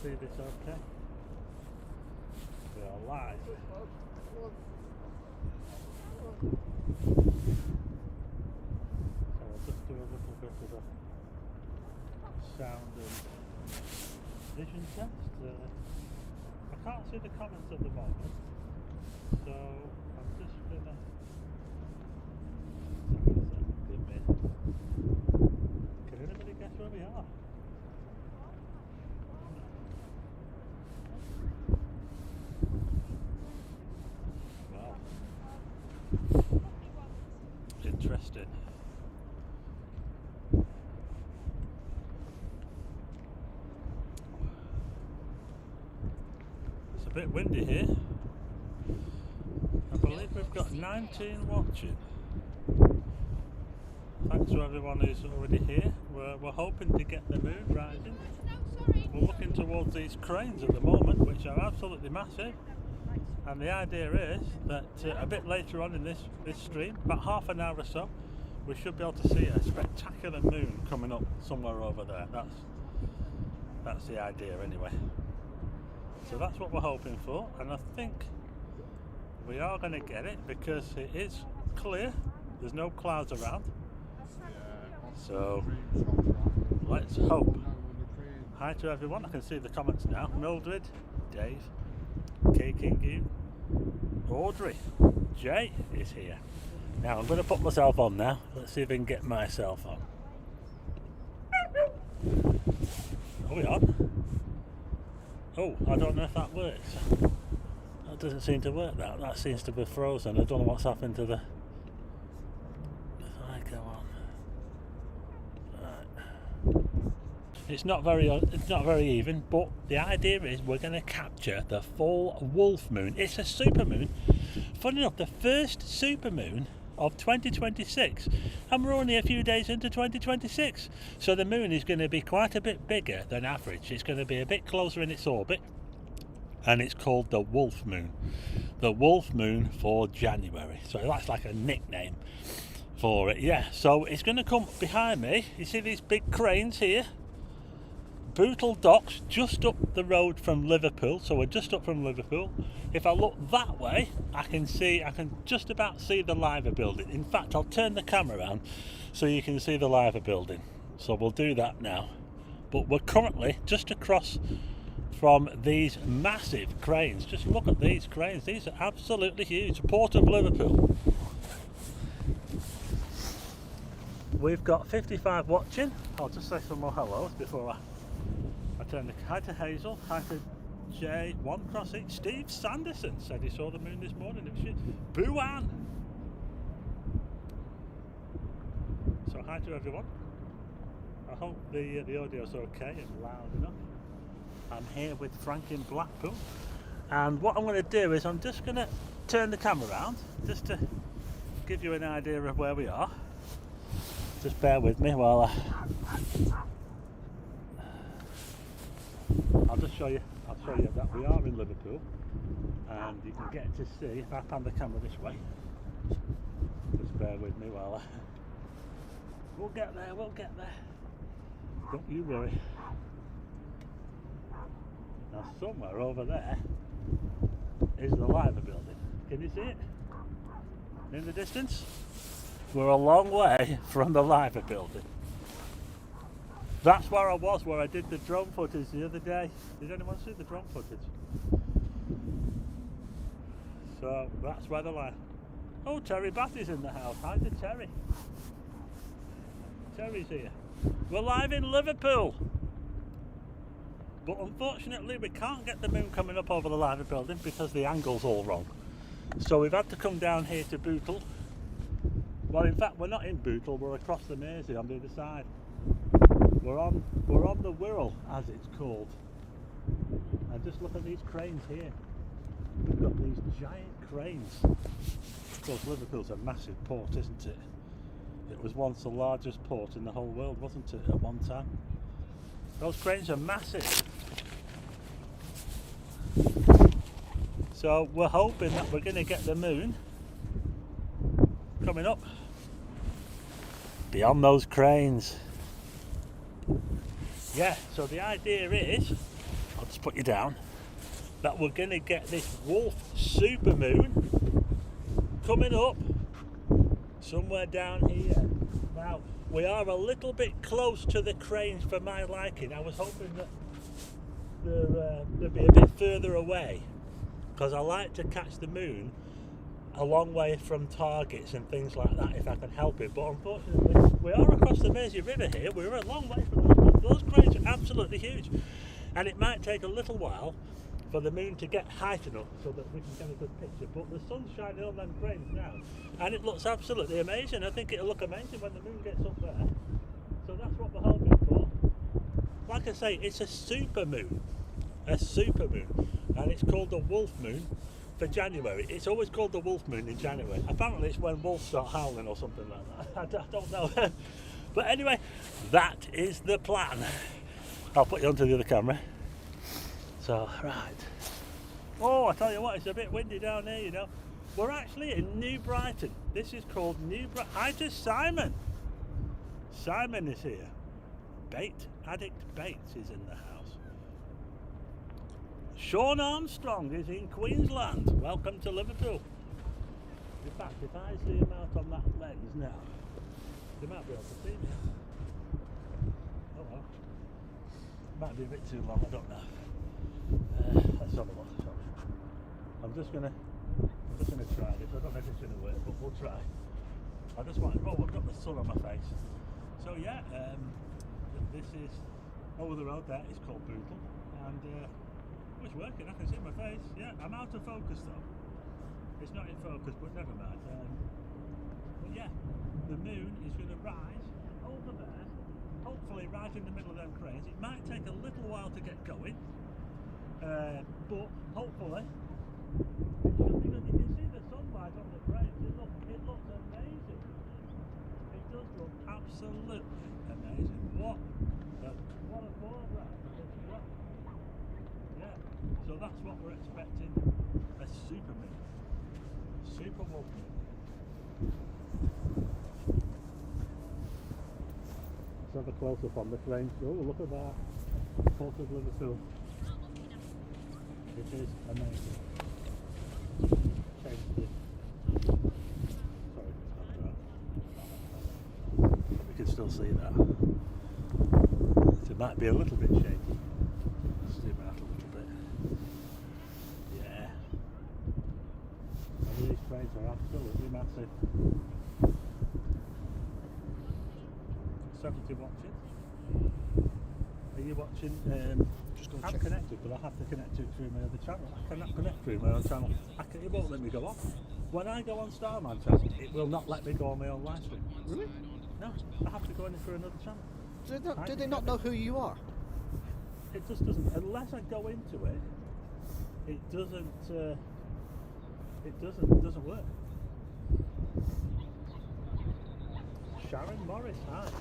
see this okay? We are live. So I'll just do a little bit of a sound and vision test. I can't see the comments at the moment, so I'm just gonna can anybody guess where we are? Wow. Interesting. It's a bit windy here. I believe we've got 19 watching. Thanks to everyone who's already here. We're hoping to get the moon rising. We're looking towards these cranes at the moment, which are absolutely massive. And the idea is that a bit later on in this stream, about half an hour or so, we should be able to see a spectacular moon coming up somewhere over there. That's the idea anyway. So that's what we're hoping for, and I think we are going to get it because it is clear. There's no clouds around. So let's hope. Hi to everyone. I can see the comments now. Mildred, Dave, K Kingu, Audrey, Jay is here. Now I'm going to put myself on now. Let's see if I can get myself on. Are we on? Oh, I don't know if that works. That doesn't seem to work. That seems to be frozen. I don't know what's happened to the. If I go on. Right. It's not very even, but the idea is we're going to capture the full wolf moon. It's a supermoon. Funny enough, the first supermoon of 2026, and we're only a few days into 2026, so the moon is going to be quite a bit bigger than average. It's going to be a bit closer in its orbit, and it's called the wolf moon. The wolf moon for January, so that's like a nickname for it. Yeah, so it's going to come behind me. You see these big cranes here? Bootle Docks, just up the road from Liverpool, so we're just up from Liverpool. If I look that way, I can just about see the Liver building. In fact, I'll turn the camera around so you can see the Liver building. So we'll do that now. But we're currently just across from these massive cranes. Just look at these cranes. These are absolutely huge. Port of Liverpool. We've got 55 watching. I'll just say some more hellos before I turn the. Hi to Hazel. Hi to Jay, 1x8. Steve Sanderson said he saw the moon this morning. It was Booan. So hi to everyone. I hope the audio's okay and loud enough. I'm here with Frank in Blackpool, and what I'm going to do is I'm just going to turn the camera around just to give you an idea of where we are. Just bear with me while I'll show you that we are in Liverpool, and you can get to see, if I pan the camera this way, just bear with me while we'll get there, don't you worry. Now somewhere over there is the Liver building. Can you see it? In the distance? We're a long way from the Liver building. That's where I was, where I did the drone footage the other day. Did anyone see the drone footage? So that's where the Liver. Oh, Terry Batty's in the house. Hi to Terry. Terry's here. We're live in Liverpool. But unfortunately we can't get the moon coming up over the Liver building because the angle's all wrong. So we've had to come down here to Bootle. Well, in fact, we're not in Bootle, we're across the Mersey on the other side. We're on the Wirral, as it's called. And just look at these cranes here. We've got these giant cranes. Of course, Liverpool's a massive port, isn't it? It was once the largest port in the whole world, wasn't it, at one time? Those cranes are massive. So we're hoping that we're going to get the moon coming up beyond those cranes. Yeah, so the idea is I'll just put you down, that we're going to get this wolf supermoon coming up somewhere down here. Now, we are a little bit close to the cranes for my liking. I was hoping that they'd be a bit further away, because I like to catch the moon a long way from targets and things like that if I can help it. But unfortunately, we are across the Mersey River here. We're a long way from those cranes are absolutely huge, and it might take a little while for the moon to get height enough so that we can get a good picture. But the sun's shining on them cranes now, and it looks absolutely amazing. I think it'll look amazing when the moon gets up there. So that's what we're hoping for. Like I say, it's a supermoon, and it's called the wolf moon for January. It's always called the wolf moon in January. Apparently it's when wolves start howling or something like that. I don't know. But anyway, that is the plan. I'll put you onto the other camera. So, right. Oh, I tell you what, it's a bit windy down here, you know. We're actually in New Brighton. This is called New Brighton. Hi to Simon. Simon is here. Addict Bates is in the house. Sean Armstrong is in Queensland. Welcome to Liverpool. In fact, if I zoom out on that lens now, you might be able to see me. Oh well. Might be a bit too long, I don't know. Let's have a look. I'm just gonna try this. I don't know if it's gonna work, but we'll try. I just want. Oh, I've got the sun on my face. So yeah, this is over the road there. It's called Brutal, and it's working. I can see my face. Yeah, I'm out of focus though. It's not in focus, but never mind. But yeah, the moon is going to rise over there. Hopefully, right in the middle of them cranes. It might take a little while to get going. But hopefully it should be good. You can see the sunlight on the cranes. It looks amazing. It does look absolutely amazing. What a photograph. Yeah. So that's what we're expecting. A supermoon. Super wolf moon. Let's have a close up on the cranes. Oh, look at that. Port of Liverpool. It is amazing. Sorry, we can still see that. So it might be a little bit shaky. Zoom out a little bit. Yeah. And these cranes are absolutely massive. 70 watching. Are you watching? I'm connected, but I have to connect it through my other channel. I cannot connect through my own channel. It won't let me go on. When I go on Starman channel, it will not let me go on my own live stream. Really? No, I have to go in through another channel. Do they not know who you are? It just doesn't. Unless I go into it, it doesn't. It doesn't work. Sharon Morris, hi.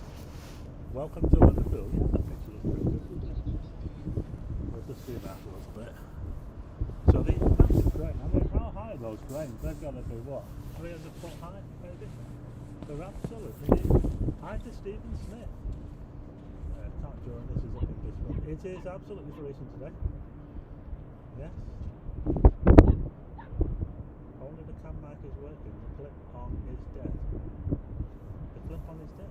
Welcome to Liverpool. Yeah, that picture looks pretty good, doesn't it? Let's just zoom out a little bit. So these massive cranes, I mean, how high are those cranes? They've got to be what? 300 foot high, maybe? They're absolutely huge. Hi to Stephen Smith. Can't join, this is looking visible. It is absolutely freezing today. Yes. Only the cam mic is working. The clip on is dead. The clip on is dead.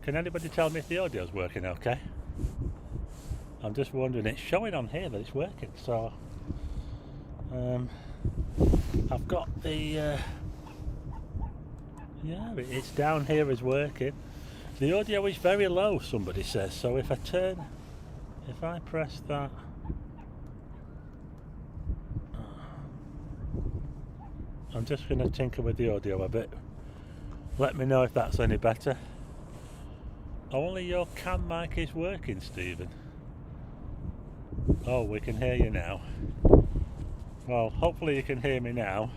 Can anybody tell me if the audio's working okay? I'm just wondering, it's showing on here that it's working, so I've got the yeah, it's down here is working. The audio is very low, somebody says, so if I press that, I'm just going to tinker with the audio a bit. Let me know if that's any better. Only your cam mic is working, Stephen. Oh, we can hear you now. Well, hopefully you can hear me now.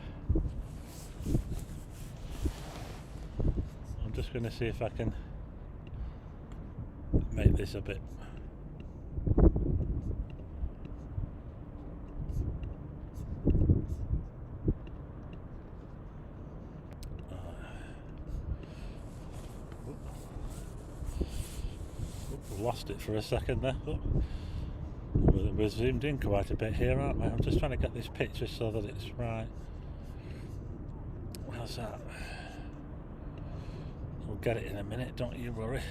I'm just going to see if I can make this a bit. lost it for a second there. Oh, we're zoomed in quite a bit here, aren't we? I'm just trying to get this picture so that it's right. How's that? We'll get it in a minute, don't you worry.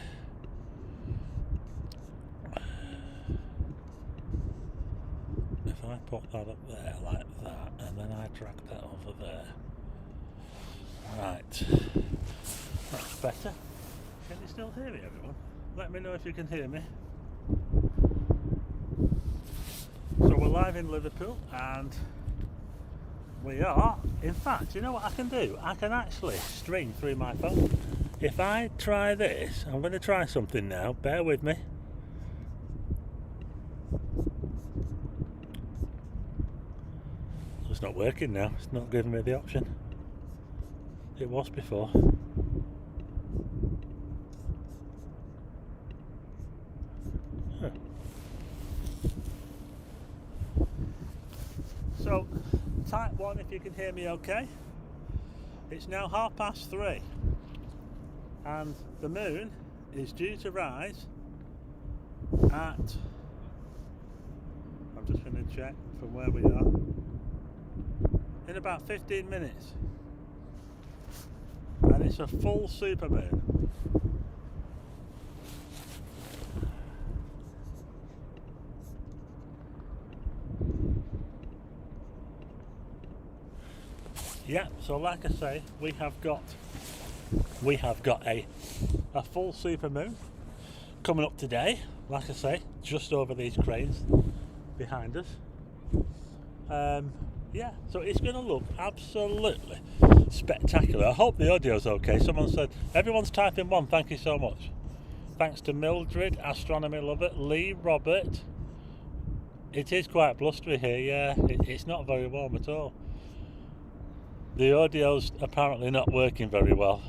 If I put that up there like that, and then I drag that over there. Right. That's better. Can you still hear me, everyone? Let me know if you can hear me. So we're live in Liverpool, and we are, in fact, you know what I can do? I can actually stream through my phone. If I try this, I'm going to try something now, bear with me. It's not working now, it's not giving me the option. It was before. Huh. So, type 1 if you can hear me okay. It's now 3:30 and the moon is due to rise at, I'm just going to check from where we are, in about 15 minutes. And it's a full supermoon. Yeah, so like I say, we have got a full supermoon coming up today. Like I say, just over these cranes behind us. Yeah, so it's going to look absolutely spectacular. I hope the audio's okay. Someone said, everyone's typing 1, thank you so much. Thanks to Mildred, Astronomy Lover, Lee, Robert. It is quite blustery here, yeah. It's not very warm at all. The audio's apparently not working very well.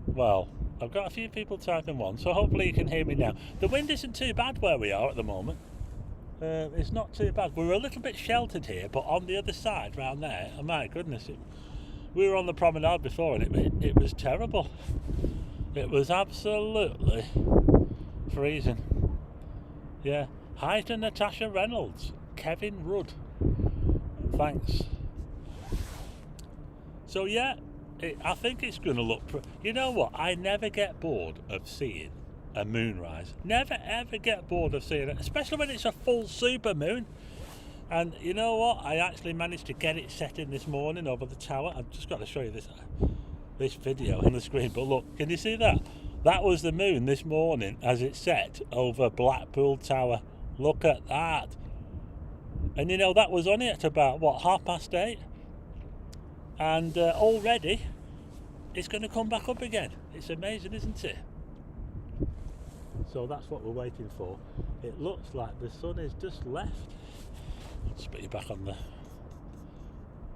Well, I've got a few people typing 1, so hopefully you can hear me now. The wind isn't too bad where we are at the moment. It's not too bad. We're a little bit sheltered here, but on the other side, round there, oh my goodness, we were on the promenade before and it was terrible. It was absolutely freezing. Yeah. Hi to Natasha Reynolds, Kevin Rudd. Thanks. So yeah, I think it's going to look... You know what? I never get bored of seeing a moonrise. Never ever get bored of seeing it, especially when it's a full super moon. And you know what? I actually managed to get it set in this morning over the tower. I've just got to show you this video on the screen. But look, can you see that? That was the moon this morning as it set over Blackpool Tower. Look at that. And you know, that was only at about, what, 8:30? And already it's going to come back up again. It's amazing, isn't it? So that's what we're waiting for. It looks like the sun is just left. I'll just put you back on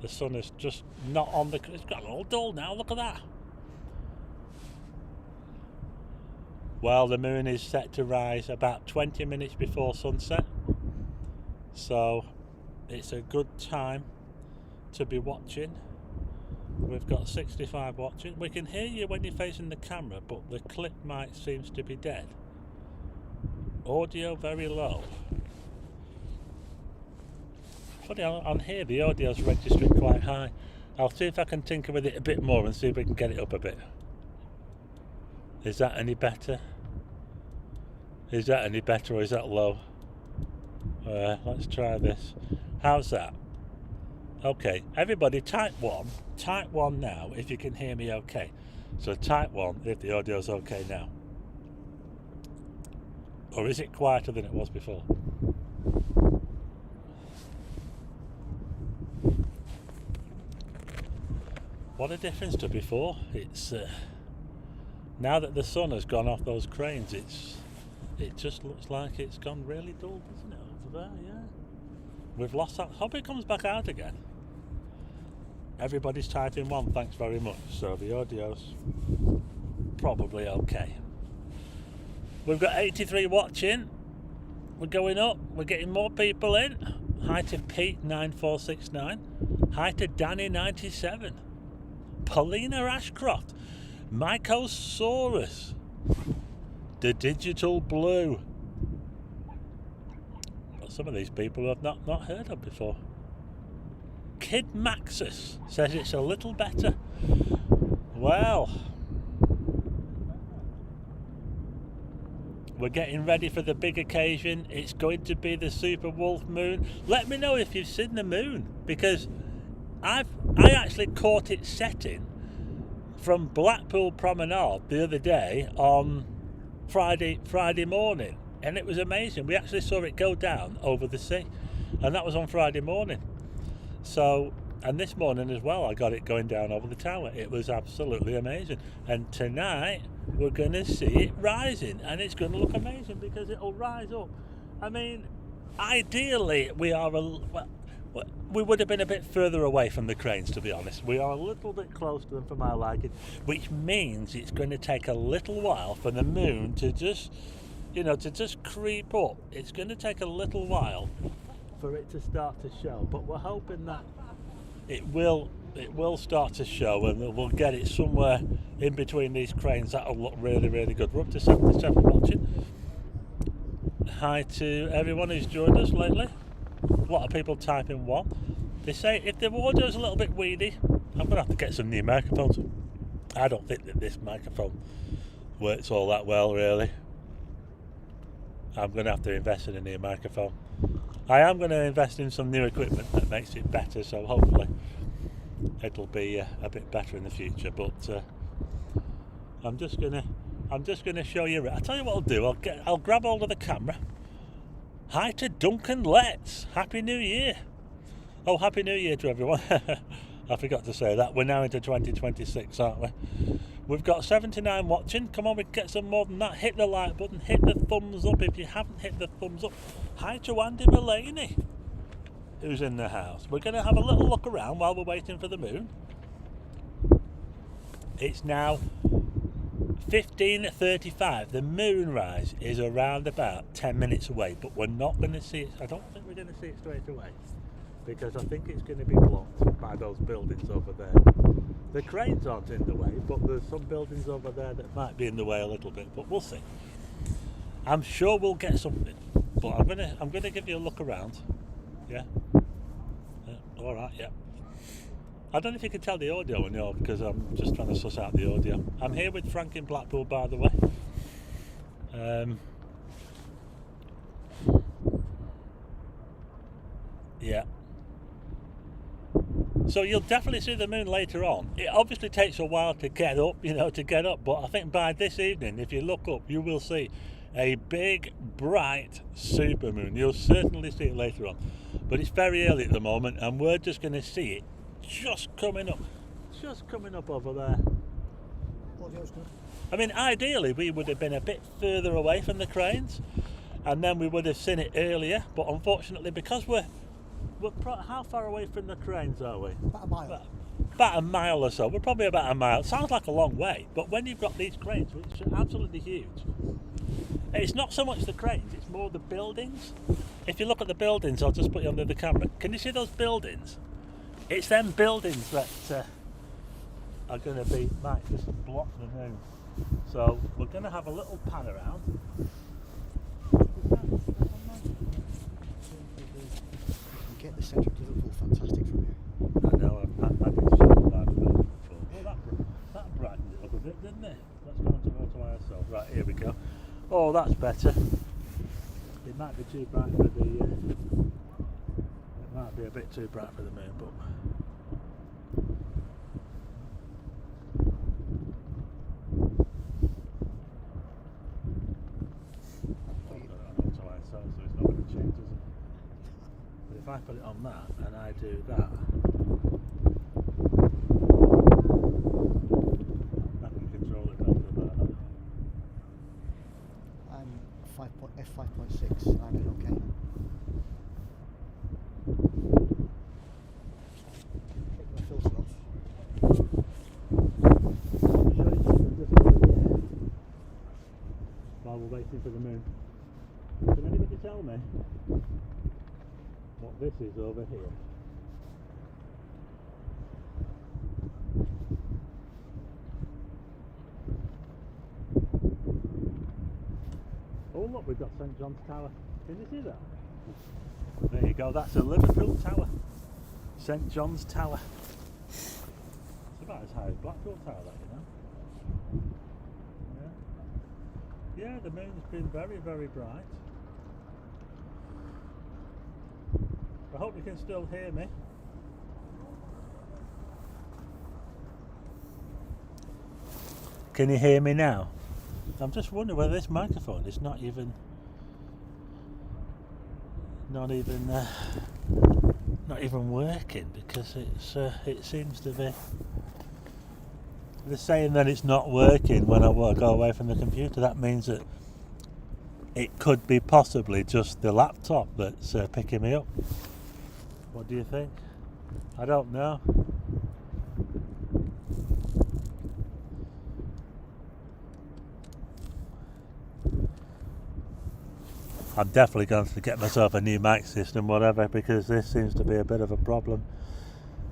the sun is just not on the... It's got all dull now, look at that. Well, the moon is set to rise about 20 minutes before sunset. So it's a good time to be watching. We've got 65 watching. We can hear you when you're facing the camera, but the clip mic seems to be dead. Audio very low. Funny, on here the audio's registering quite high. I'll see if I can tinker with it a bit more and see if we can get it up a bit. Is that any better? Is that any better or is that low? Let's try this. How's that? Okay, everybody type 1. Type 1 now if you can hear me okay. So type 1 if the audio's okay now. Or is it quieter than it was before? What a difference to before. It's now that the sun has gone off those cranes, it just looks like it's gone really dull, doesn't it, over there? Yeah. We've lost that. Hope it comes back out again. Everybody's typing 1, thanks very much. So the audio's probably okay. We've got 83 watching. We're going up. We're getting more people in. Hi to Pete 9469. Hi to Danny 97. Paulina Ashcroft. Mycosaurus. the digital blue. Well, some of these people I've not heard of before. Kid Maxus says it's a little better. Well, we're getting ready for the big occasion. It's going to be the super wolf moon. Let me know if you've seen the moon, because I actually caught it setting from Blackpool Promenade the other day on Friday morning, and it was amazing. We actually saw it go down over the sea, and that was on Friday morning. So, and this morning as well, I got it going down over the tower. It was absolutely amazing. And tonight we're going to see it rising, and it's going to look amazing because it'll rise up. I mean, ideally we would have been a bit further away from the cranes, to be honest. We are a little bit close to them for my liking, which means it's going to take a little while for the moon to just, to just creep up. It's going to take a little while for it to start to show, but we're hoping that it will start to show, and we'll get it somewhere in between these cranes. That'll look really, really good. We're up to 77 watching. Hi to everyone who's joined us lately. A lot of people typing one. They say if the audio's a little bit weedy, I'm gonna have to get some new microphones. I don't think that this microphone works all that well, really. I'm gonna have to invest in a new microphone. I am going to invest in some new equipment that makes it better, so hopefully it'll be a bit better in the future. But I'm just gonna show you. I'll tell you what I'll do. I'll grab hold of the camera. Hi to Duncan Letts. Happy New Year. Oh, Happy New Year to everyone. I forgot to say that. We're now into 2026, aren't we? We've got 79 watching. Come on, we can get some more than that. Hit the like button, hit the thumbs up if you haven't hit the thumbs up. Hi to Andy Mullaney, who's in the house. We're going to have a little look around while we're waiting for the moon. It's now 15:35. The moonrise is around about 10 minutes away, but we're not going to see it. I don't think we're going to see it straight away, because I think it's going to be blocked by those buildings over there. The cranes aren't in the way, but there's some buildings over there that might be in the way a little bit, but we'll see. I'm sure we'll get something, but I'm gonna give you a look around. Yeah. All right. Yeah. I don't know if you can tell the audio anymore, because I'm just trying to suss out the audio. I'm here with Frank in Blackpool, by the way. Yeah. So you'll definitely see the moon later on. It obviously takes a while to get up, but I think by this evening, if you look up, you will see a big, bright supermoon. You'll certainly see it later on. But it's very early at the moment, and we're just going to see it just coming up over there. I mean, ideally, we would have been a bit further away from the cranes, and then we would have seen it earlier. But unfortunately, because we're how far away from the cranes are we? About a mile. About a mile or so. We're probably about a mile. It sounds like a long way, but when you've got these cranes, which are absolutely huge, it's not so much the cranes, it's more the buildings. If you look at the buildings, I'll just put you under the camera. Can you see those buildings? It's them buildings that are going to might just block the moon. So we're going to have a little pan around. Get the centre of Liverpool fantastic from here. I know, I did show you that before. Well, that brightened it up a bit, didn't it? Let's go on to motorway ourselves. Right, here we go. Oh, that's better. It might be too bright for the... it might be a bit too bright for the moon, but... If I put it on that and I do that, I can control it better about that. I'm f5.6. I'm in okay. Take my filter off. I'll show you something just over here while we're waiting for the moon. Can anybody tell me what this is over here? Look, we've got St John's Tower. Can you see that? There you go, that's a Liverpool Tower. St John's Tower. It's about as high as Blackpool Tower, that, you know. Yeah. Yeah, the moon's been very, very bright. I hope you can still hear me. Can you hear me now? I'm just wondering whether this microphone is not even working, because it seems to be. They're saying that it's not working when I go away from the computer. That means that it could be possibly just the laptop that's picking me up. What do you think? I don't know. I'm definitely going to get myself a new mic system, whatever, because this seems to be a bit of a problem.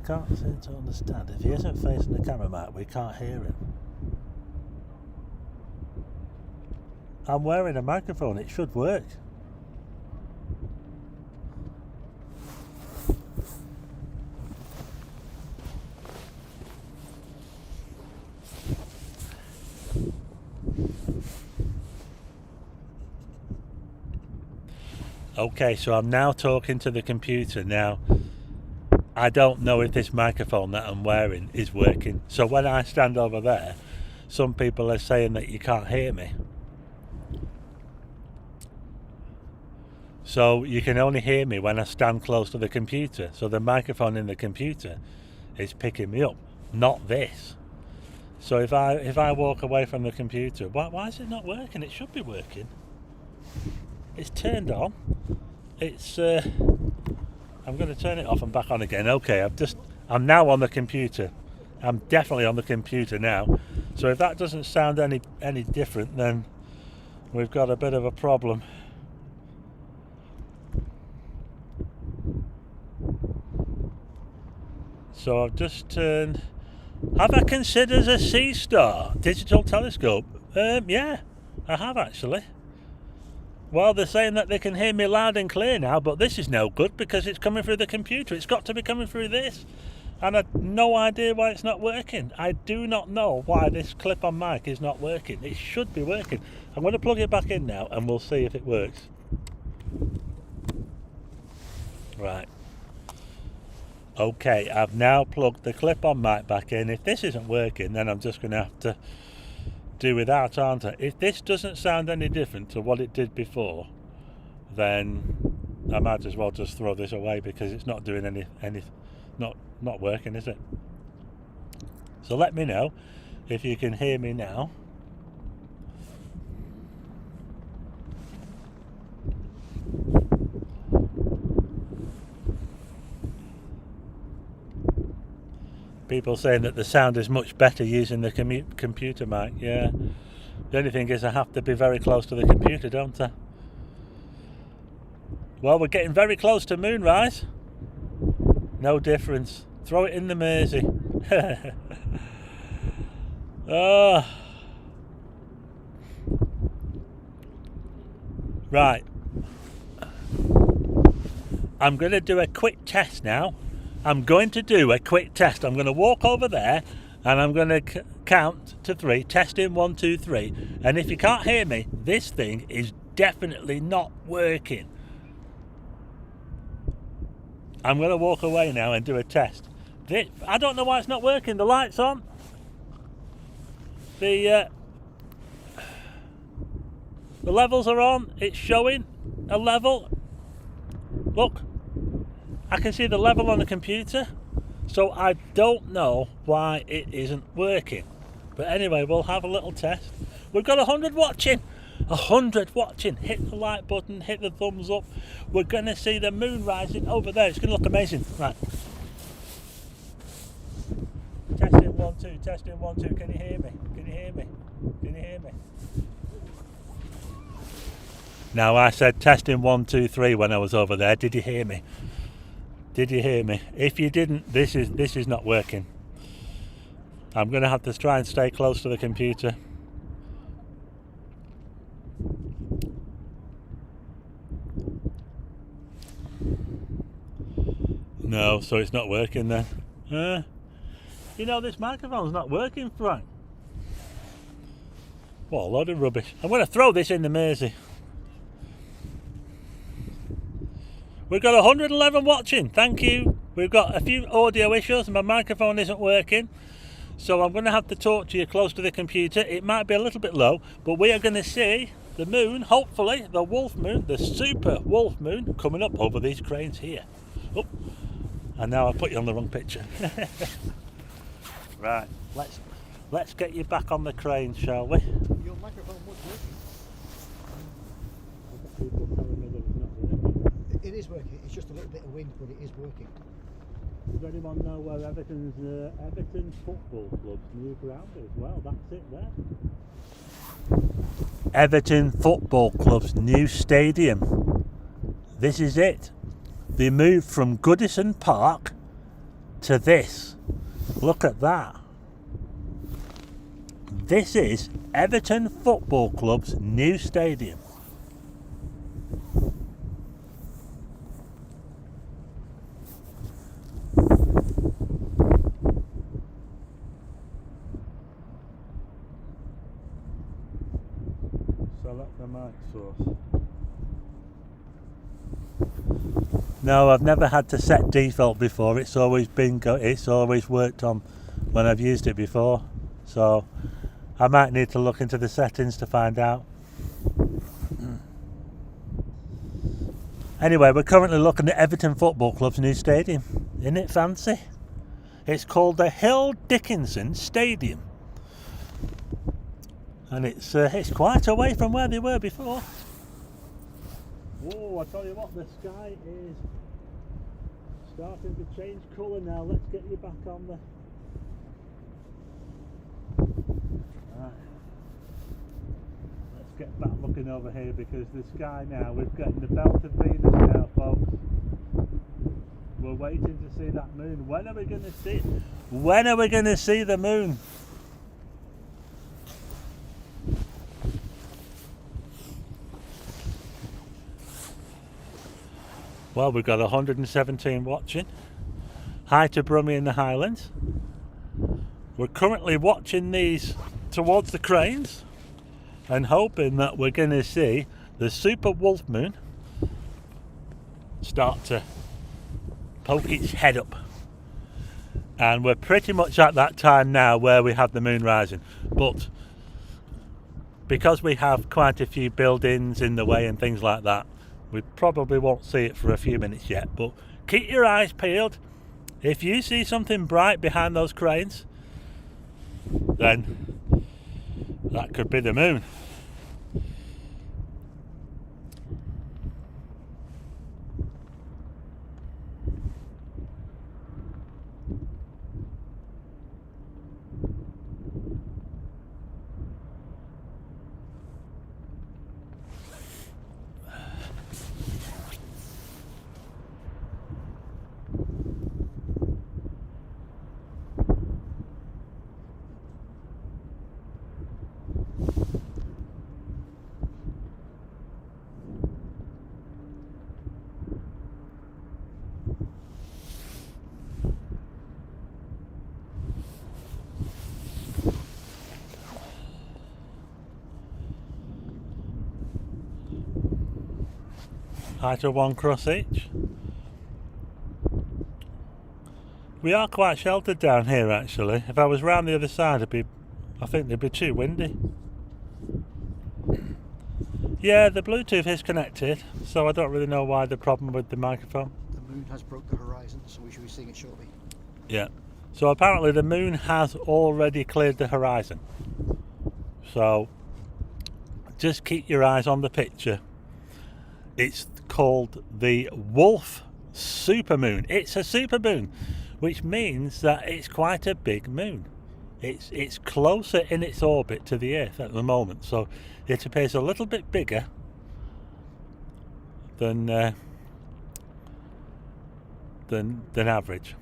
Can't seem to understand. If he isn't facing the camera, Mike, we can't hear him. I'm wearing a microphone, it should work. Okay, so I'm now talking to the computer. Now, I don't know if this microphone that I'm wearing is working. So when I stand over there, some people are saying that you can't hear me. So you can only hear me when I stand close to the computer. So the microphone in the computer is picking me up, not this. So if I walk away from the computer, why is it not working? It should be working. It's turned on. It's I'm going to turn it off and back on again. Okay, I'm now on the computer. I'm definitely on the computer now. So if that doesn't sound any different, then we've got a bit of a problem. So I've just turned. Have I considered a sea star digital telescope? Yeah, I have actually. Well, they're saying that they can hear me loud and clear now, but this is no good because it's coming through the computer. It's got to be coming through this. And I've no idea why it's not working. I do not know why this clip-on mic is not working. It should be working. I'm going to plug it back in now and we'll see if it works. Right. Okay, I've now plugged the clip-on mic back in. If this isn't working, then I'm just going to have to do without, aren't I? If this doesn't sound any different to what it did before, then I might as well just throw this away because it's not doing not working, is it? So let me know if you can hear me now. People saying that the sound is much better using the computer mic. Yeah. The only thing is I have to be very close to the computer, don't I? Well, we're getting very close to Moonrise. No difference. Throw it in the Mersey. Oh. Right. I'm going to do a quick test now. I'm going to do a quick test. I'm going to walk over there and I'm going to count to 3. Testing 1, 2, 3. And if you can't hear me, this thing is definitely not working. I'm going to walk away now and do a test. I don't know why it's not working. The light's on. The levels are on. It's showing a level. Look. I can see the level on the computer, so I don't know why it isn't working. But anyway, we'll have a little test. We've got 100 watching. 100 watching. Hit the like button, hit the thumbs up. We're going to see the moon rising over there. It's going to look amazing. Right. Testing 1, 2. Testing 1, 2. Can you hear me? Can you hear me? Can you hear me? Now, I said testing 1, 2, 3 when I was over there. Did you hear me? Did you hear me? If you didn't, this is not working. I'm going to have to try and stay close to the computer. No, so it's not working then. You know, this microphone's not working, Frank. What a load of rubbish. I'm going to throw this in the Mersey. We've got 111 watching, thank you. We've got a few audio issues, my microphone isn't working. So I'm going to have to talk to you close to the computer. It might be a little bit low, but we are going to see the moon, hopefully, the wolf moon, the super wolf moon, coming up over these cranes here. Oh, and now I put you on the wrong picture. Right, let's get you back on the crane, shall we? Your microphone was working. I've got people telling me that it's not working. It is working. It's just a little bit of wind, but it is working. Does anyone know where Everton's Everton Football Club's new ground is? Well, that's it there. Everton Football Club's new stadium. This is it. They moved from Goodison Park to this. Look at that. This is Everton Football Club's new stadium. Select the mic source. No, I've never had to set default before. It's always been it's always worked on when I've used it before. So I might need to look into the settings to find out. Anyway, we're currently looking at Everton Football Club's new stadium. Isn't it fancy? It's called the Hill Dickinson Stadium. And it's quite away from where they were before. Oh, I tell you what, the sky is starting to change colour now. Let's get you back on the... Right. Let's get back looking over here, because the sky now, we've got the belt of Venus now, folks. We're waiting to see that moon. When are we going to see it? When are we going to see the moon? Well, we've got 117 watching. Hi to Brummy in the Highlands. We're currently watching these towards the cranes and hoping that we're going to see the super wolf moon start to poke its head up. And we're pretty much at that time now where we have the moon rising. But because we have quite a few buildings in the way and things like that, we probably won't see it for a few minutes yet, but keep your eyes peeled. If you see something bright behind those cranes, then that could be the moon. Height of 1 cross each. We are quite sheltered down here actually. If I was round the other side, I think it'd be too windy. Yeah, the Bluetooth is connected, so I don't really know why the problem with the microphone. The moon has broke the horizon, so we should be seeing it shortly. Yeah. So apparently the moon has already cleared the horizon. So just keep your eyes on the picture. It's called the Wolf Supermoon. It's a supermoon, which means that it's quite a big moon. It's closer in its orbit to the Earth at the moment, so it appears a little bit bigger than average.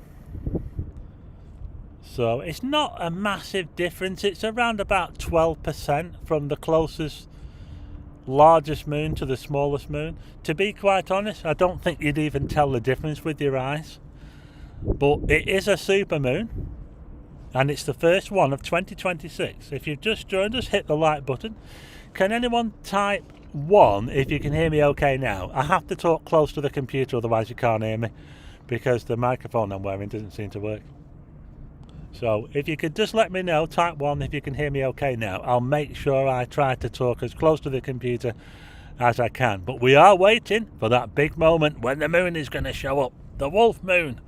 So it's not a massive difference. It's around about 12% from the closest largest moon to the smallest moon. To be quite honest, I don't think you'd even tell the difference with your eyes. but it is a supermoon, and it's the first one of 2026. If you've just joined us, hit the like button. Can anyone type 1 if you can hear me okay now? I have to talk close to the computer, otherwise you can't hear me, because the microphone I'm wearing doesn't seem to work. So if you could just let me know, type 1 if you can hear me okay now. I'll make sure I try to talk as close to the computer as I can. But we are waiting for that big moment when the moon is going to show up. The wolf moon.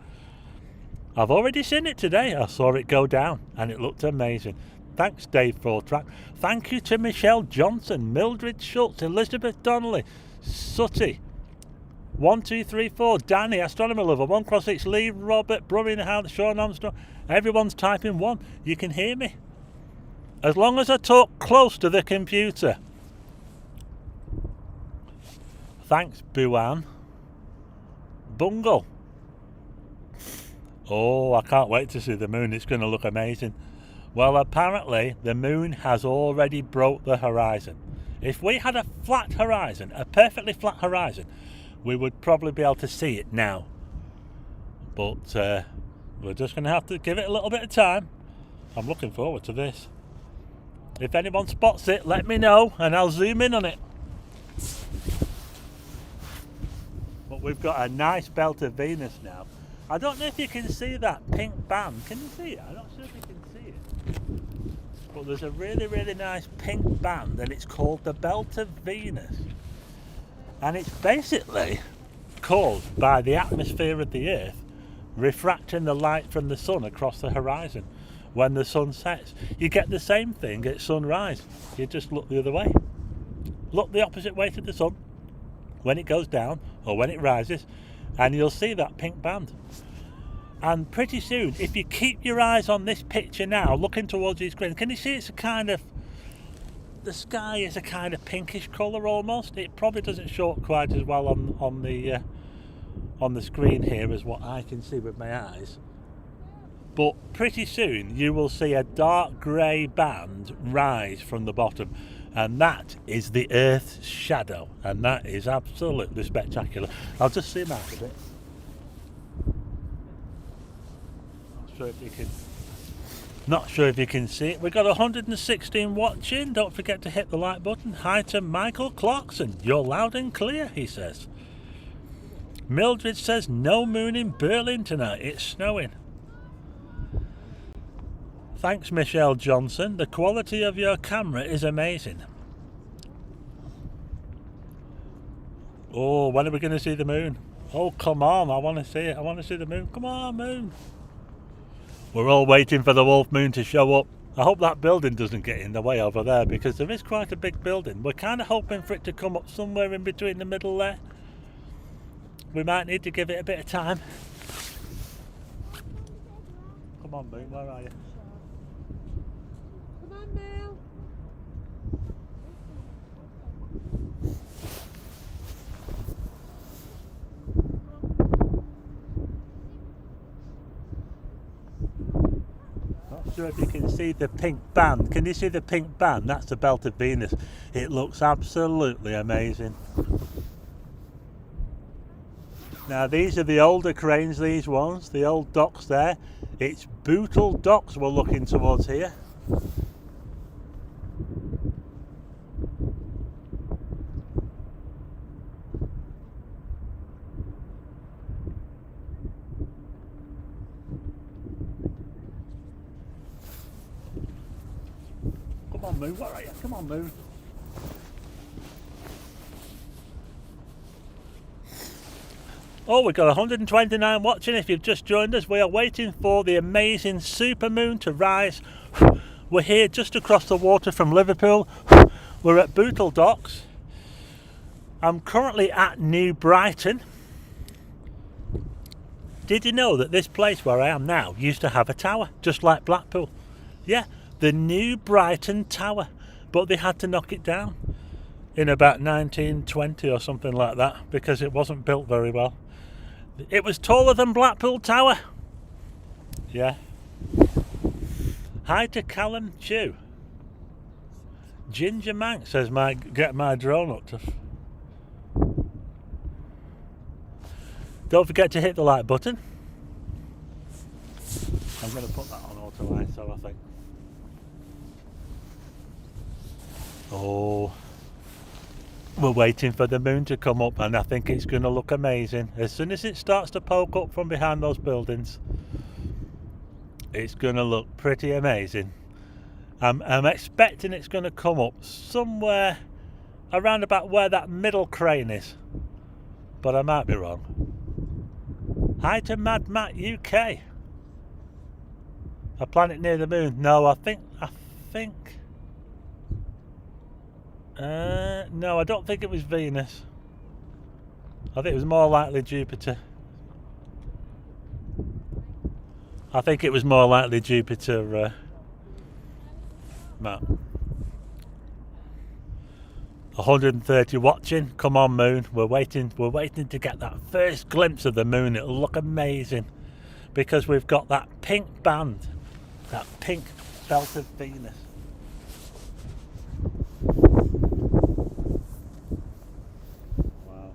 I've already seen it today. I saw it go down and it looked amazing. Thanks, Dave Fortrack. Thank you to Michelle Johnson, Mildred Schultz, Elizabeth Donnelly, Sutty, 1234, Danny, Astronomy Lover, 1x6, Lee, Robert, Brumminghouse, Sean Armstrong. Everyone's typing 1. You can hear me. As long as I talk close to the computer. Thanks, Buan. Bungle. Oh, I can't wait to see the moon. It's going to look amazing. Well, apparently the moon has already broke the horizon. If we had a flat horizon, a perfectly flat horizon, we would probably be able to see it now. But we're just going to have to give it a little bit of time. I'm looking forward to this. If anyone spots it, let me know and I'll zoom in on it. But we've got a nice belt of Venus now. I don't know if you can see that pink band. Can you see it? I'm not sure if you can see it. But there's a really, really nice pink band and it's called the Belt of Venus. And it's basically caused by the atmosphere of the Earth refracting the light from the sun across the horizon. When the sun sets, you get the same thing at sunrise. You just look the other way. Look the opposite way to the sun when it goes down or when it rises, and you'll see that pink band. And pretty soon, if you keep your eyes on this picture now, looking towards your screen, can you see it's a kind of, the sky is a kind of pinkish colour almost. It probably doesn't show up quite as well on the screen here as what I can see with my eyes. But pretty soon you will see a dark grey band rise from the bottom, and that is the Earth's shadow, and that is absolutely spectacular. I'll just zoom out a bit. Not sure if you can see it. We've got 116 watching. Don't forget to hit the like button. Hi to Michael Clarkson. You're loud and clear, he says. Mildred says no moon in Berlin tonight. It's snowing. Thanks, Michelle Johnson. The quality of your camera is amazing. Oh, when are we going to see the moon? Oh, come on. I want to see it. I want to see the moon. Come on, moon. We're all waiting for the wolf moon to show up. I hope that building doesn't get in the way over there, because there is quite a big building. We're kind of hoping for it to come up somewhere in between the middle there. We might need to give it a bit of time. Come on, moon, where are you? Come on, Mel. Not sure if you can see the pink band. Can you see the pink band? That's the Belt of Venus. It looks absolutely amazing. Now these are the older cranes, these ones, the old docks there. It's Bootle Docks we're looking towards here. Come on, Moon, where are you? Come on, Moon. Oh, we've got 129 watching. If you've just joined us, we are waiting for the amazing supermoon to rise. We're here just across the water from Liverpool. We're at Bootle Docks. I'm currently at New Brighton. Did you know that this place where I am now used to have a tower, just like Blackpool? Yeah, the New Brighton Tower, but they had to knock it down in about 1920 or something like that, because it wasn't built very well. It was taller than Blackpool Tower. Yeah. Hi to Callum Chew. Ginger Mank says get my drone up to. Don't forget to hit the like button. I'm going to put that on auto ISO, I think. Oh, we're waiting for the moon to come up, and I think it's going to look amazing. As soon as it starts to poke up from behind those buildings, it's going to look pretty amazing. I'm expecting it's going to come up somewhere around about where that middle crane is, but I might be wrong. Hi to Mad Matt UK. A planet near the moon? No, I think. No, I don't think it was Venus. I think it was more likely Jupiter. I think it was more likely Jupiter, Matt. 130 watching. Come on, moon. We're waiting to get that first glimpse of the moon. It'll look amazing because we've got that pink band, that pink belt of Venus. Wow.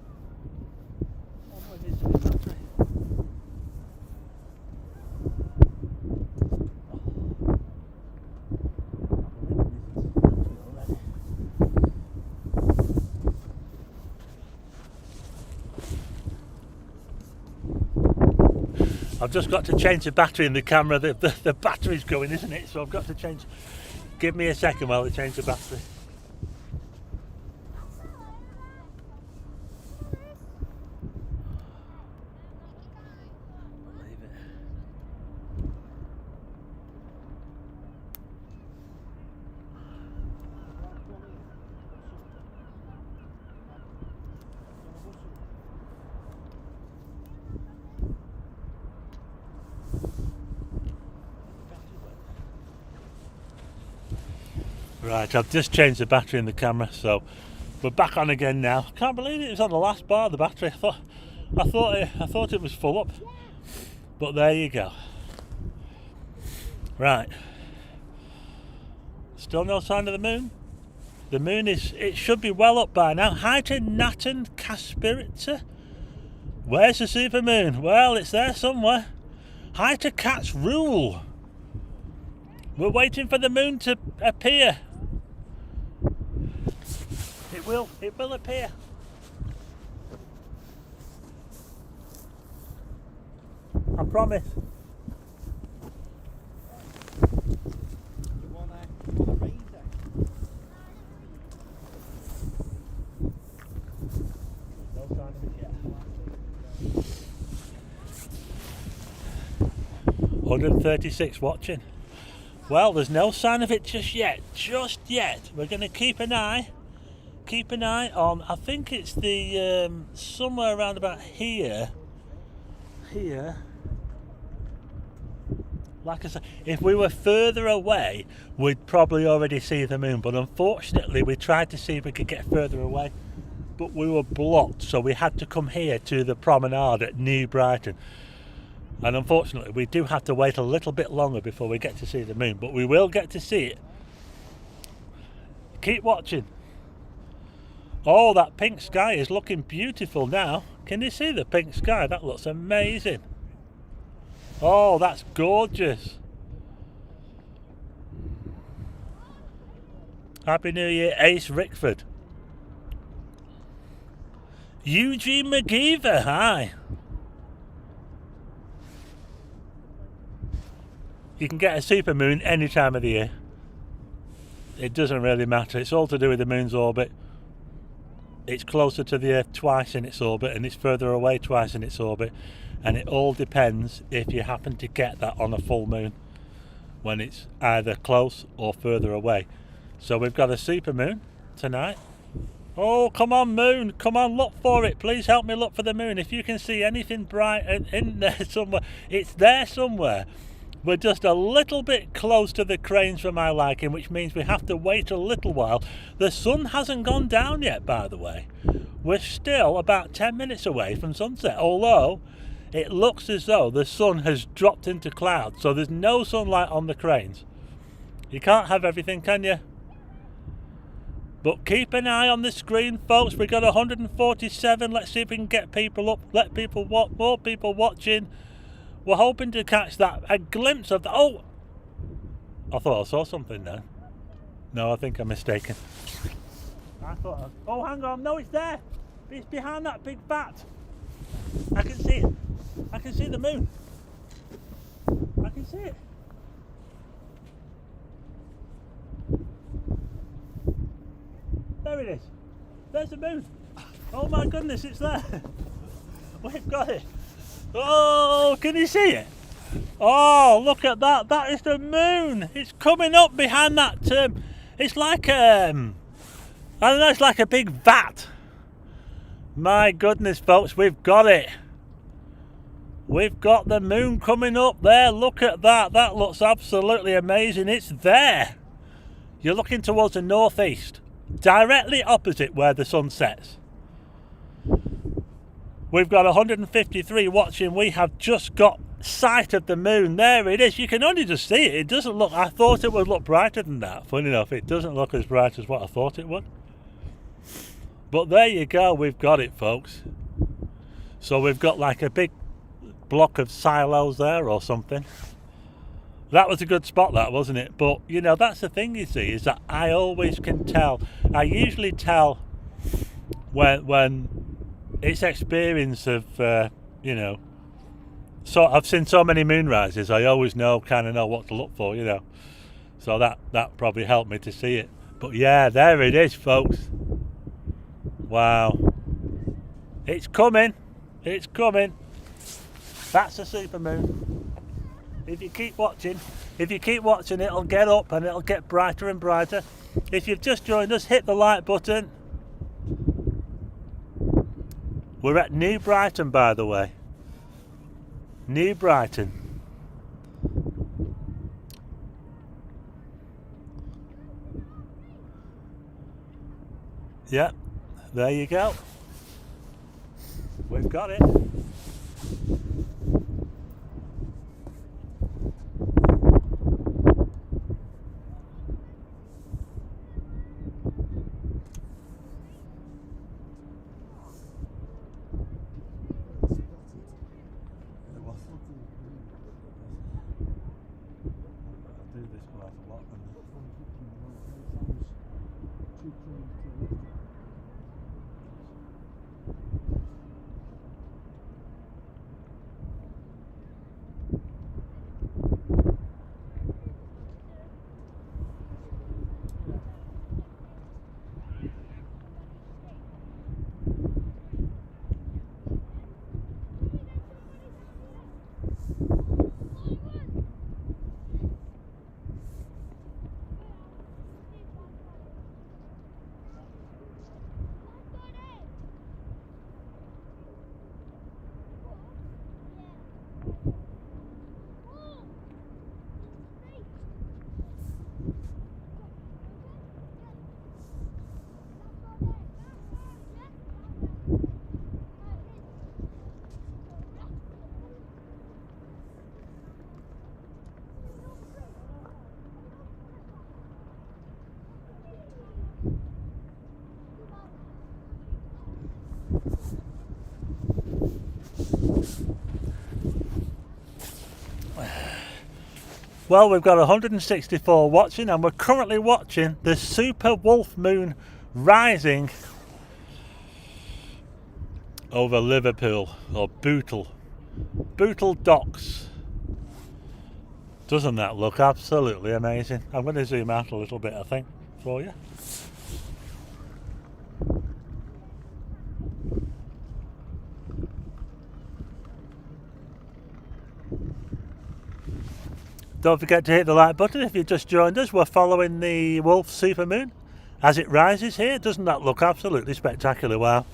I've just got to change the battery in the camera. The battery's going, isn't it? So I've got to change. Give me a second while I change the battery. Right, I've just changed the battery in the camera, so we're back on again now. Can't believe it was on the last bar of the battery. I thought it was full up, but there you go. Right, still no sign of the moon. The moon it should be well up by now. Hi to Nathan Caspirita. Where's the supermoon? Well, it's there somewhere. Hi to Cat's Rule. We're waiting for the moon to appear. It will appear. I promise. You want a rain day? No sign of it yet. 136 watching. Well, there's no sign of it just yet. We're going to keep an eye on, I think it's the somewhere around about here. Like I said, if we were further away, we'd probably already see the moon, but unfortunately we tried to see if we could get further away, but we were blocked, so we had to come here to the promenade at New Brighton. And unfortunately we do have to wait a little bit longer before we get to see the moon, but we will get to see it. Keep watching. Oh, that pink sky is looking beautiful now. Can you see the pink sky? That looks amazing. Oh, that's gorgeous. Happy New Year, Ace Rickford. Eugene McGeever, hi. You can get a supermoon any time of the year. It doesn't really matter. It's all to do with the moon's orbit. It's closer to the Earth twice in its orbit, and it's further away twice in its orbit. And it all depends if you happen to get that on a full moon, when it's either close or further away. So we've got a supermoon tonight. Oh, come on, moon. Come on, look for it. Please help me look for the moon. If you can see anything bright in there somewhere, it's there somewhere. We're just a little bit close to the cranes for my liking, which means we have to wait a little while. The sun hasn't gone down yet, by the way. We're still about 10 minutes away from sunset, although it looks as though the sun has dropped into clouds, so there's no sunlight on the cranes. You can't have everything, can you? But keep an eye on the screen, folks. We've got 147. Let's see if we can get people up, let people watch, more people watching. we're hoping to catch a glimpse of the... Oh! I thought I saw something there. No, I think I'm mistaken. I thought... Oh, hang on. No, it's there. It's behind that big bat. I can see it. I can see the moon. I can see it. There it is. There's the moon. Oh my goodness, it's there. We've got it. Oh, can you see it? Oh, look at that. That is the moon. It's coming up behind that. It's like I don't know, it's like a big vat. My goodness, folks, we've got it. We've got the moon coming up there. Look at that. That looks absolutely amazing. It's there. You're looking towards the northeast, directly opposite where the sun sets. We've got 153 watching. We have just got sight of the moon. There it is. You can only just see it. It doesn't look... I thought it would look brighter than that. Funny enough, it doesn't look as bright as what I thought it would. But there you go. We've got it, folks. So we've got like a big block of silos there or something. That was a good spot, that, wasn't it? But, you know, that's the thing, you see, is that I always can tell. I usually tell when it's experience of, you know, so I've seen so many moonrises, I always kind of know what to look for, you know. So that probably helped me to see it. But yeah, there it is, folks. Wow. It's coming. It's coming. That's a supermoon. If you keep watching, it'll get up and it'll get brighter and brighter. If you've just joined us, hit the like button. We're at New Brighton, by the way. New Brighton. Yeah, there you go. We've got it. Well, we've got 164 watching, and we're currently watching the super wolf moon rising over Liverpool, or Bootle docks. Doesn't that look absolutely amazing? I'm going to zoom out a little bit, I think, for you. Don't forget to hit the like button if you've just joined us. We're following the Wolf supermoon as it rises here. Doesn't that look absolutely spectacular? Wow.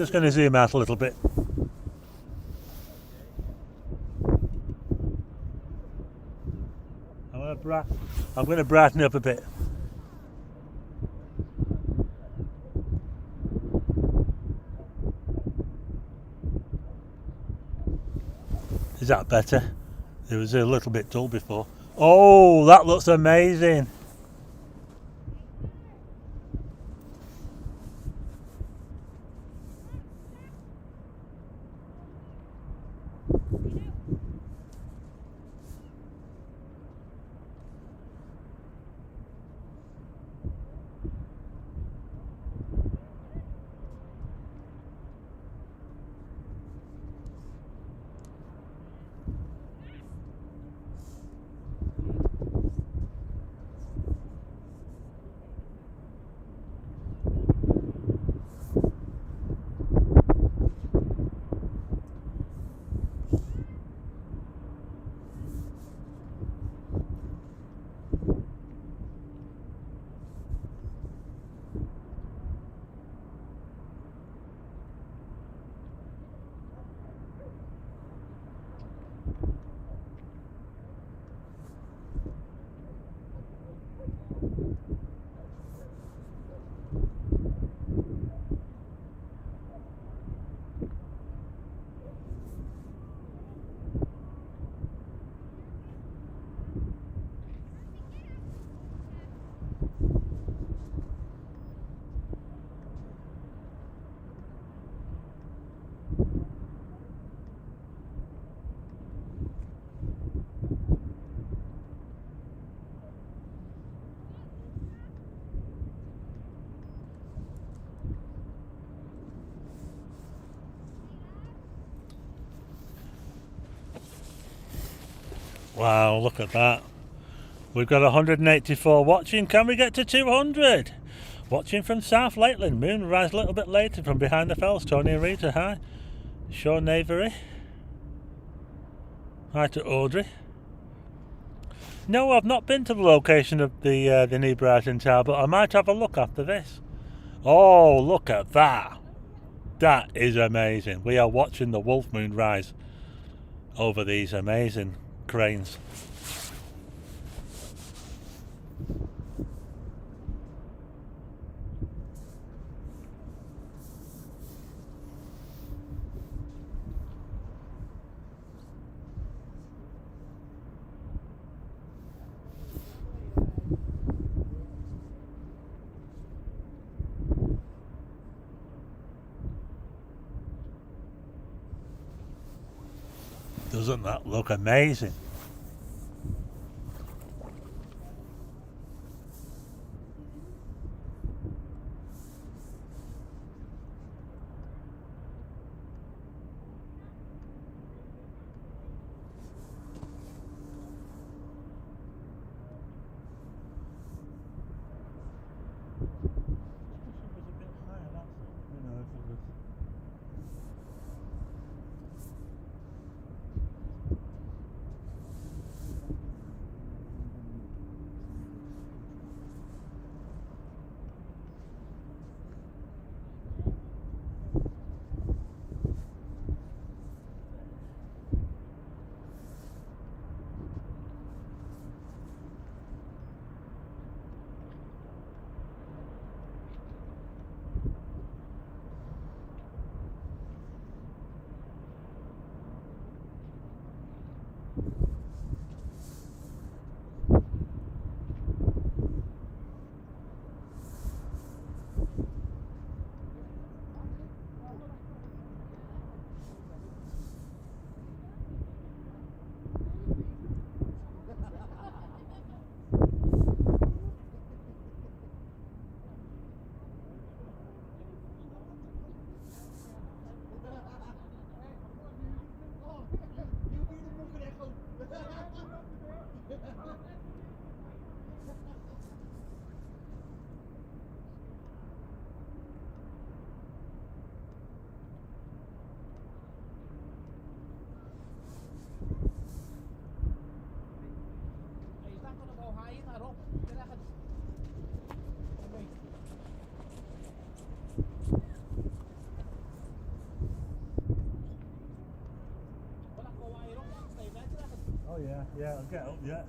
just going to zoom out a little bit. I'm going to brighten up a bit. Is that better? It was a little bit dull before. Oh, that looks amazing. Wow, look at that. We've got 184 watching. Can we get to 200? Watching from South Lakeland. Moonrise a little bit later from behind the fells. Tony and Rita, hi. Sean Navery. Hi to Audrey. No, I've not been to the location of the new Brighton Tower, but I might have a look after this. Oh, look at that. That is amazing. We are watching the wolf moon rise over these amazing cranes. Doesn't that look amazing? Oh yeah, yeah, I'll get up, yeah.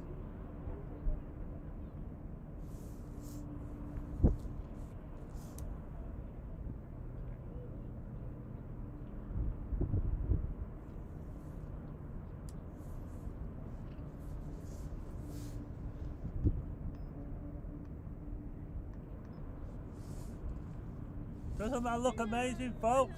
Doesn't that look amazing, folks?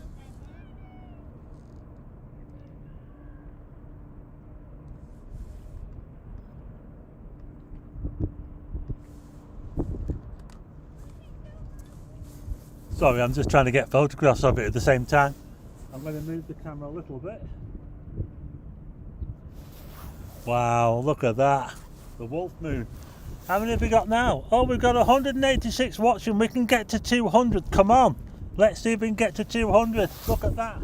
Sorry, I'm just trying to get photographs of it at the same time. I'm going to move the camera a little bit. Wow, look at that. The wolf moon. How many have we got now? Oh, we've got 186 watching. We can get to 200. Come on. Let's see if we can get to 200. Look at that.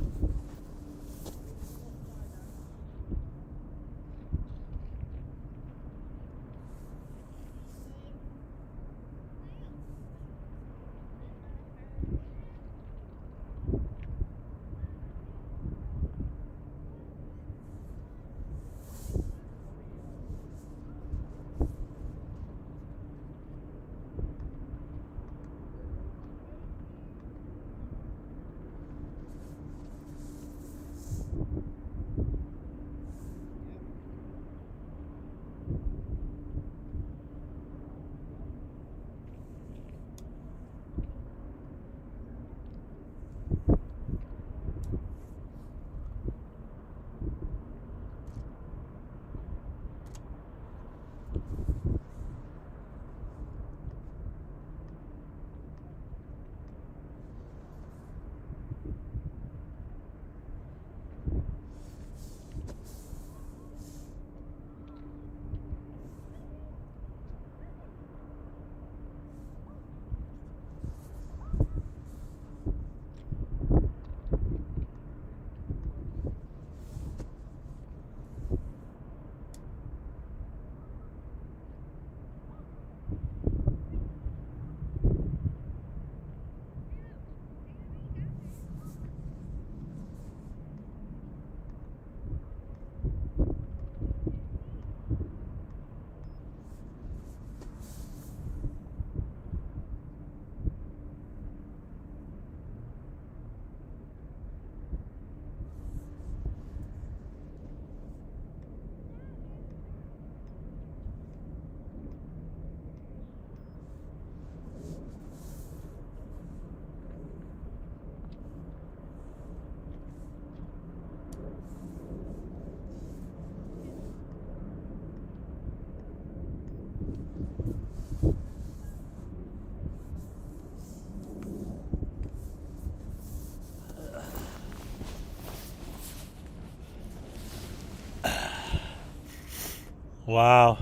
Wow.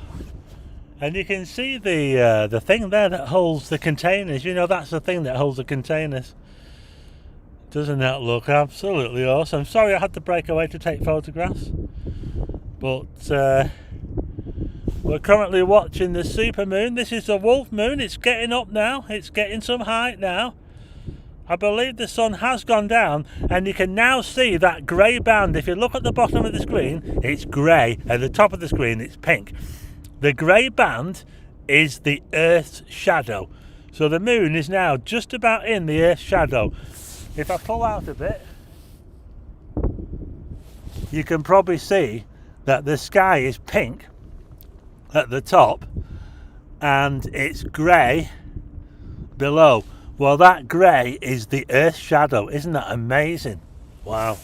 And you can see the thing there that holds the containers. You know, that's the thing that holds the containers. Doesn't that look absolutely awesome? Sorry I had to break away to take photographs. But we're currently watching the supermoon. This is the wolf moon. It's getting up now. It's getting some height now. I believe the sun has gone down, and you can now see that grey band. If you look at the bottom of the screen, it's grey. At the top of the screen, it's pink. The grey band is the Earth's shadow. So the moon is now just about in the Earth's shadow. If I pull out a bit, you can probably see that the sky is pink at the top and it's grey below. Well, that grey is the Earth's shadow. Isn't that amazing? Wow.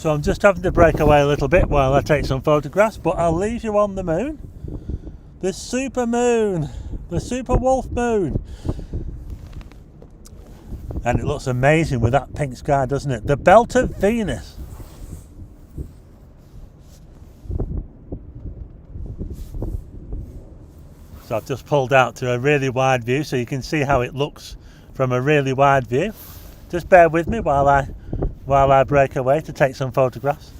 So I'm just having to break away a little bit while I take some photographs, but I'll leave you on the moon. The super moon, the super wolf moon. And it looks amazing with that pink sky, doesn't it? The belt of Venus. So I've just pulled out to a really wide view so you can see how it looks from a really wide view. Just bear with me while I break away to take some photographs.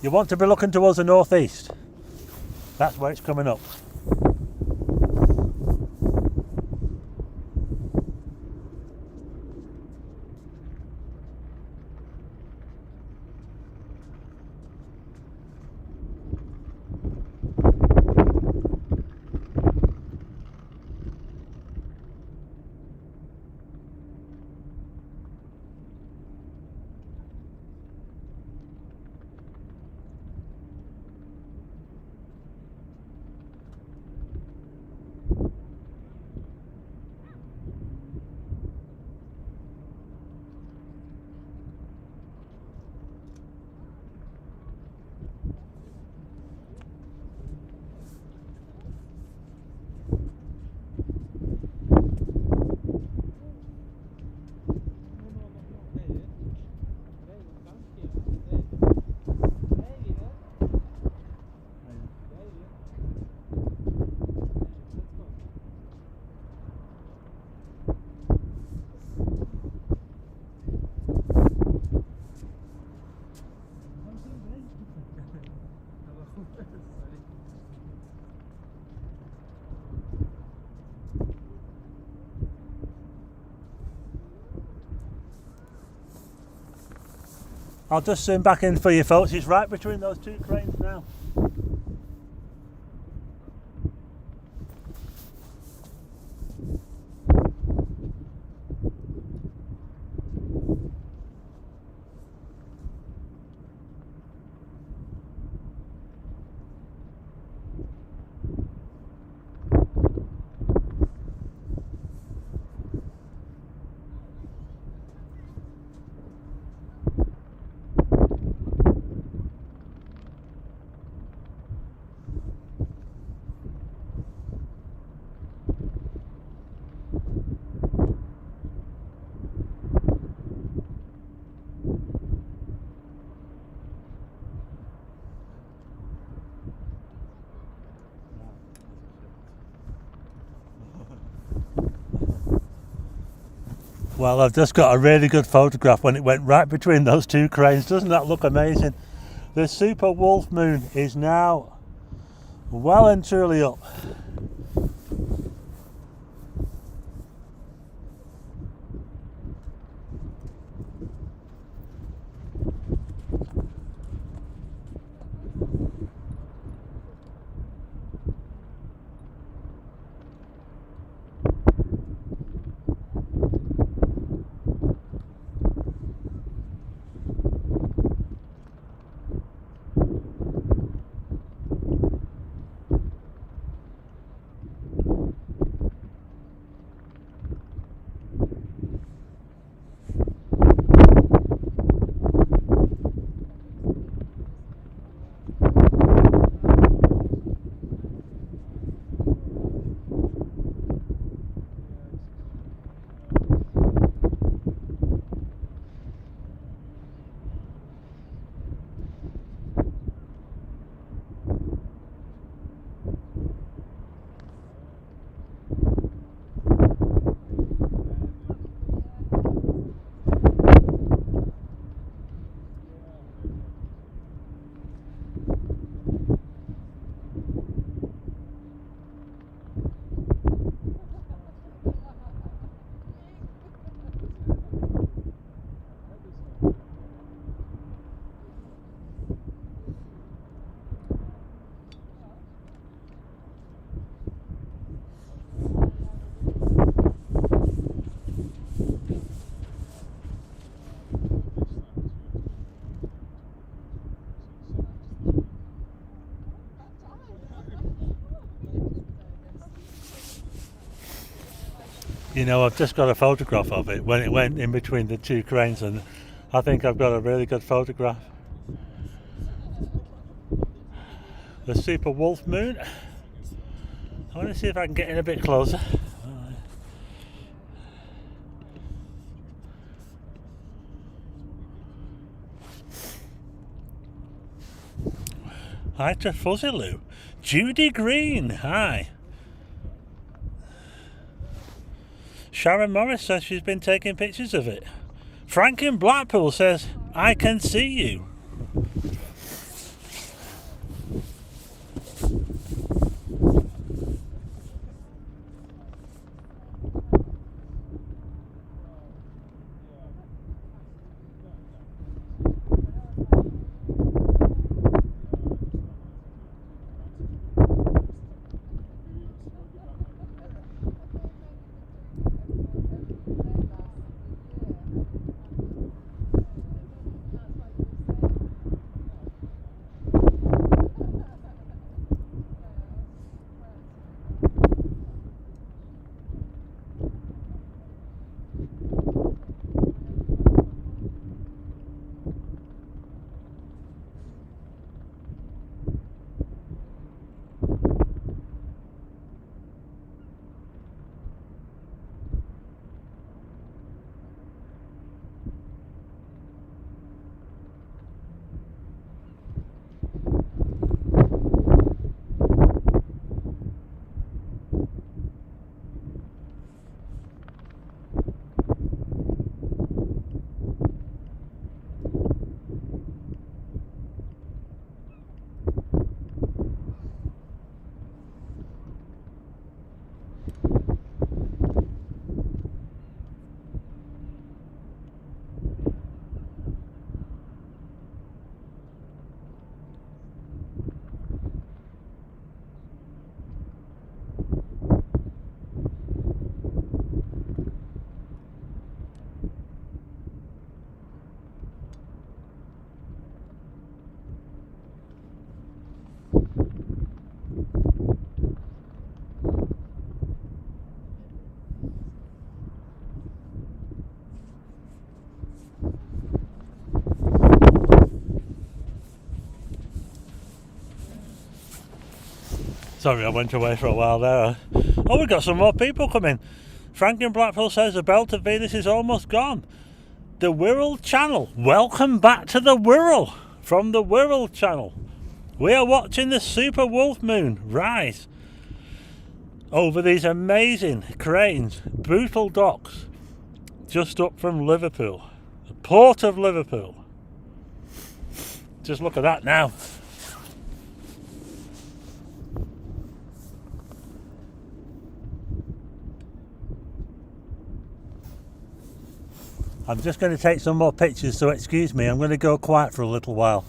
You want to be looking towards the northeast. That's where it's coming up. I'll just zoom back in for you folks. It's right between those two cranes now. Well, I've just got a really good photograph when it went right between those two cranes. Doesn't that look amazing? The super wolf moon is now well and truly up. You know, I've just got a photograph of it when it went in between the two cranes, and I think I've got a really good photograph. The super wolf moon. I want to see if I can get in a bit closer. Hi to Fuzzyloo. Judy Green, hi. Sharon Morris says she's been taking pictures of it. Frank in Blackpool says, I can see you. Sorry, I went away for a while there. Oh, we've got some more people coming. Frank in Blackpool says the belt of Venus is almost gone. The Wirral Channel. Welcome back to the Wirral. From the Wirral Channel. We are watching the super wolf moon rise over these amazing cranes. Bootle docks. Just up from Liverpool. The port of Liverpool. Just look at that now. I'm just going to take some more pictures, so excuse me, I'm going to go quiet for a little while.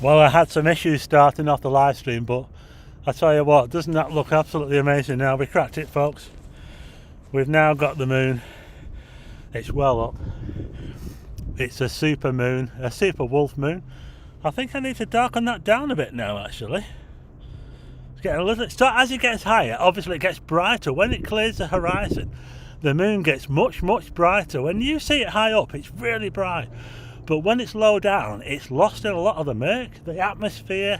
Well, I had some issues starting off the live stream, but I tell you what, doesn't that look absolutely amazing now? We cracked it, folks. We've now got the moon. It's well up. It's a super moon, a super wolf moon. I think I need to darken that down a bit now, actually. It's getting a little. So as it gets higher, obviously it gets brighter. When it clears the horizon, the moon gets much brighter. When you see it high up, it's really bright. But when it's low down, it's lost in a lot of the murk. The atmosphere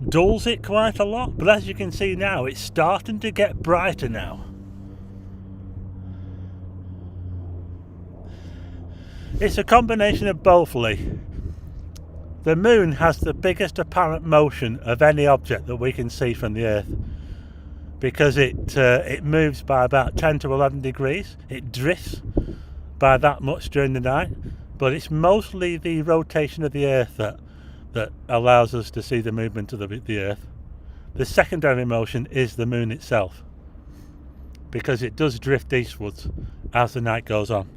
dulls it quite a lot. But as you can see now, it's starting to get brighter now. It's a combination of both, Lee. The moon has the biggest apparent motion of any object that we can see from the Earth, because it moves by about 10 to 11 degrees. It drifts by that much during the night. But it's mostly the rotation of the Earth that allows us to see the movement of the Earth. The secondary motion is the moon itself, because it does drift eastwards as the night goes on.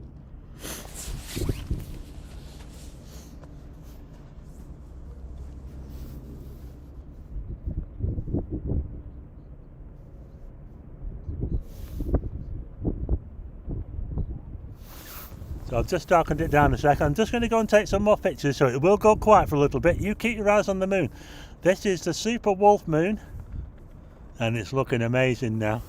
So I've just darkened it down a second. I'm just going to go and take some more pictures, so it will go quiet for a little bit. You keep your eyes on the moon. This is the super wolf moon, and it's looking amazing now.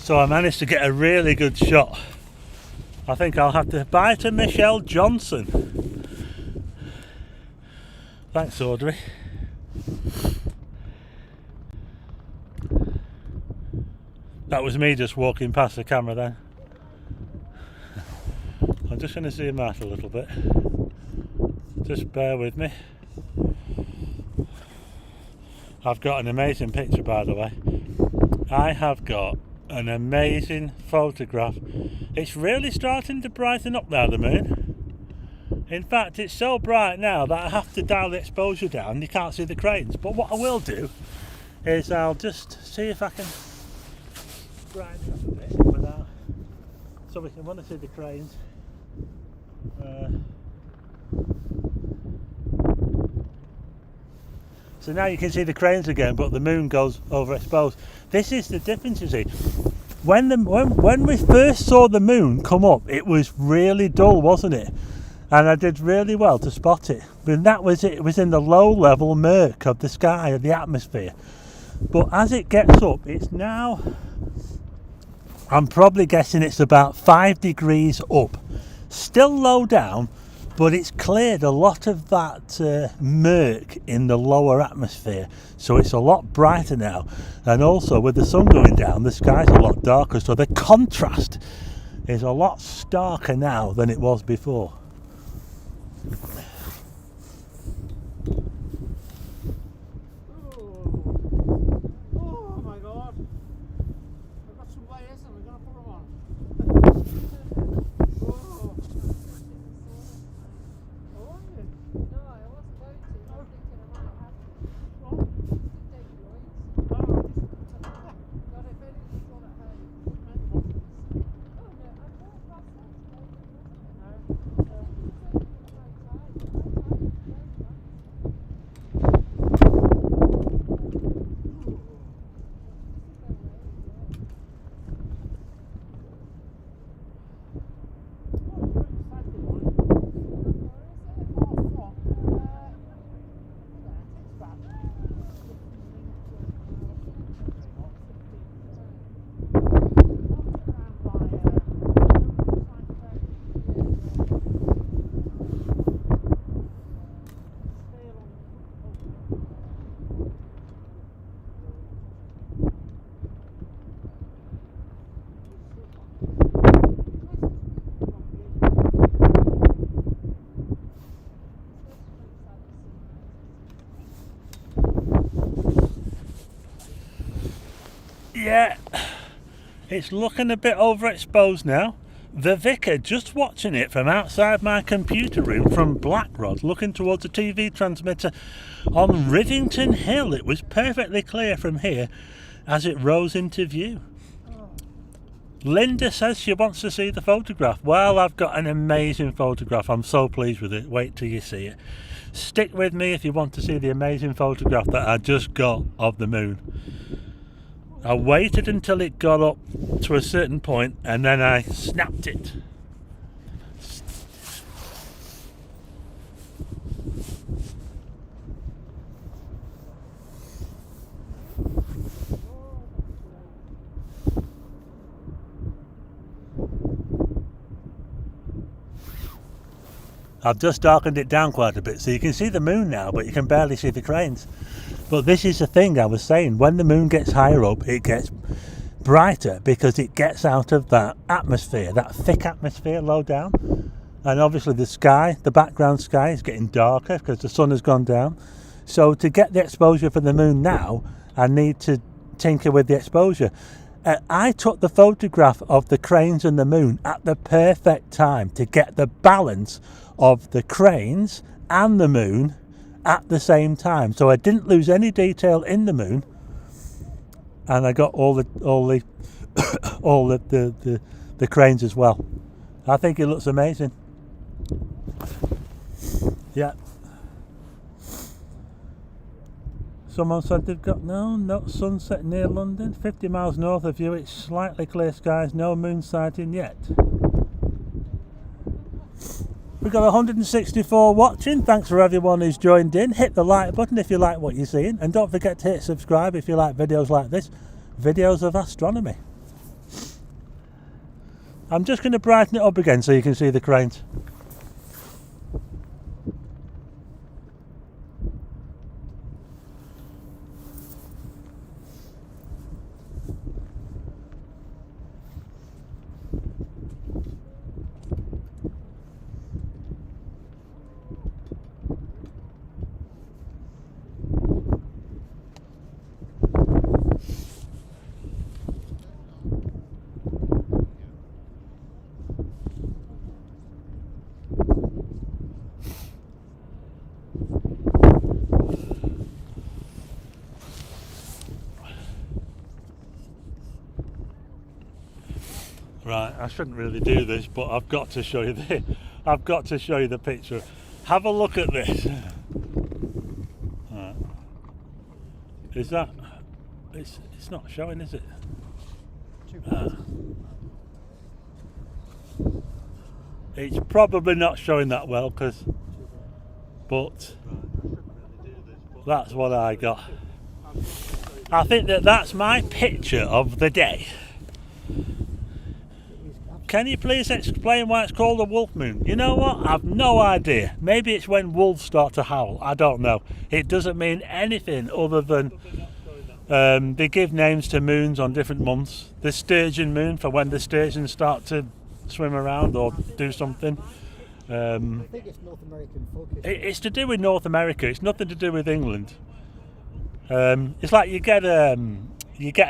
So I managed to get a really good shot. I think I'll have to bye to Michelle Johnson. Thanks, Audrey. That was me just walking past the camera then. I'm just going to zoom out a little bit. Just bear with me. I've got an amazing picture, by the way. I have got an amazing photograph. It's really starting to brighten up there, the moon. In fact, it's so bright now that I have to dial the exposure down. You can't see the cranes. But what I will do is I'll just see if I can brighten it up a bit without so we can want to see the cranes. So now you can see the cranes again, but the moon goes overexposed. This is the difference, you see. When we first saw the moon come up, it was really dull, wasn't it? And I did really well to spot it. But that was it. It was in the low level murk of the sky, of the atmosphere. But as it gets up, it's now, I'm probably guessing it's about 5 degrees up. Still low down, but it's cleared a lot of that murk in the lower atmosphere. So it's a lot brighter now. And also with the sun going down, the sky's a lot darker. So the contrast is a lot starker now than it was before. Oh my god. I've got some layers and we're going to put them on. Oh. Oh, are you? No, I wasn't going to. I was thinking I might have to. Take yours. Not if anything's on at home. Oh no, I thought last night today wasn't it? Yeah, it's looking a bit overexposed now. The vicar just watching it from outside my computer room from Blackrod, looking towards a TV transmitter on Rivington Hill. It was perfectly clear from here as it rose into view. Linda says she wants to see the photograph. Well, I've got an amazing photograph. I'm so pleased with it. Wait till you see it. Stick with me if you want to see the amazing photograph that I just got of the moon. I waited until it got up to a certain point and then I snapped it. I've just darkened it down quite a bit so you can see the moon now, but you can barely see the cranes. But this is the thing I was saying, when the moon gets higher up it gets brighter because it gets out of that atmosphere, that thick atmosphere low down, and obviously the sky, the background sky is getting darker because the sun has gone down. So to get the exposure for the moon now I need to tinker with the exposure. I took the photograph of the cranes and the moon at the perfect time to get the balance of the cranes and the moon at the same time, so I didn't lose any detail in the moon, and I got all the cranes as well. I think it looks amazing. Yeah. Someone said they've got no sunset near London. 50 miles north of you, it's slightly clear skies, no moon sighting yet. We've got 164 watching. Thanks for everyone who's joined in. Hit the like button if you like what you're seeing, and don't forget to hit subscribe if you like videos like this, videos of astronomy. I'm just going to brighten it up again so you can see the cranes. Right, I shouldn't really do this, but I've got to show you the I've got to show you the picture. Have a look at this. Right. Is that? It's not showing, is it? It's probably not showing that well, but that's what I got. I think that's my picture of the day. Can you please explain why it's called a wolf moon? You know what? I've no idea. Maybe it's when wolves start to howl. I don't know. It doesn't mean anything other than they give names to moons on different months. The sturgeon moon for when the sturgeons start to swim around or do something. I think it's North American folk. It's to do with North America. It's nothing to do with England. It's like you get a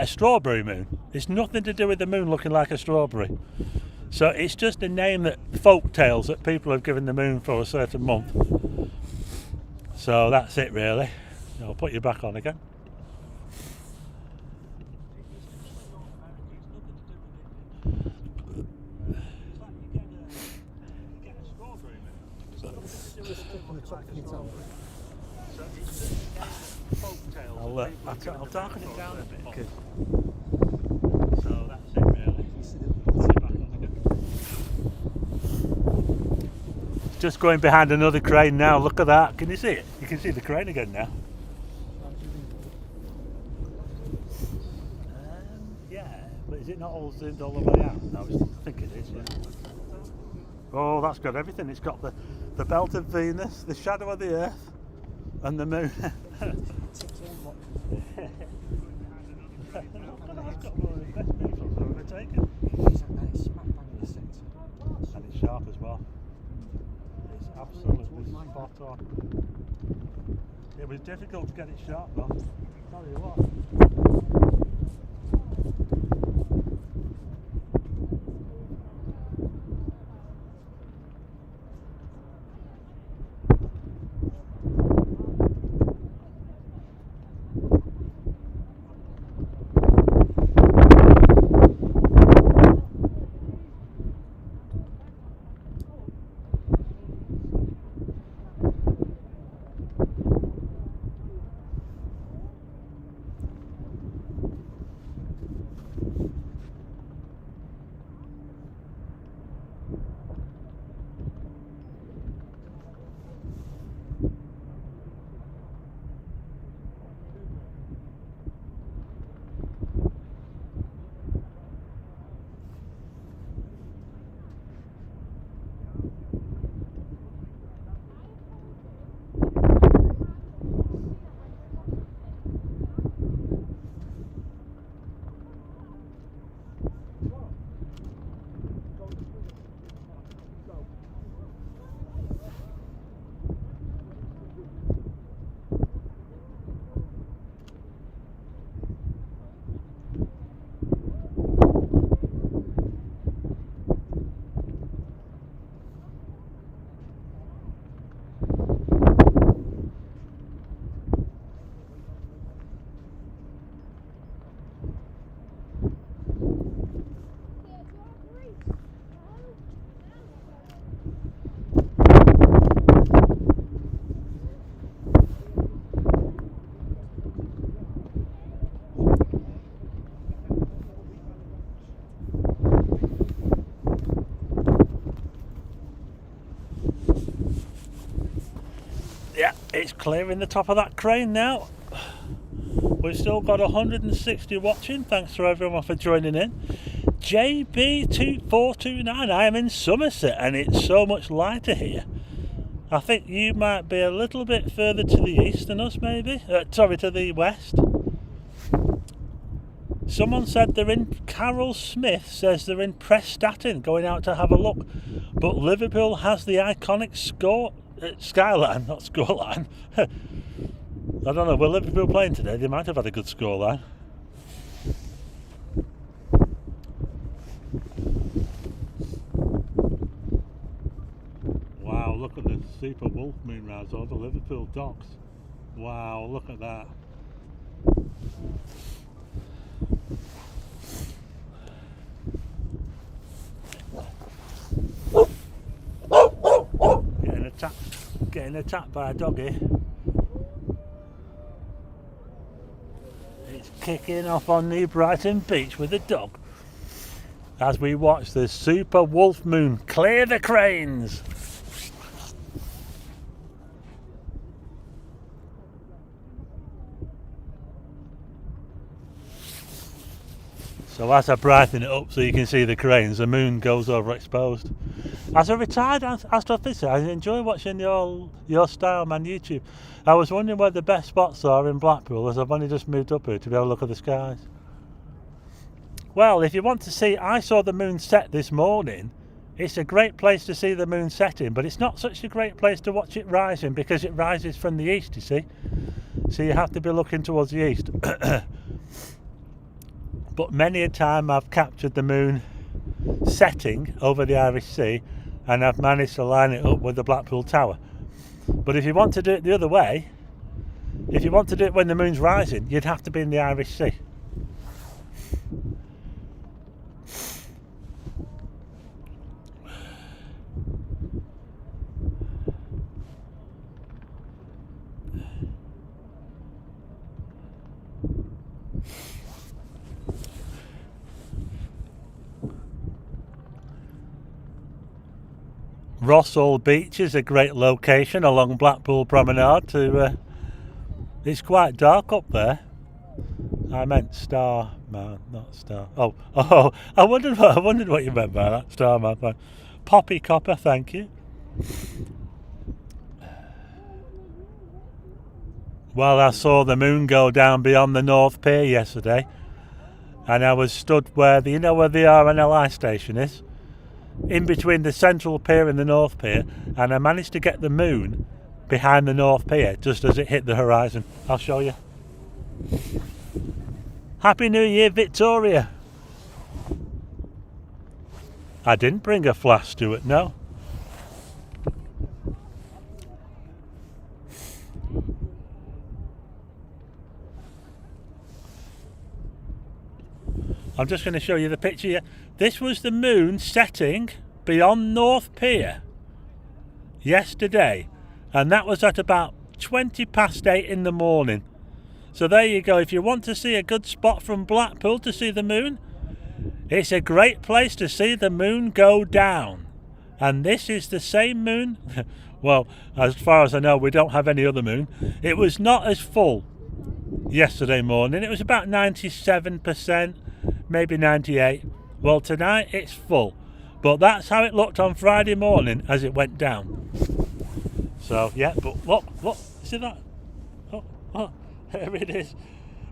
strawberry moon. It's nothing to do with the moon looking like a strawberry. So it's just a name that folk tales that people have given the moon for a certain month. So that's it really. I'll put you back on again. I'll darken it down a bit. Okay. So that's it really. It's just going behind another crane now. Look at that. Can you see it? You can see the crane again now. Yeah, but is it not all zoomed all the way out? No, I think it is. Yeah. Oh, that's got everything. It's got the belt of Venus, the shadow of the Earth, and the moon. And it's sharp as well. It's absolutely spot on. It was difficult to get it sharp though. Tell you what. Yeah, it's clearing the top of that crane now. We've still got 160 watching. Thanks to everyone for joining in. JB2429, I am in Somerset and it's so much lighter here. I think you might be a little bit further to the east than us maybe. Sorry, to the west. Someone said they're in, Carol Smith says they're in Prestatyn, going out to have a look. But Liverpool has the iconic skyline, not scoreline. I don't know, were Liverpool playing today? They might have had a good scoreline. Wow, look at the super wolf moonrise over Liverpool docks. Wow, look at that. getting attacked by a doggy. It's kicking off on the Brighton beach with a dog as we watch the super wolf moon clear the cranes. So as I brighten it up so you can see the cranes, the moon goes overexposed. As a retired astrophysicist, I enjoy watching your style on YouTube. I was wondering where the best spots are in Blackpool, as I've only just moved up here to be able to look at the skies. Well, if you want to see, I saw the moon set this morning. It's a great place to see the moon setting, but it's not such a great place to watch it rising because it rises from the east, you see. So you have to be looking towards the east. But many a time I've captured the moon setting over the Irish Sea and I've managed to line it up with the Blackpool Tower. But if you want to do it the other way, if you want to do it when the moon's rising, you'd have to be in the Irish Sea. Rossall Beach is a great location along Blackpool Promenade. It's quite dark up there. I meant Star Man, not Star. Oh! I wondered what you meant by that. Star Man. Poppy Copper, thank you. Well, I saw the moon go down beyond the North Pier yesterday, and I was stood where the RNLI station is, in between the Central Pier and the North Pier, and I managed to get the moon behind the North Pier just as it hit the horizon. I'll show you. Happy New Year, Victoria. I didn't bring a flask, Stuart, no. I'm just going to show you the picture here. This was the moon setting beyond North Pier yesterday, and that was at about 8:20 in the morning. So there you go. If you want to see a good spot from Blackpool to see the moon, it's a great place to see the moon go down. And this is the same moon. Well, as far as I know, we don't have any other moon. It was not as full yesterday morning. It was about 97%, maybe 98%. Well, tonight it's full, but that's how it looked on Friday morning as it went down. So yeah, but look, see that? Oh, there it is.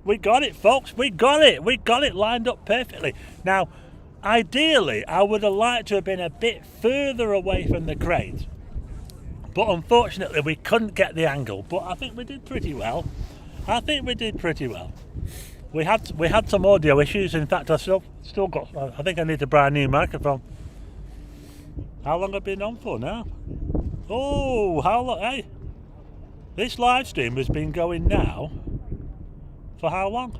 We got it, folks. We got it lined up perfectly. Now, ideally, I would have liked to have been a bit further away from the cranes, but unfortunately, we couldn't get the angle. But I think we did pretty well. We had some audio issues. In fact, I still got. I think I need to buy a new microphone. How long have I been on for now? Oh, how long? Hey, this live stream has been going now for how long?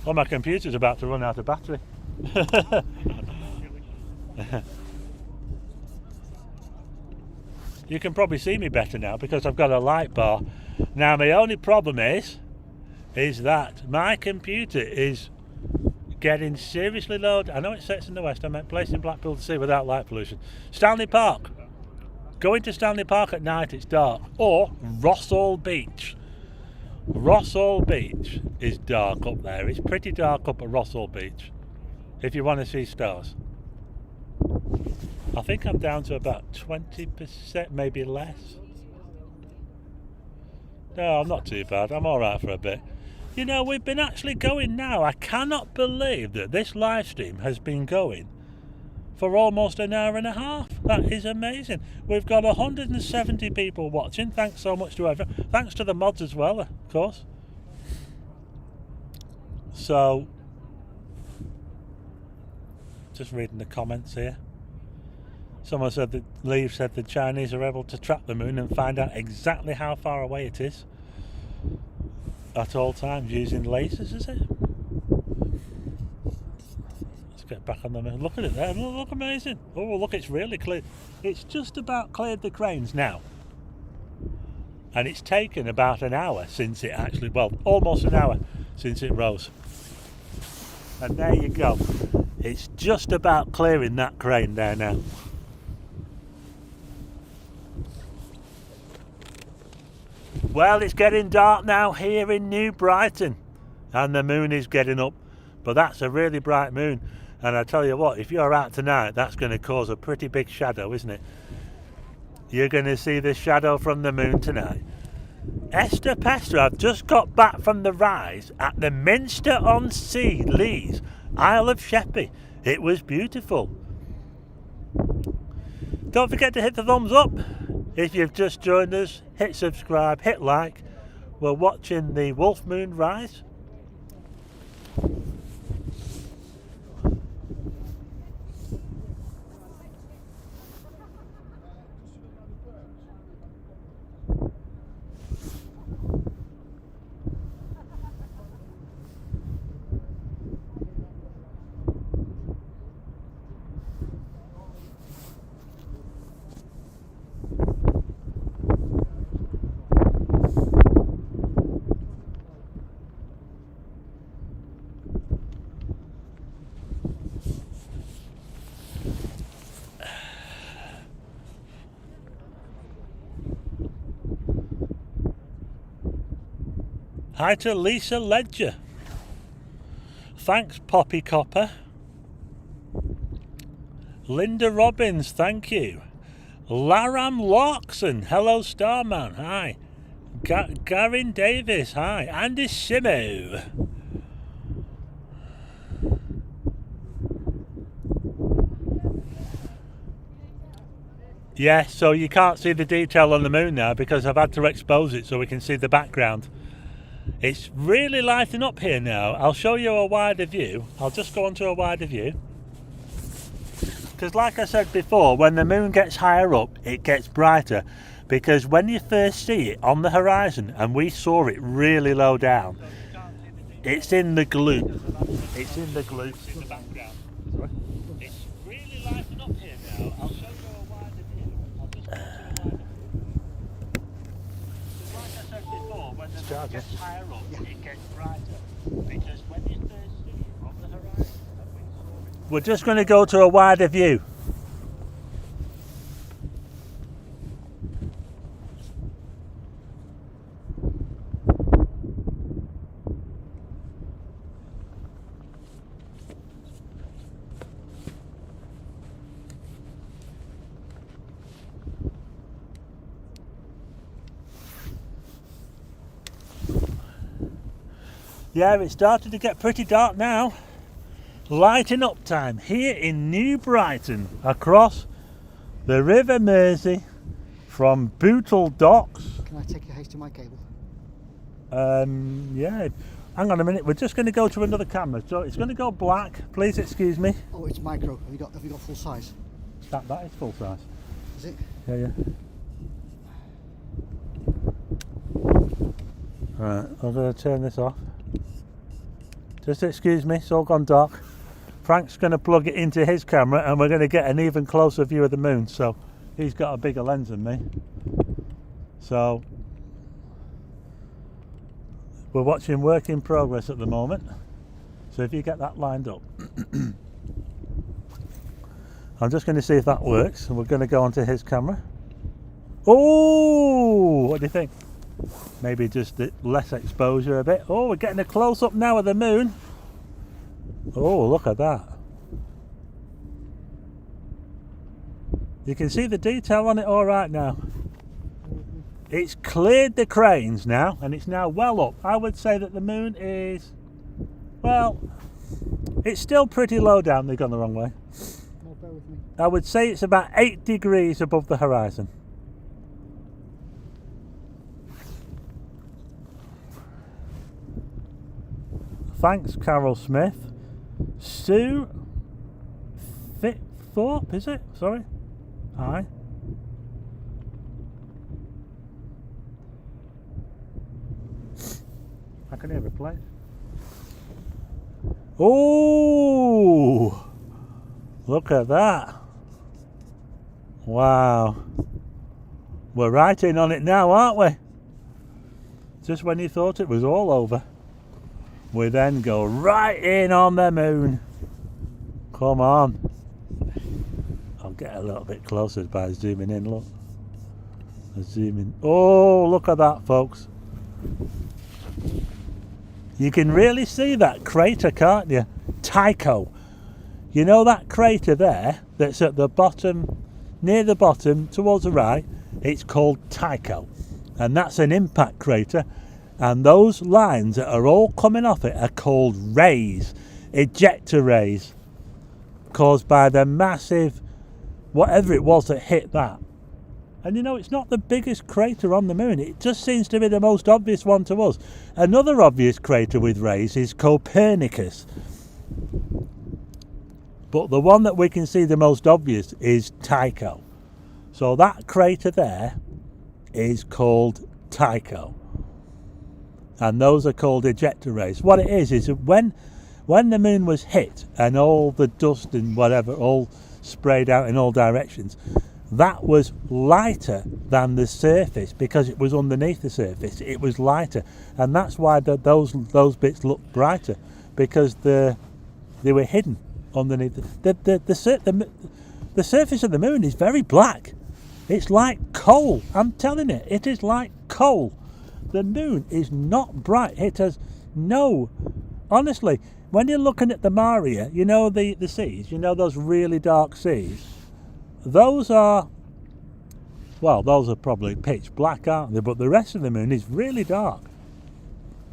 Well, my computer's about to run out of battery. You can probably see me better now because I've got a light bar. Now, my only problem is that my computer is getting seriously low. I know it sets in the west. I meant place in Blackpool to see without light pollution. Stanley Park. Going to Stanley Park at night, it's dark. Or Rossall Beach. Rossall Beach is dark up there. It's pretty dark up at Rossall Beach if you want to see stars. I think I'm down to about 20%, maybe less. No, I'm not too bad. I'm alright for a bit. You know, we've been actually going now. I cannot believe that this live stream has been going for almost an hour and a half. That is amazing. We've got 170 people watching. Thanks so much to everyone. Thanks to the mods as well, of course. So, just reading the comments here. Someone said that Lee said the Chinese are able to track the moon and find out exactly how far away it is at all times using lasers, is it? Let's get back on the moon. Look at it there. Look amazing. Oh, look, it's really clear. It's just about cleared the cranes now. And it's taken about an hour since it actually, well, almost an hour since it rose. And there you go. It's just about clearing that crane there now. Well, it's getting dark now here in New Brighton. And the moon is getting up. But that's a really bright moon. And I tell you what, if you're out tonight, that's going to cause a pretty big shadow, isn't it? You're going to see the shadow from the moon tonight. Esther Pester, I've just got back from the rise at the Minster-on-Sea, Lees, Isle of Sheppey. It was beautiful. Don't forget to hit the thumbs up. If you've just joined us, hit subscribe, hit like. We're watching the Wolf Moon rise. Hi to Lisa Ledger. Thanks, Poppy Copper. Linda Robbins, thank you. Laram Loxon, hello Starman, hi. Garin Davis, hi. Andy Simo. Yeah, so you can't see the detail on the moon now because I've had to expose it so we can see the background. It's really lighting up here now. I'll show you a wider view. I'll just go onto a wider view. Because like I said before, when the moon gets higher up, it gets brighter. Because when you first see it on the horizon, and we saw it really low down, it's in the gloop. It's in the gloop in the background. Sorry? It's really lighting up here now. I'll show you a wider view. I'll just go to a wider view. Like I said before, when the moon gets higher up, it gets brighter. Because when you first see it on the horizon, we're just going to go to a wider view. Yeah, it's starting to get pretty dark now. Lighting up time here in New Brighton across the River Mersey from Bootle Docks. Can I take your HDMI cable? Yeah, hang on a minute, we're just going to go to another camera, so it's going to go black. Please excuse me. Oh, it's micro. Have you got full size? That is full size. Is it? Yeah. Right, I'm going to turn this off. Just excuse me, it's all gone dark. Frank's going to plug it into his camera and we're going to get an even closer view of the moon. So he's got a bigger lens than me. So we're watching work in progress at the moment. So if you get that lined up. I'm just going to see if that works. And we're going to go onto his camera. Oh, what do you think? Maybe just less exposure a bit. Oh, we're getting a close-up now of the moon. Oh, look at that. You can see the detail on it all right now. It's cleared the cranes now, and it's now well up. I would say that the moon is, well, it's still pretty low down. They've gone the wrong way. No, bear with me. I would say it's about 8 degrees above the horizon. Thanks, Carol Smith. Sue Fitthorpe, is it? Sorry. Hi. I can hear a plane. Oh! Look at that. Wow. We're right in on it now, aren't we? Just when you thought it was all over, we then go right in on the moon. Come on. I'll get a little bit closer by zooming in, look. Zoom in. Oh, look at that, folks. You can really see that crater, can't you? Tycho. You know that crater there that's at the bottom, near the bottom, towards the right? It's called Tycho. And that's an impact crater. And those lines that are all coming off it are called rays, ejector rays, caused by the massive, whatever it was that hit that. And you know, it's not the biggest crater on the moon. It just seems to be the most obvious one to us. Another obvious crater with rays is Copernicus. But the one that we can see the most obvious is Tycho. So that crater there is called Tycho. And those are called ejector rays. What it is when the moon was hit and all the dust and whatever all sprayed out in all directions, that was lighter than the surface because it was underneath the surface. It was lighter, and that's why those bits look brighter, because they were hidden underneath. The surface of the moon is very black. It's like coal. I'm telling you, it is like coal. The moon is not bright. It has no. Honestly, when you're looking at the Maria, you know the seas, you know those really dark seas. Those are probably pitch black, aren't they? But the rest of the moon is really dark.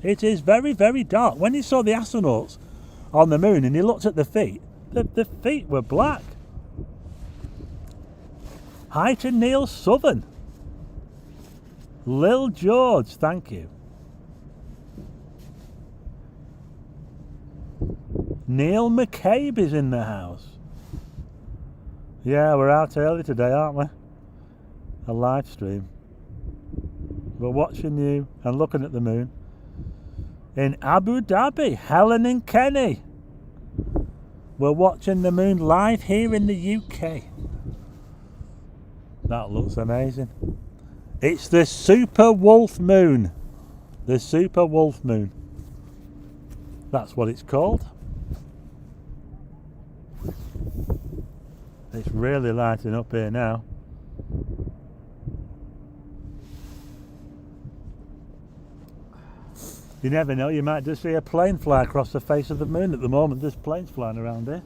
It is very, very dark. When you saw the astronauts on the moon and you looked at the feet, the feet were black. Hi to Neil Southern. Lil George, thank you. Neil McCabe is in the house. Yeah, we're out early today, aren't we? A live stream. We're watching you and looking at the moon. In Abu Dhabi, Helen and Kenny. We're watching the moon live here in the UK. That looks amazing. It's the super wolf moon. The super wolf moon. That's what it's called. It's really lighting up here now. You never know, you might just see a plane fly across the face of the moon. At the moment there's planes flying around here.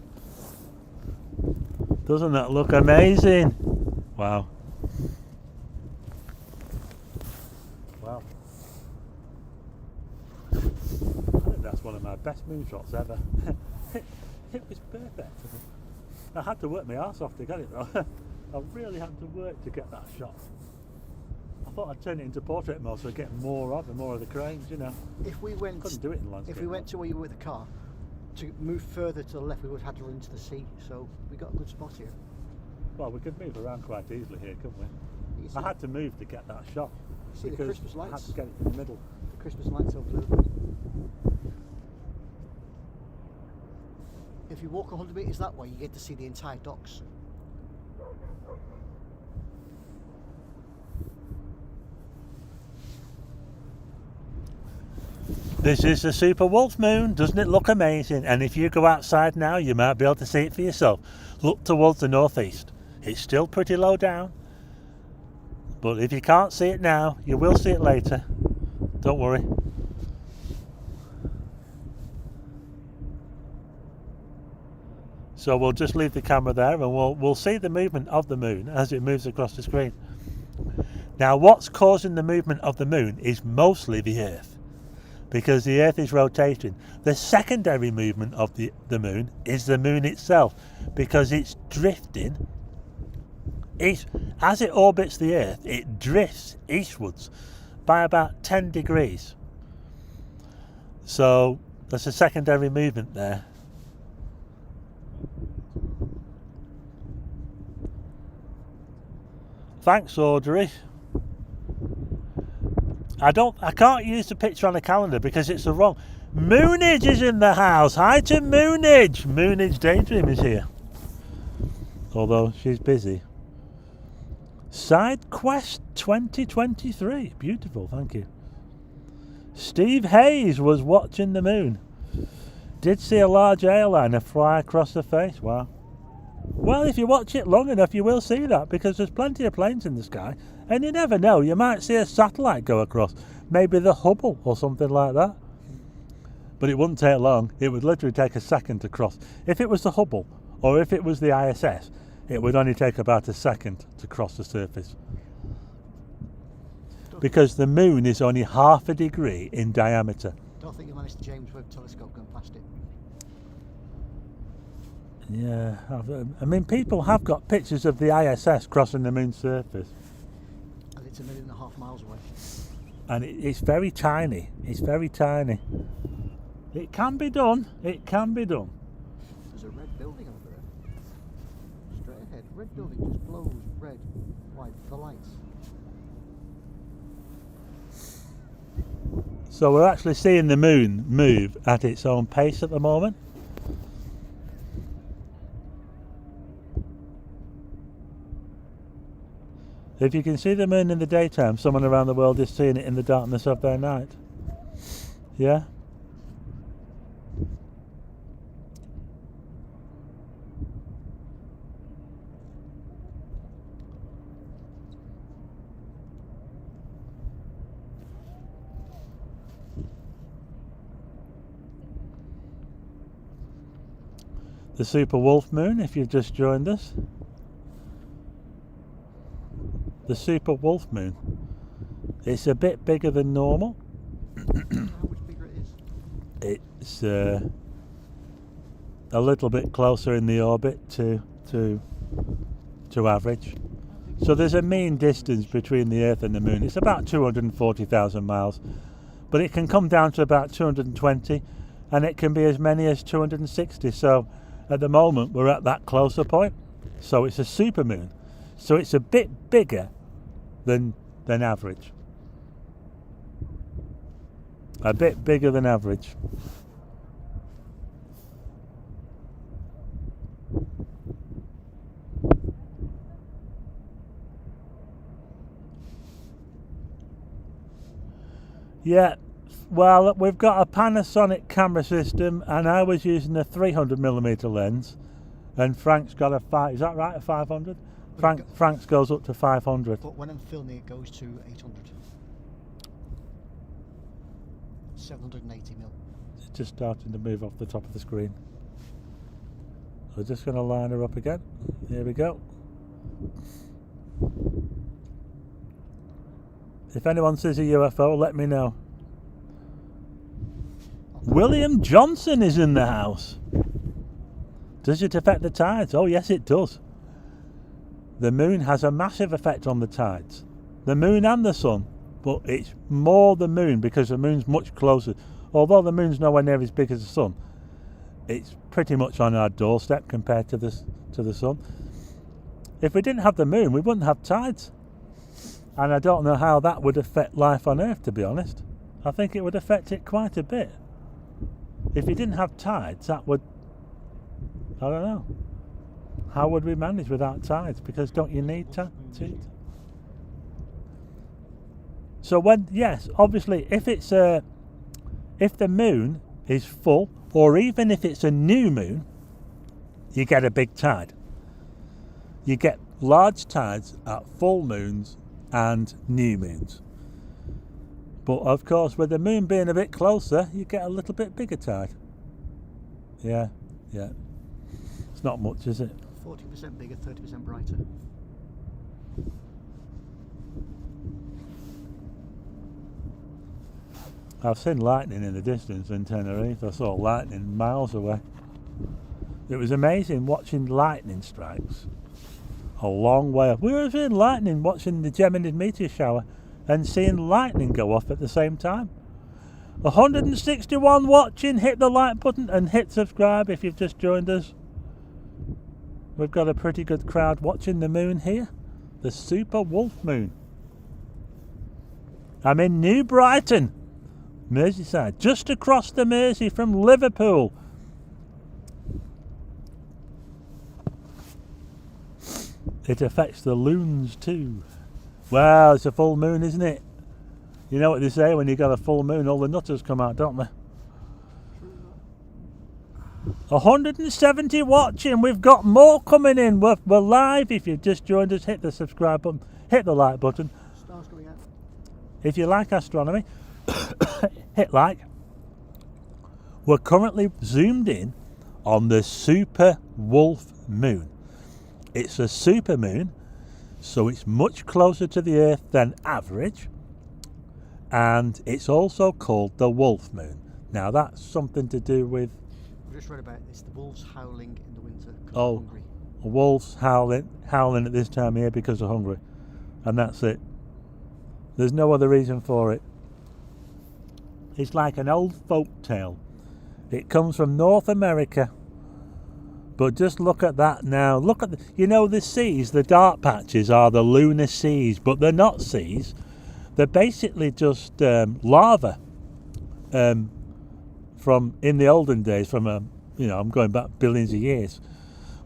Doesn't that look amazing? Wow. Wow. I think that's one of my best moon shots ever. It was perfect. I had to work my arse off to get it though. I really had to work to get that shot. I thought I'd turn it into portrait mode so I'd get more of the cranes, you know. If we went, couldn't do it in landscape. If we went to where you were with the car, to move further to the left, we would have had to run into the sea. So we got a good spot here. Well, we could move around quite easily here, couldn't we? I had to move to get that shot. See the Christmas lights? I had to get it in the middle. The Christmas lights over Liverpool. If you walk 100 metres that way, you get to see the entire docks. This is the super wolf moon. Doesn't it look amazing? And if you go outside now, you might be able to see it for yourself. Look towards the northeast. It's still pretty low down, but if you can't see it now, you will see it later. Don't worry. So we'll just leave the camera there and we'll see the movement of the moon as it moves across the screen. Now what's causing the movement of the moon is mostly the Earth, because the Earth is rotating. The secondary movement of the moon is the moon itself, because it's drifting. As it orbits the Earth, it drifts eastwards by about 10 degrees. So there's a secondary movement there. Thanks, Audrey. I can't use the picture on the calendar because it's the wrong. Moonage is in the house. Hi to Moonage. Moonage Daydream is here. although she's busy. Side Quest 2023. Beautiful, thank you. Steve Hayes was watching the moon. Did see a large airliner fly across the face. Wow. Well, if you watch it long enough, you will see that, because there's plenty of planes in the sky, and you never know, you might see a satellite go across. Maybe the Hubble or something like that. But it wouldn't take long. It would literally take a second to cross. If it was the Hubble, or if it was the ISS, it would only take about a second to cross the surface. Because the moon is only half a degree in diameter. Don't think you managed the James Webb telescope going past it. Yeah, I mean, people have got pictures of the ISS crossing the moon's surface. And it's 1.5 million miles away. And it's very tiny. It's very tiny. It can be done. It can be done. There's a red building over there. Straight ahead. Red building just glows red, white, the lights. So we're actually seeing the moon move at its own pace at the moment. If you can see the moon in the daytime, someone around the world is seeing it in the darkness of their night. Yeah? The super wolf moon, if you've just joined us. The super wolf moon. It's a bit bigger than normal. How much bigger it is? It's a little bit closer in the orbit to average. So there's a mean distance between the Earth and the moon. It's about 240,000 miles, but it can come down to about 220, and it can be as many as 260. So at the moment we're at that closer point. So it's a supermoon. So it's a bit bigger than average. A bit bigger than average. Yeah, well, we've got a Panasonic camera system, and I was using a 300mm lens, and Frank's got a is that right, a 500? Frank's goes up to 500. But when I'm filming, it goes to 800. 780mm. It's just starting to move off the top of the screen. We're just going to line her up again. Here we go. If anyone sees a UFO, let me know. William Johnson is in the house. Does it affect the tides? Oh yes, it does. The moon has a massive effect on the tides. The moon and the sun, but it's more the moon because the moon's much closer. Although the moon's nowhere near as big as the sun, it's pretty much on our doorstep compared to the sun. If we didn't have the moon, we wouldn't have tides. And I don't know how that would affect life on Earth, to be honest. I think it would affect it quite a bit. If you didn't have tides, that would, I don't know. How would we manage without tides? Because don't you need tides? So when, yes, obviously, if the moon is full, or even if it's a new moon, you get a big tide. You get large tides at full moons and new moons. But of course, with the moon being a bit closer, you get a little bit bigger tide. Yeah. It's not much, is it? 40% bigger, 30% brighter. I've seen lightning in the distance in Tenerife. I saw lightning miles away. It was amazing watching lightning strikes a long way off. We were seeing lightning watching the Gemini meteor shower and seeing lightning go off at the same time. 161 watching. Hit the like button and hit subscribe if you've just joined us. We've got a pretty good crowd watching the moon here. The super wolf moon. I'm in New Brighton, Merseyside, just across the Mersey from Liverpool. it affects the loons too. Well, it's a full moon, isn't it? You know what they say, when you got a full moon, all the nutters come out, don't they? 170 watching. We've got more coming in. We're live. If you've just joined us, hit the subscribe button, hit the like button. Stars going out. If you like astronomy, hit like. We're currently zoomed in on the super wolf moon. It's a super moon, so it's much closer to the Earth than average, and it's also called the wolf moon. Now that's something to do with, I just read about this, the wolves howling in the winter because oh, they're hungry. wolves howling at this time of year because they're hungry, and that's it. There's no other reason for it. It's like an old folk tale. It comes from North America. But just look at that now. Look at the seas, the dark patches are the lunar seas, but they're not seas. They're basically just lava from in the olden days. I'm going back billions of years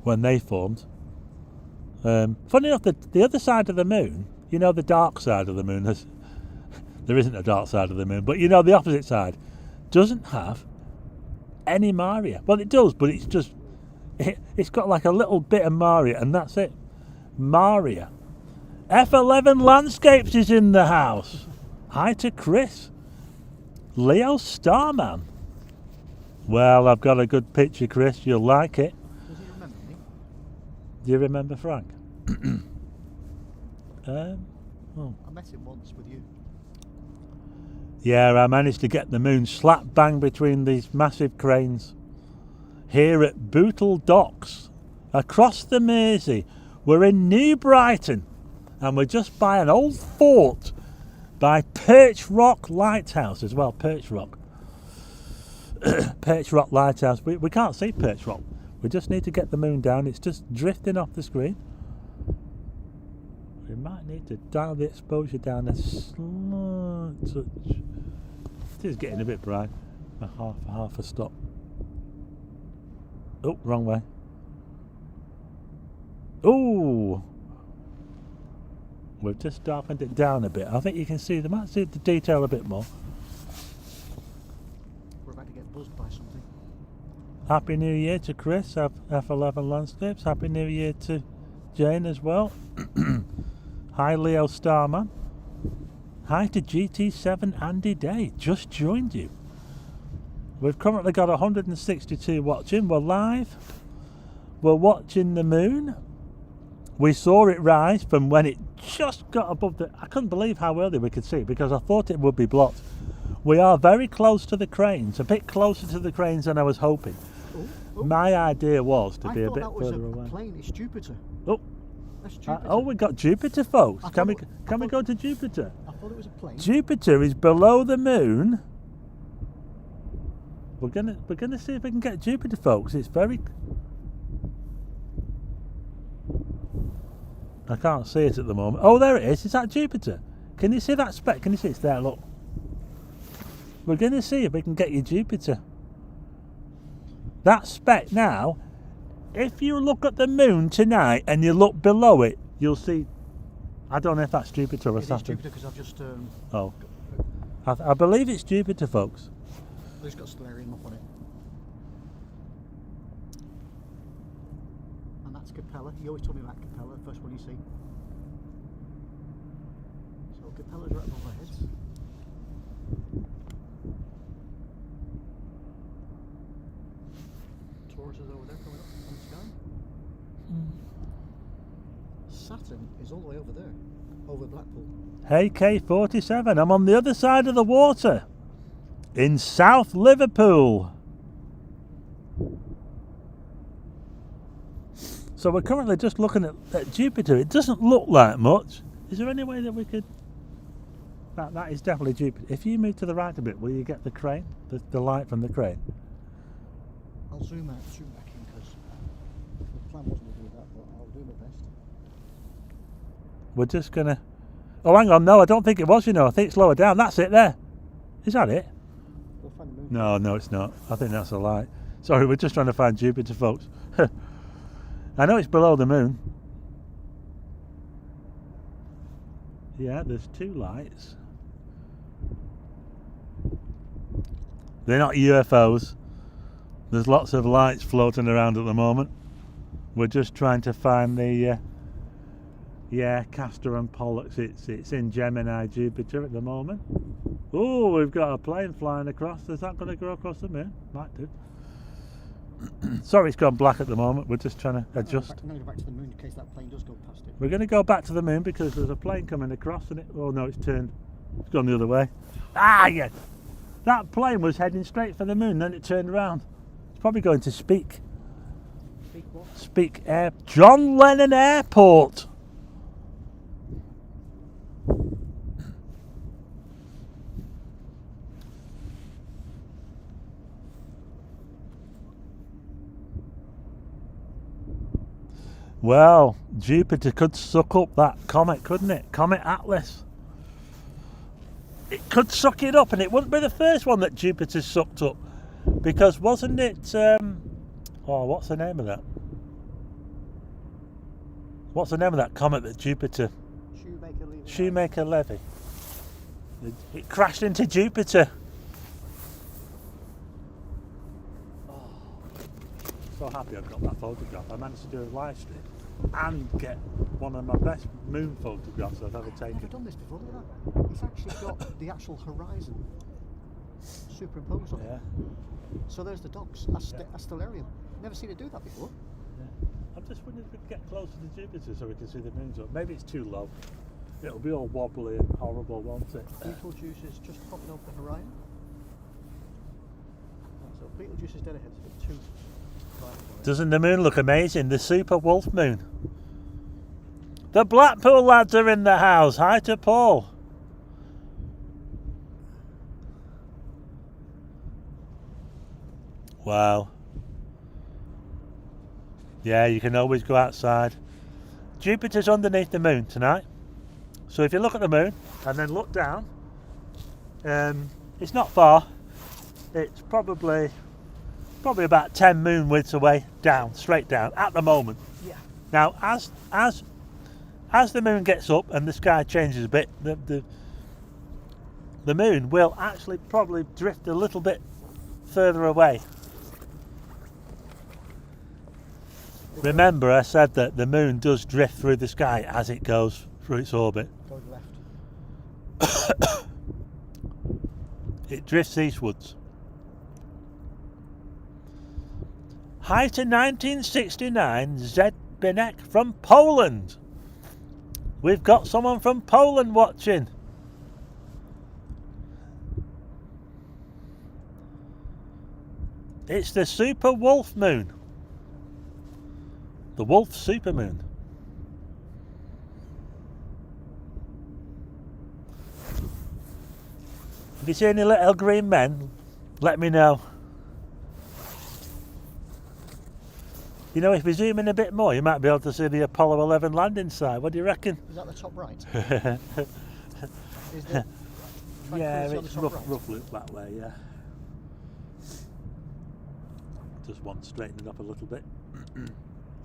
when they formed. Funny enough, the other side of the moon, the dark side of the moon, there isn't a dark side of the moon, but the opposite side doesn't have any Maria. Well, it does, but it's got like a little bit of Maria, and that's it. Maria. F11 Landscapes is in the house. Hi to Chris. Leo Starman. Well, I've got a good picture, Chris. You'll like it. Does he remember me? Do you remember Frank? I met him once with you. Yeah, I managed to get the moon slap bang between these massive cranes. Here at Bootle Docks, across the Mersey. We're in New Brighton, and we're just by an old fort by Perch Rock Lighthouse as well. Perch Rock. Perch Rock Lighthouse. We can't see Perch Rock. We just need to get the moon down. It's just drifting off the screen. We might need to dial the exposure down a slight touch. It is getting a bit bright. Half a stop. Oh, wrong way. Oh, we've just darkened it down a bit. I think you can see, might see the detail a bit more. We're about to get buzzed by something. Happy New Year to Chris, F11 Landscapes. Happy New Year to Jane as well. Hi Leo Starman. Hi to GT7 Andy Day, just joined you. We've currently got 162 watching. We're live. We're watching the moon. We saw it rise from when it just got above the... I couldn't believe how early we could see it because I thought it would be blocked. We are very close to the cranes, a bit closer to the cranes than I was hoping. Oh. My idea was to be a bit that further was a away. plane. It's Jupiter. Oh, That's Jupiter. oh, we got Jupiter, folks. I Can we thought- go to Jupiter? I thought it was a plane. Jupiter is below the moon. We're gonna see if we can get Jupiter, folks. It's very... I can't see it at the moment. Oh, there it is. Is that Jupiter? Can you see that speck? Can you see it's there? Look. We're going to see if we can get you Jupiter. That speck now, if you look at the moon tonight and you look below it, you'll see... I don't know if that's Jupiter or It is Saturn. Jupiter because I've just... Oh. I believe it's Jupiter, folks. I've just got stellarium up on it. And that's Capella. You always told me about Capella, the first one you see. So Capella's right above our heads. Taurus is over there coming up on the sky. Saturn is all the way over there, over Blackpool. Hey K47, I'm on the other side of the water in South Liverpool. So we're currently just looking at Jupiter. It doesn't look like much. Is there any way that we could... That is definitely Jupiter. If you move to the right a bit, will you get the crane? The light from the crane? I'll zoom back in because the plan wasn't to do that, but I'll do my best. We're just going to... Oh, hang on. No, I don't think it was, I think it's lower down. That's it there. Is that it? We'll find the moon. No, it's not. I think that's a light. Sorry, we're just trying to find Jupiter, folks. I know it's below the moon. Yeah, there's two lights. They're not UFOs. There's lots of lights floating around at the moment. We're just trying to find the Castor and Pollux. It's in Gemini, Jupiter at the moment. Oh, we've got a plane flying across. Is that going to go across the moon? Might do. Sorry, it's gone black at the moment. We're just trying to adjust. I'm going to go back to the moon in case that plane does go past it. We're going to go back to the moon because there's a plane coming across and it... Oh no, it's turned. It's gone the other way. Ah, yes. That plane was heading straight for the moon, then it turned around. It's probably going to Speak. Speak what? Speak Air... John Lennon Airport. Well, Jupiter could suck up that comet, couldn't it? Comet Atlas. It could suck it up, and it wouldn't be the first one that Jupiter sucked up. Because wasn't it... oh, what's the name of that? What's the name of that comet that Jupiter... Shoemaker-Levy. It crashed into Jupiter. So happy I've got that photograph. I managed to do a live stream and get one of my best moon photographs I've ever taken. I've never done this before, look at that. It's actually got the actual horizon superimposed on it. So there's the dogs, that's stellarium. Never seen it do that before. Yeah. I'm just wondering if we can get closer to Jupiter so we can see the moons up. Maybe it's too low. It'll be all wobbly and horrible, won't it? Betelgeuse is just popping up the horizon. So Betelgeuse is dead ahead, so two. Doesn't the moon look amazing? The super wolf moon. The Blackpool lads are in the house. Hi to Paul. Wow. Yeah, you can always go outside. Jupiter's underneath the moon tonight. So if you look at the moon and then look down, it's not far. It's probably about 10 moon widths away, down, straight down at the moment. Yeah. Now, as the moon gets up and the sky changes a bit, the moon will actually probably drift a little bit further away. Remember, I said that the moon does drift through the sky as it goes through its orbit. Going left. It drifts eastwards. Hi to 1969 Zed Binek from Poland. We've got someone from Poland watching. It's the super wolf moon. The wolf supermoon. If you see any little green men, let me know. You know, if we zoom in a bit more, you might be able to see the Apollo 11 landing site. What do you reckon? Is that the top right? Is the yeah, on it's the top right? roughly that way, yeah. Just one straightening up a little bit.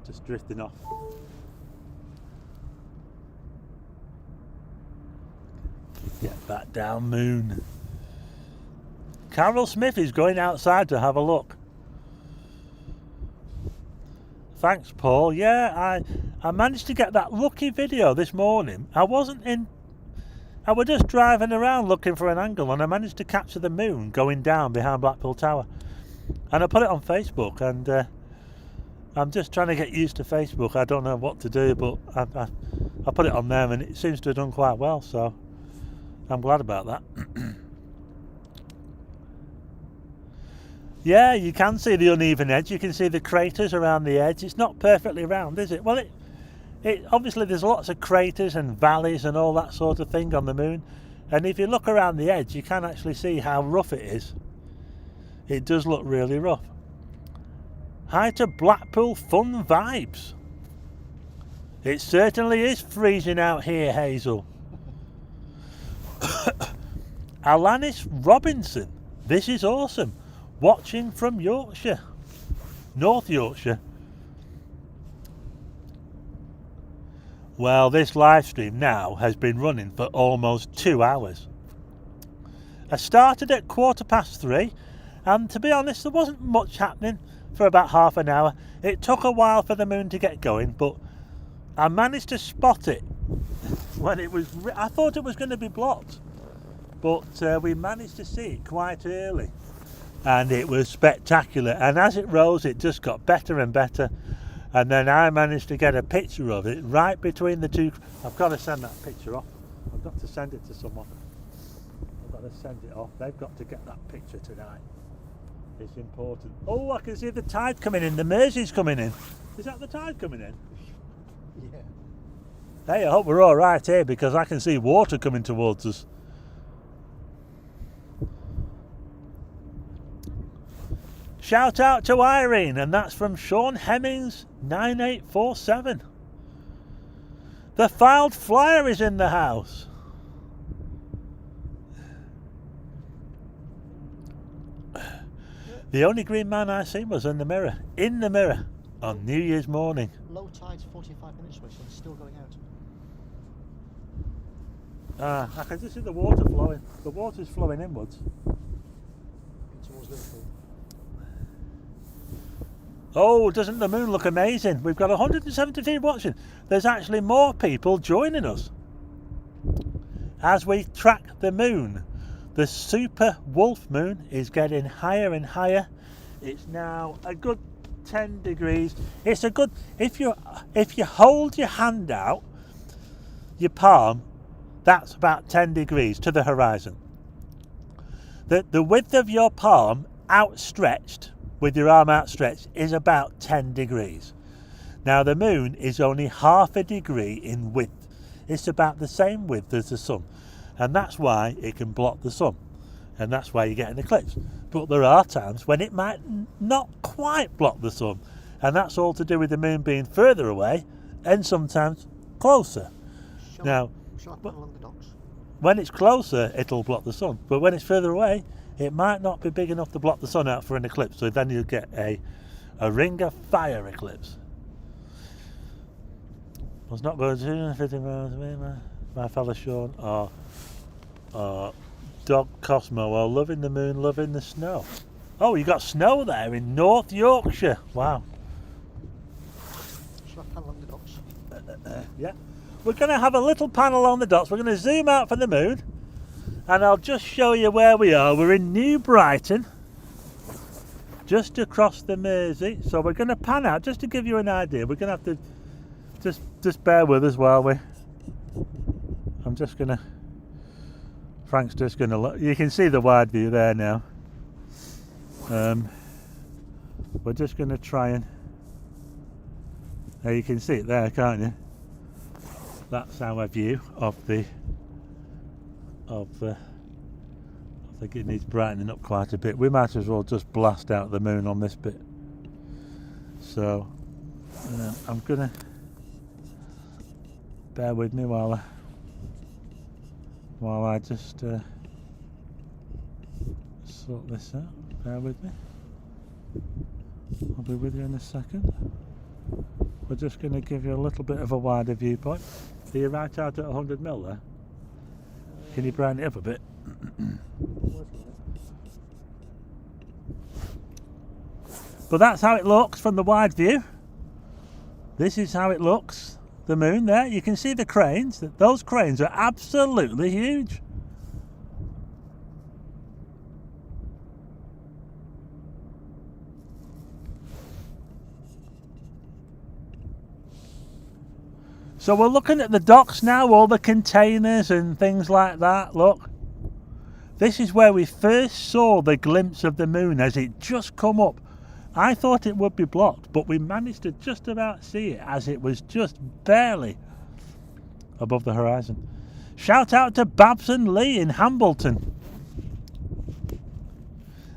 Just drifting off. Get back down, moon. Carol Smith is going outside to have a look. Thanks, Paul. Yeah, I managed to get that lucky video this morning. I was just driving around looking for an angle and I managed to capture the moon going down behind Blackpool Tower. And I put it on Facebook, and I'm just trying to get used to Facebook. I don't know what to do, but I put it on there and it seems to have done quite well, so I'm glad about that. Yeah, you can see the uneven edge. You can see the craters around the edge. It's not perfectly round, is it? Well, it obviously there's lots of craters and valleys and all that sort of thing on the moon. And if you look around the edge, you can actually see how rough it is. It does look really rough. Hi to Blackpool Fun Vibes. It certainly is freezing out here, Hazel. Alanis Robinson. This is awesome. Watching from Yorkshire, North Yorkshire. Well, this live stream now has been running for almost 2 hours. I started at 3:15, and to be honest, there wasn't much happening for about half an hour. It took a while for the moon to get going, but I managed to spot it when it was. I thought it was going to be blocked, but we managed to see it quite early, and it was spectacular. And as it rose, it just got better and better. And then I managed to get a picture of it right between the two. I've got to send that picture off. I've got to send it to someone. I've got to send it off. They've got to get that picture tonight. It's important. Oh, I can see the tide coming in. The Mersey's coming in. Is that the tide coming in? Yeah. Hey, I hope we're all right here because I can see water coming towards us. Shout out to Irene, and that's from Sean Hemmings 9847. The Filed Flyer is in the house. The only green man I seen was in the mirror on New Year's morning. Low tide's 45 minutes away, so it's still going out. I can just see the water flowing. The water's flowing inwards. Towards Liverpool. Oh, doesn't the moon look amazing? We've got 173 watching. There's actually more people joining us as we track the moon. The super wolf moon is getting higher and higher. It's now a good 10 degrees. It's a good, if you hold your hand out, your palm, that's about 10 degrees to the horizon. The width of your palm outstretched, with your arm outstretched, is about 10 degrees. Now the moon is only half a degree in width. It's about the same width as the sun, and that's why it can block the sun, and that's why you get an eclipse. But there are times when it might not quite block the sun, and that's all to do with the moon being further away and sometimes closer. Shall I put along the docks? When it's closer, it'll block the sun, but when it's further away, it might not be big enough to block the sun out for an eclipse, so then you'll get a ring of fire eclipse. I was not going to 50 miles away, my fella Sean, or Dog Cosmo, or loving the moon, loving the snow. Oh, you got snow there in North Yorkshire. Wow. Shall I pan along the docks? Yeah. We're going to have a little panel on the docks. We're going to zoom out for the moon, and I'll just show you where we are. We're in New Brighton, just across the Mersey. So we're going to pan out just to give you an idea. We're going to have to just bear with us while we. I'm just going to. Frank's just going to look. You can see the wide view there now. We're just going to try and. There, you can see it there, can't you? That's our view of the. I think it needs brightening up quite a bit. We might as well just blast out the moon on this bit. So I'm gonna bear with me while I just sort this out. Bear with me. I'll be with you in a second. We're just going to give you a little bit of a wider viewpoint. Are you right out at 100 mil there? Can you brighten it up a bit? But that's how it looks from the wide view. This is how it looks. The moon there, you can see the cranes. Those cranes are absolutely huge. So we're looking at the docks now, all the containers and things like that. Look, this is where we first saw the glimpse of the moon as it just come up. I thought it would be blocked, but we managed to just about see it as it was just barely above the horizon. Shout out to Babs and Lee in Hambleton.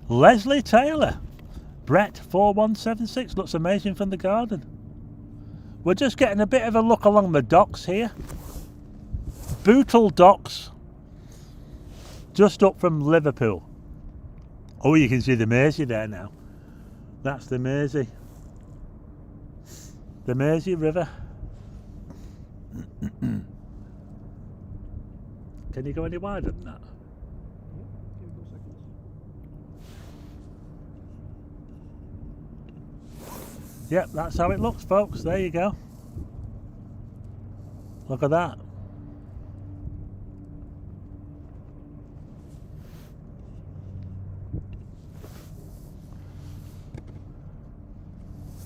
Leslie Taylor. Brett 4176 looks amazing from the garden. We're just getting a bit of a look along the docks here. Bootle Docks, just up from Liverpool. Oh, you can see the Mersey there now. That's the Mersey. The Mersey River. Can you go any wider than that? Yeah, give me 2 seconds. Yep, that's how it looks, folks. There you go. Look at that.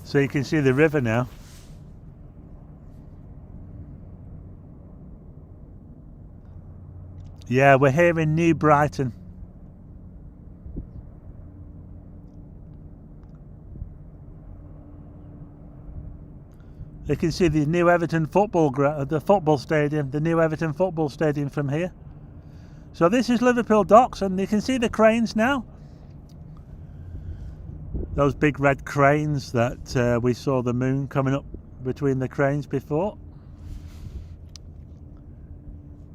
So you can see the river now. Yeah, we're here in New Brighton. You can see the new Everton the football stadium, the new Everton football stadium from here. So this is Liverpool docks, and you can see the cranes now. Those big red cranes that we saw the moon coming up between the cranes before.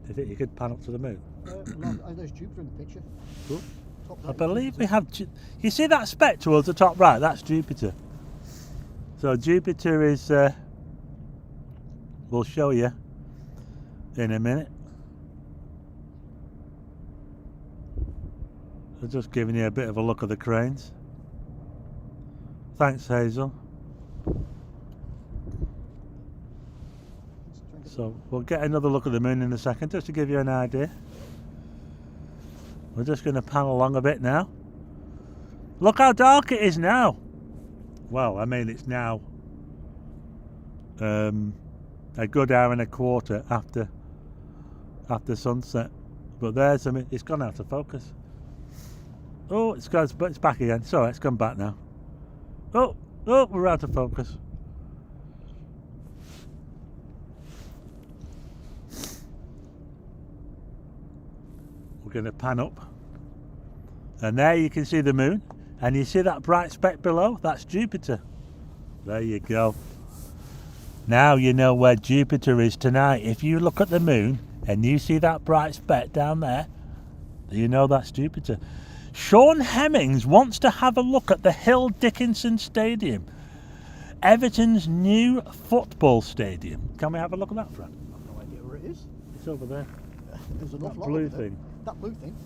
Do you think you could pan up to the moon? There's Jupiter in the picture. Cool. Top I right, believe we Jupiter. have. You see that speck towards the top right? That's Jupiter. So Jupiter is. We'll show you in a minute. I'm just giving you a bit of a look at the cranes. Thanks, Hazel. So we'll get another look at the moon in a second, just to give you an idea. We're just going to pan along a bit now. Look how dark it is now. Well, I mean, it's now a good hour and a quarter after sunset. But there's, I mean, it's gone out of focus. Oh, it's back again. Sorry, it's gone back now. Oh, we're out of focus. We're going to pan up. And there you can see the moon. And you see that bright speck below? That's Jupiter. There you go. Now you know where Jupiter is tonight. If you look at the moon and you see that bright speck down there, you know that's Jupiter. Sean Hemmings wants to have a look at the Hill Dickinson Stadium, Everton's new football stadium. Can we have a look at that, Fran? I've no idea where it is. It's over there. There's an That awful lot blue over there. thing. That blue thing.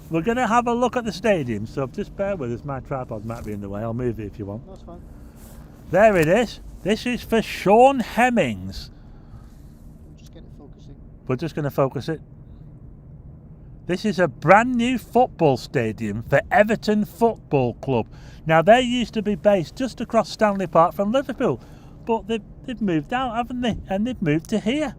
We're going to have a look at the stadium, so just bear with us. My tripod might be in the way. I'll move it if you want. That's fine. There it is. This is for Sean Hemmings. Just get it focusing. We're just going to focus it. This is a brand new football stadium for Everton Football Club. Now, they used to be based just across Stanley Park from Liverpool, but they've moved out, haven't they? And they've moved to here.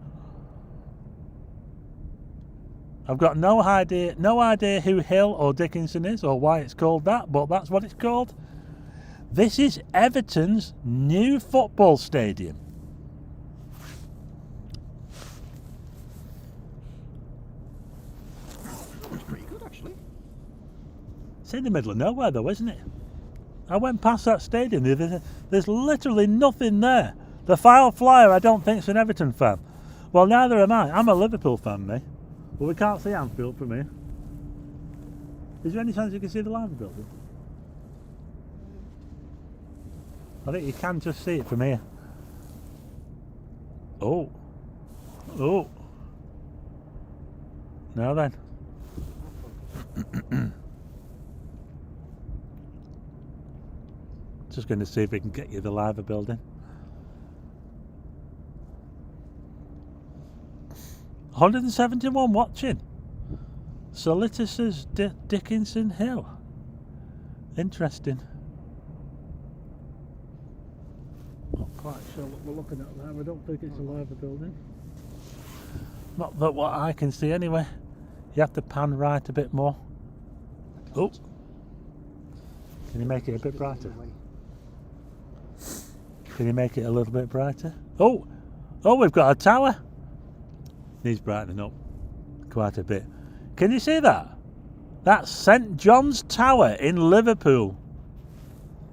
I've got no idea who Hill or Dickinson is or why it's called that, but that's what it's called. This is Everton's new football stadium. Looks pretty good, actually. It's in the middle of nowhere though, isn't it? I went past that stadium. There's literally nothing there. The file flyer, I don't think, is an Everton fan. Well, neither am I. I'm a Liverpool fan, mate. Well, we can't see Anfield from here. Is there any chance you can see the Liver building? I think you can just see it from here. Oh. Now then. Just going to see if we can get you the Liver building. 171 watching. Solicitors Dickinson Hill. Interesting. Not quite sure what we're looking at there. I don't think it's a Liver building. Not that what I can see anyway. You have to pan right a bit more. Oh. Can you make it a bit brighter? Can you make it a little bit brighter? Oh, we've got a tower. Needs brightening up quite a bit. Can you see that? That's St John's Tower in Liverpool.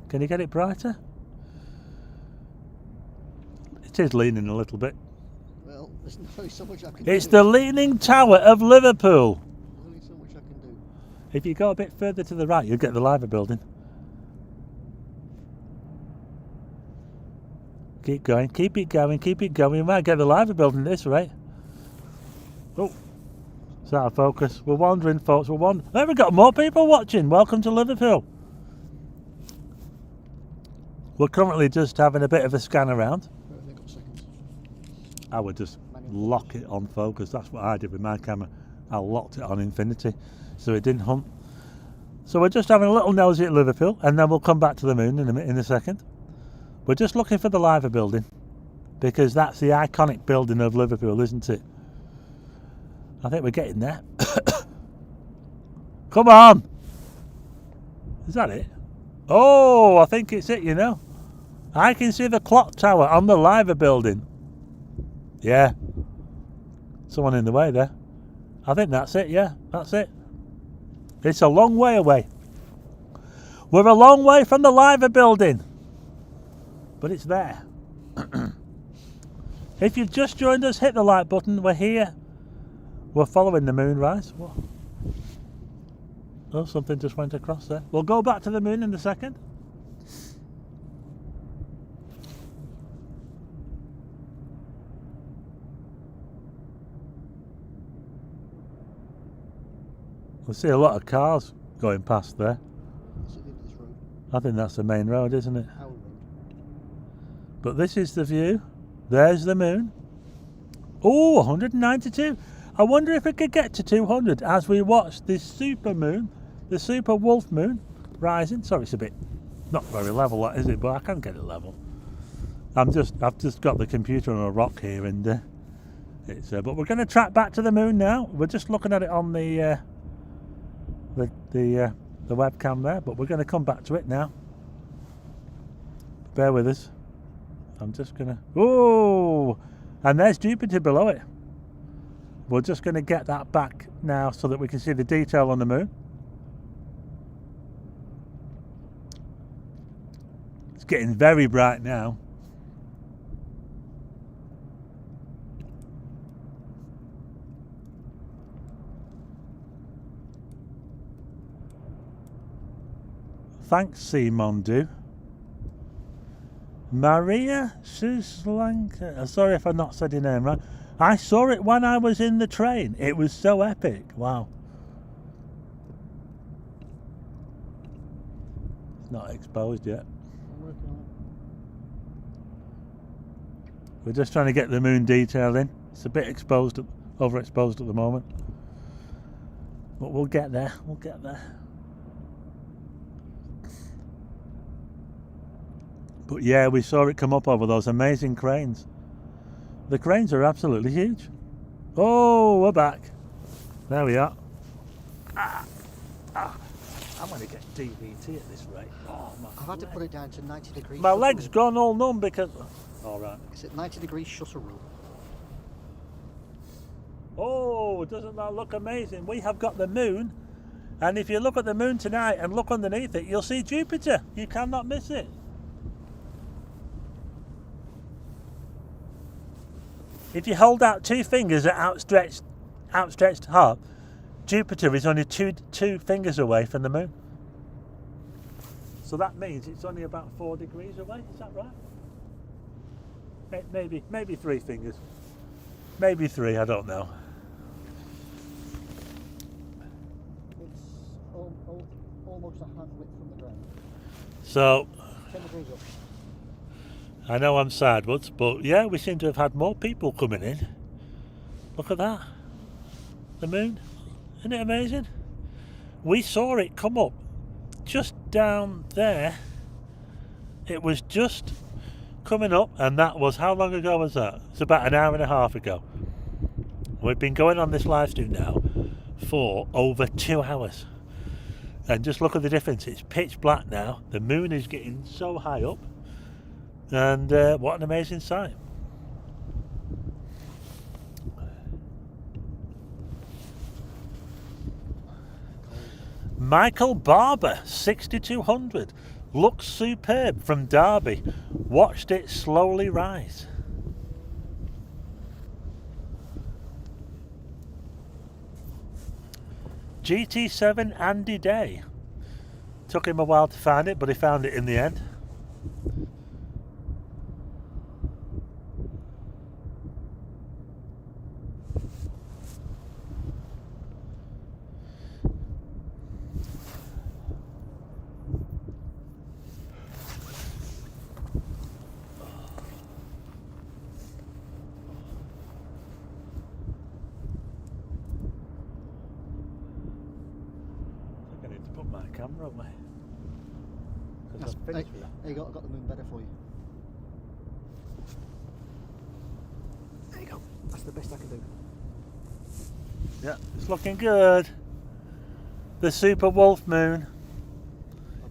Can you get it brighter? It is leaning a little bit. Well, there's only so much I can do. It's the Leaning Tower of Liverpool. There's only so much I can do. If you go a bit further to the right, you'll get the Liver building. Keep going, keep it going, keep it going. We might get the live building at this rate. Oh, it's out of focus. We're wandering, folks. We're wandering. There, we've got more people watching. Welcome to Liverpool. We're currently just having a bit of a scan around. Where have they got seconds? I would just lock it on focus. That's what I did with my camera. I locked it on infinity so it didn't hunt. So we're just having a little nosy at Liverpool, and then we'll come back to the moon in a second. We're just looking for the Liver building because that's the iconic building of Liverpool, isn't it? I think we're getting there. Come on! Is that it? Oh, I think it's it, you know. I can see the clock tower on the Liver building. Yeah. Someone in the way there. I think that's it, yeah, that's it. It's a long way away. We're a long way from the Liver building. But it's there. If you've just joined us, hit the like button. We're here. We're following the Moonrise. What? Oh, something just went across there. We'll go back to the moon in a second. We'll see a lot of cars going past there. Is it this road? I think that's the main road, isn't it? Our road. But this is the view. There's the moon. Oh, 192. I wonder if we could get to 200 as we watch this super moon, the super wolf moon, rising. Sorry, it's a bit not very level, that is it? But I can get it level. I've just got the computer on a rock here, and it's. But we're going to track back to the moon now. We're just looking at it on the webcam there, but we're going to come back to it now. Bear with us. I'm just gonna. Oh, and there's Jupiter below it. We're just going to get that back now so that we can see the detail on the moon. It's getting very bright now. Thanks, Simondu. Maria Suslanka. Sorry if I not said your name right. I saw it when I was in the train. It was so epic. Wow. It's not exposed yet. I'm working on We're just trying to get the moon detail in. It's a bit exposed, overexposed at the moment. But we'll get there. We'll get there. But yeah, we saw it come up over those amazing cranes. The cranes are absolutely huge. Oh, we're back. There we are. I'm going to get DVT at this rate. Oh, I've had to put it down to 90 degrees. my shutter leg's rule. gone all numb because... All right. It's at 90 degrees shutter rule. Oh, doesn't that look amazing? We have got the moon. And if you look at the moon tonight and look underneath it, you'll see Jupiter. You cannot miss it. If you hold out two fingers at outstretched heart, Jupiter is only two fingers away from the moon. So that means it's only about 4 degrees away. Is that right? Maybe 3 fingers. Maybe 3. I don't know. It's almost a hand width from the ground. So 10 degrees up. I know I'm sideways, but yeah, we seem to have had more people coming in. Look at that. The moon. Isn't it amazing? We saw it come up just down there. It was just coming up, and that was, how long ago was that? It's about an hour and a half ago. We've been going on this live stream now for over 2 hours. And just look at the difference. It's pitch black now. The moon is getting so high up. And what an amazing sight. Michael Barber, 6200. Looks superb from Derby. Watched it slowly rise. GT7 Andy Day. Took him a while to find it, but he found it in the end. camera away. 'Cause That's, I've finished with that. there you go, I've got the moon better for you. There you go. That's the best I can do. Yeah, it's looking good. The super wolf moon.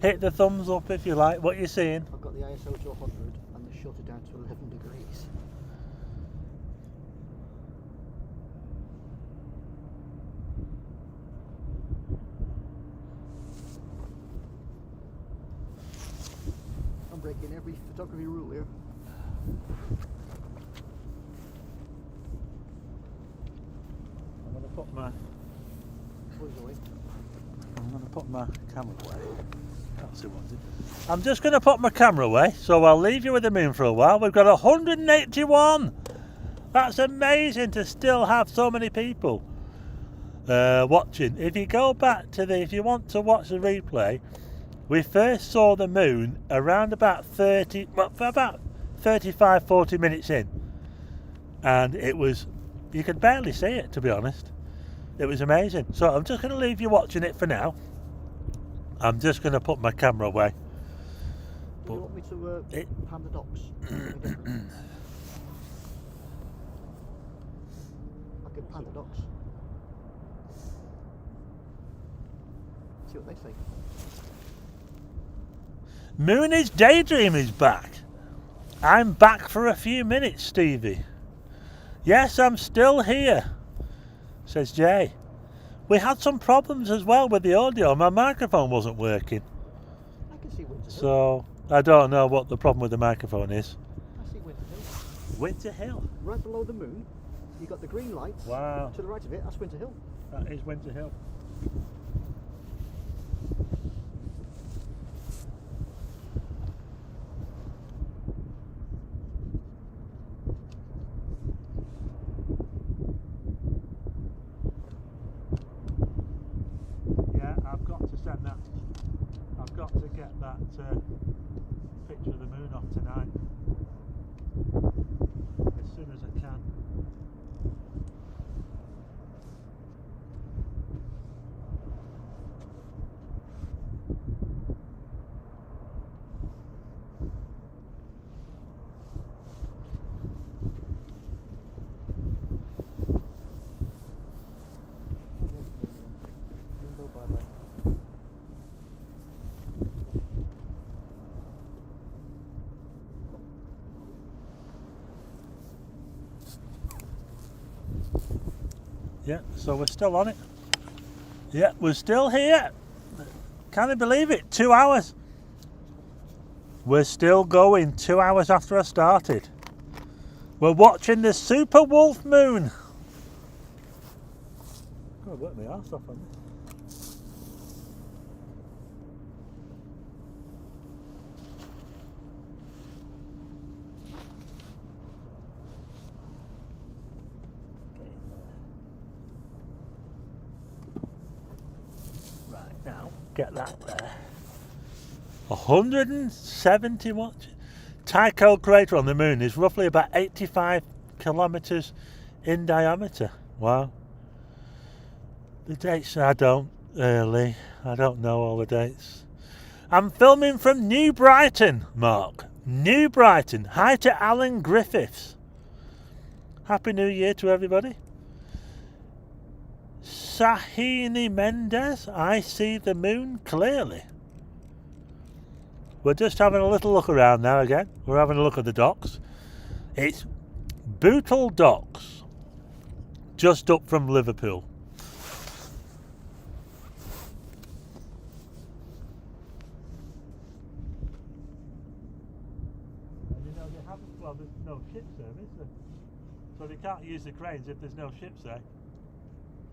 Hit the thumbs up if you like what you're seeing. I've got the ISO to 100 and the shutter down to 11 degrees. I'm breaking every photography rule here. I'm gonna put my camera away. Can't see what's it. I'm just gonna put my camera away, so I'll leave you with the moon for a while. We've got 181. That's amazing to still have so many people watching. If you go back to if you want to watch the replay, we first saw the moon around about 35-40 minutes in, and it was, you could barely see it, to be honest. It was amazing. So I'm just going to leave you watching it for now. I'm just going to put my camera away. Do you want me to pan the docks? I can pan the docks. See what they say. Mooney's Daydream is back. I'm back for a few minutes, Stevie. Yes, I'm still here, says Jay. We had some problems as well with the audio. My microphone wasn't working. I can see Winter Hill. So, I don't know what the problem with the microphone is. I see Winter Hill. Winter Hill? Right below the moon, you got the green lights. Wow. To the right of it, that's Winter Hill. That is Winter Hill. I've got to get that picture of the moon off tonight as soon as I can. Yeah, so we're still on it. Yeah, we're still here. Can you believe it? 2 hours. We're still going 2 hours after I started. We're watching the super wolf moon. I'm gonna work my arse off on this. Now, get that there. 170 watts. Tycho crater on the moon is roughly about 85 kilometers in diameter. Wow. The dates I don't know all the dates. I'm filming from New Brighton, Mark. New Brighton. Hi to Alan Griffiths. Happy New Year to everybody. Sahini Mendez, I see the moon clearly. We're just having a little look around now again. We're having a look at the docks. It's Bootle Docks, just up from Liverpool. And you know, they haven't, well, there's no ships there, is there? So they can't use the cranes if there's no ships there.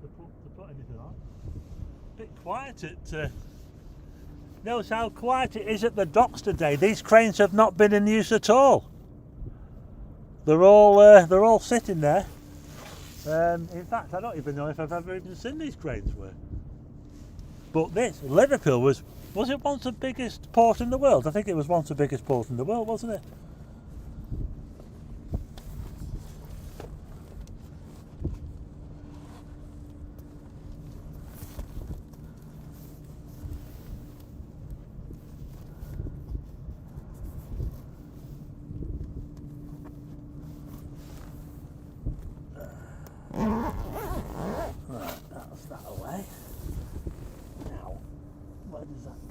To put anything on. A bit quiet at notice how quiet it is at the docks today. These cranes have not been in use at all. They're all sitting there. In fact, I don't even know if I've ever even seen these cranes work. But this Liverpool was it once the biggest port in the world? I think it was once the biggest port in the world, wasn't it?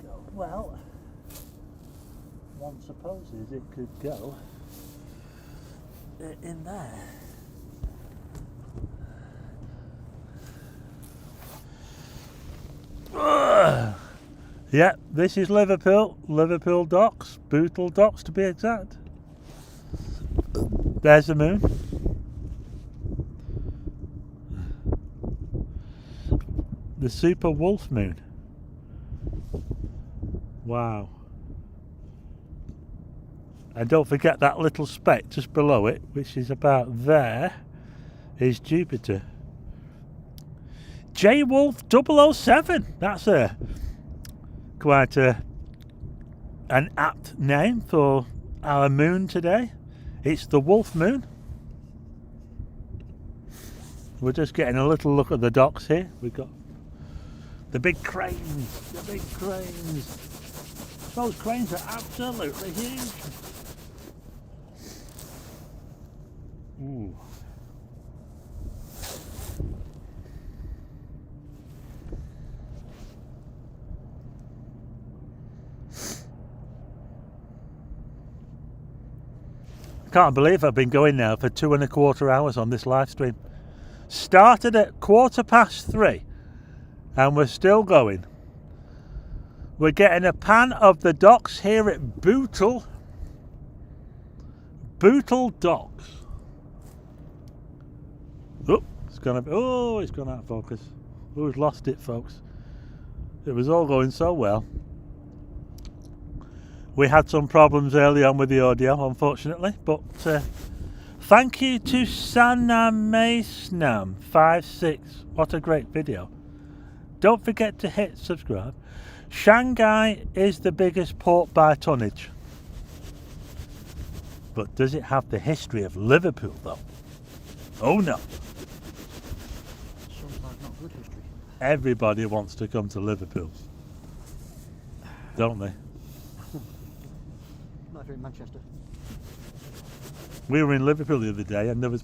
go? Well, one supposes it could go in there. Yeah, this is Liverpool docks, Bootle docks to be exact. There's the moon. The super wolf moon. Wow. And don't forget that little speck just below it, which is about there, is Jupiter. J Wolf 007. That's quite an apt name for our moon today. It's the wolf moon. We're just getting a little look at the docks here. We've got the big cranes, the big cranes. Those cranes are absolutely huge. Ooh. Can't believe I've been going now for 2¼ hours on this live stream. Started at 3:15 and we're still going. We're getting a pan of the docks here at Bootle Docks. Oh, it's gone out of focus. We've lost it, folks. It was all going so well. We had some problems early on with the audio, unfortunately, but thank you to Sanamaisnam56. What a great video. Don't forget to hit subscribe. Shanghai is the biggest port by tonnage. But does it have the history of Liverpool, though? Oh no. Sounds like not good history. Everybody wants to come to Liverpool, don't they? Not here in Manchester. We were in Liverpool the other day and there was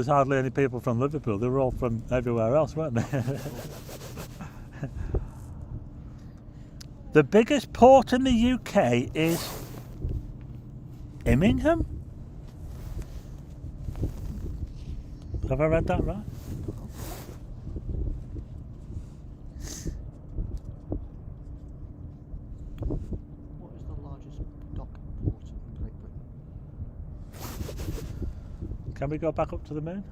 hardly any people from Liverpool. They were all from everywhere else, weren't they? The biggest port in the UK is Immingham? Have I read that right? What is the largest dock port in Great Britain? Can we go back up to the moon?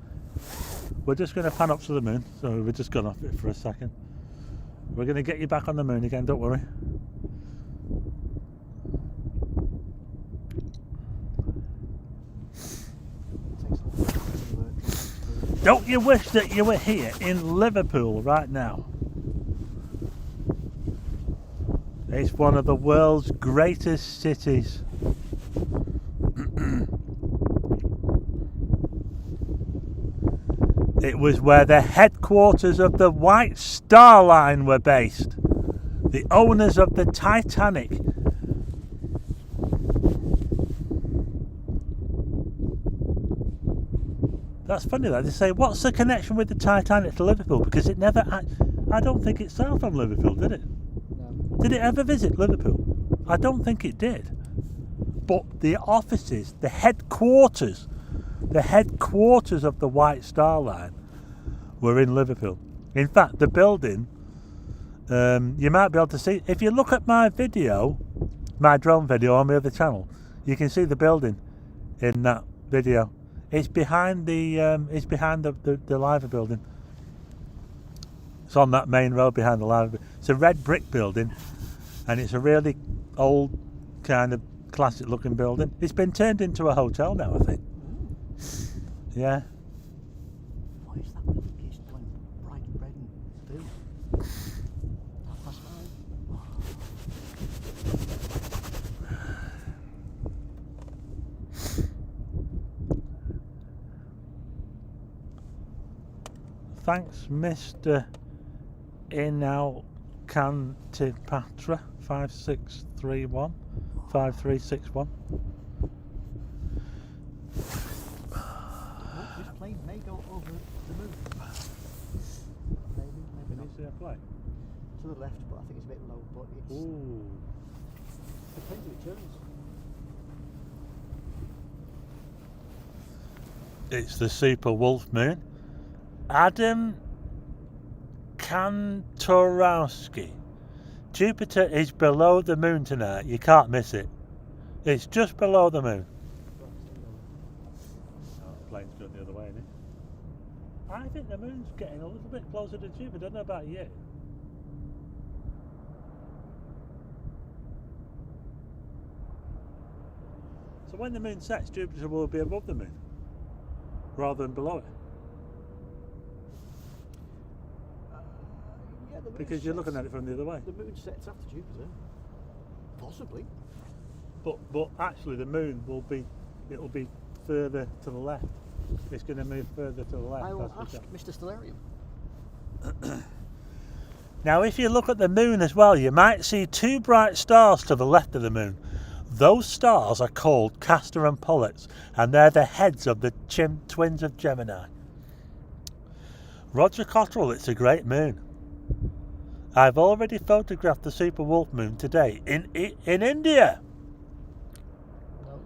We're just going to pan up to the moon, so we've just gone off it for a second. We're going to get you back on the moon again, don't worry. Don't you wish that you were here in Liverpool right now? It's one of the world's greatest cities. It was where the headquarters of the White Star Line were based. The owners of the Titanic. That's funny that they say, what's the connection with the Titanic to Liverpool? Because it never, I don't think it sailed from Liverpool, did it? No. Did it ever visit Liverpool? I don't think it did. But the offices, the headquarters of the White Star Line were in Liverpool. In fact, the building, you might be able to see, if you look at my video, my drone video on my other channel, you can see the building in that video. It's behind the Liver building. It's on that main road behind the Liver. It's a red brick building, and it's a really old kind of classic looking building. It's been turned into a hotel now, I think. Yeah. What is that building? It's going bright red and blue. 5:30. Thanks, Mr. Inalcantipatra 5631 5361. This plane may go over the moon. Maybe Can you not. see a plane? So to the left, but I think it's a bit low. But it's Ooh. depends if it turns. It's the super wolf moon. Adam Kantorowski. Jupiter is below the moon tonight. You can't miss it. It's just below the moon. Oh, the plane's going the other way, isn't it? I think the moon's getting a little bit closer to Jupiter. I don't know about you. So when the moon sets, Jupiter will be above the moon rather than below it. Yeah, the moon Because you're looking sets- at it from the other way. The moon sets after Jupiter. Possibly. But actually the moon will be, it'll be further to the left. It's going to move further to the left. I will that's ask for Mr. Stellarium. sure. Now if you look at the moon as well, you might see two bright stars to the left of the moon. Those stars are called Castor and Pollux, and they're the heads of the twins of Gemini. Roger Cottrell, it's a great moon. I've already photographed the super wolf moon today in India. No,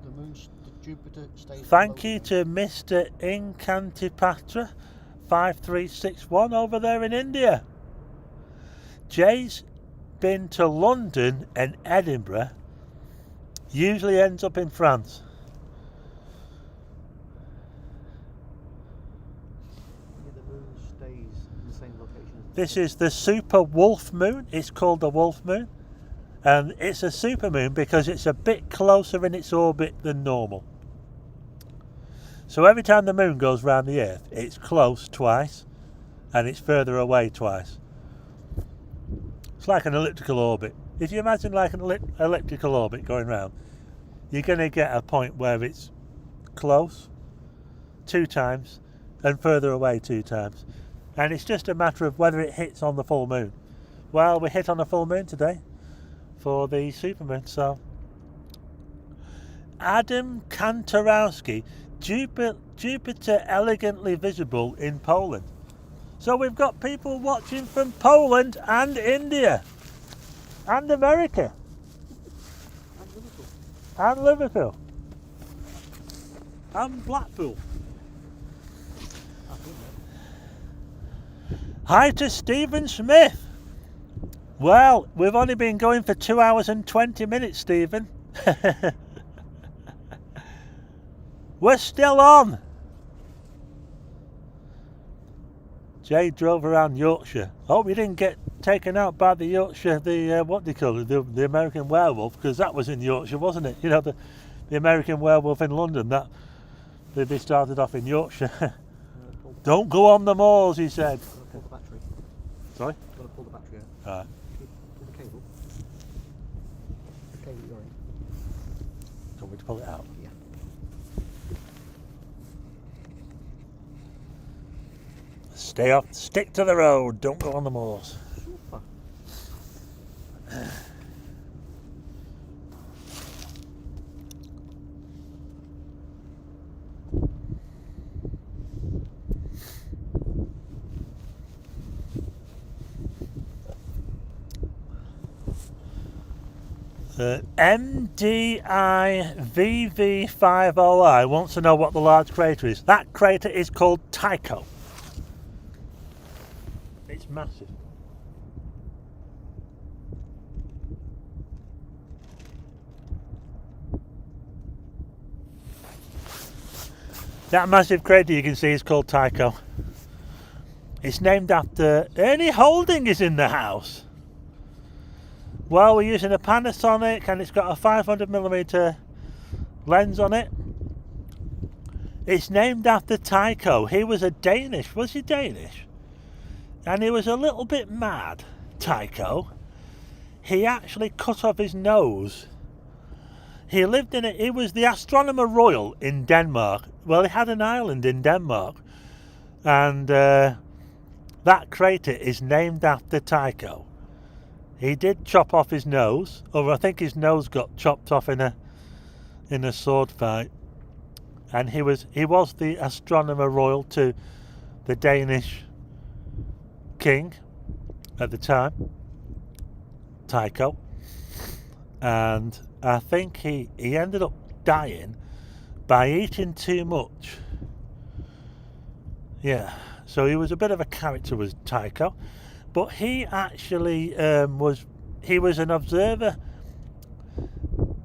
the Jupiter stays. Thank below you the moon. to Mr. Incantipatra 5361 over there in India. Jay's been to London and Edinburgh. Usually ends up in France. Yeah, the moon stays in the same location as the This sun. is the super wolf moon. It's called the wolf moon. And it's a super moon because it's a bit closer in its orbit than normal. So every time the moon goes round the Earth, it's close twice and it's further away twice. It's like an elliptical orbit. If you imagine like an elliptical orbit going round, you're going to get a point where it's close 2 times and further away 2 times. And it's just a matter of whether it hits on the full moon. Well, we hit on the full moon today for the supermoon, so. Adam Kantorowski, Jupiter elegantly visible in Poland. So we've got people watching from Poland and India and America And Liverpool. and Liverpool and Blackpool. I've been there. Hi to Stephen Smith. Well, we've only been going for 2 hours and 20 minutes, Stephen. We're still on. Jay drove around Yorkshire. Hope you didn't get taken out by the Yorkshire, what do you call it, the American werewolf, because that was in Yorkshire, wasn't it? You know, the American werewolf in London, that they started off in Yorkshire. Pull Don't go on the moors, he said. the battery. Sorry? Got to pull the battery out. Alright. Pull the cable. The cable you're in. Do you want me to pull it out? Yeah. Stay off, stick to the road, don't go on the moors. Super. MDIVV50I wants to know what the large crater is. That crater is called Tycho. It's massive. That massive crater you can see is called Tycho. It's named after Ernie Holding is in the house. Well, we're using a Panasonic and it's got a 500mm lens on it. It's named after Tycho. He was a Danish, was he Danish? And he was a little bit mad, Tycho. He actually cut off his nose. He lived in it, he was the Astronomer Royal in Denmark. Well, he had an island in Denmark. And that crater is named after Tycho. He did chop off his nose, or I think his nose got chopped off in a sword fight. And he was the Astronomer Royal to the Danish king at the time. Tycho, and I think he ended up dying by eating too much. Yeah, so he was a bit of a character, was Tycho, but he actually was an observer.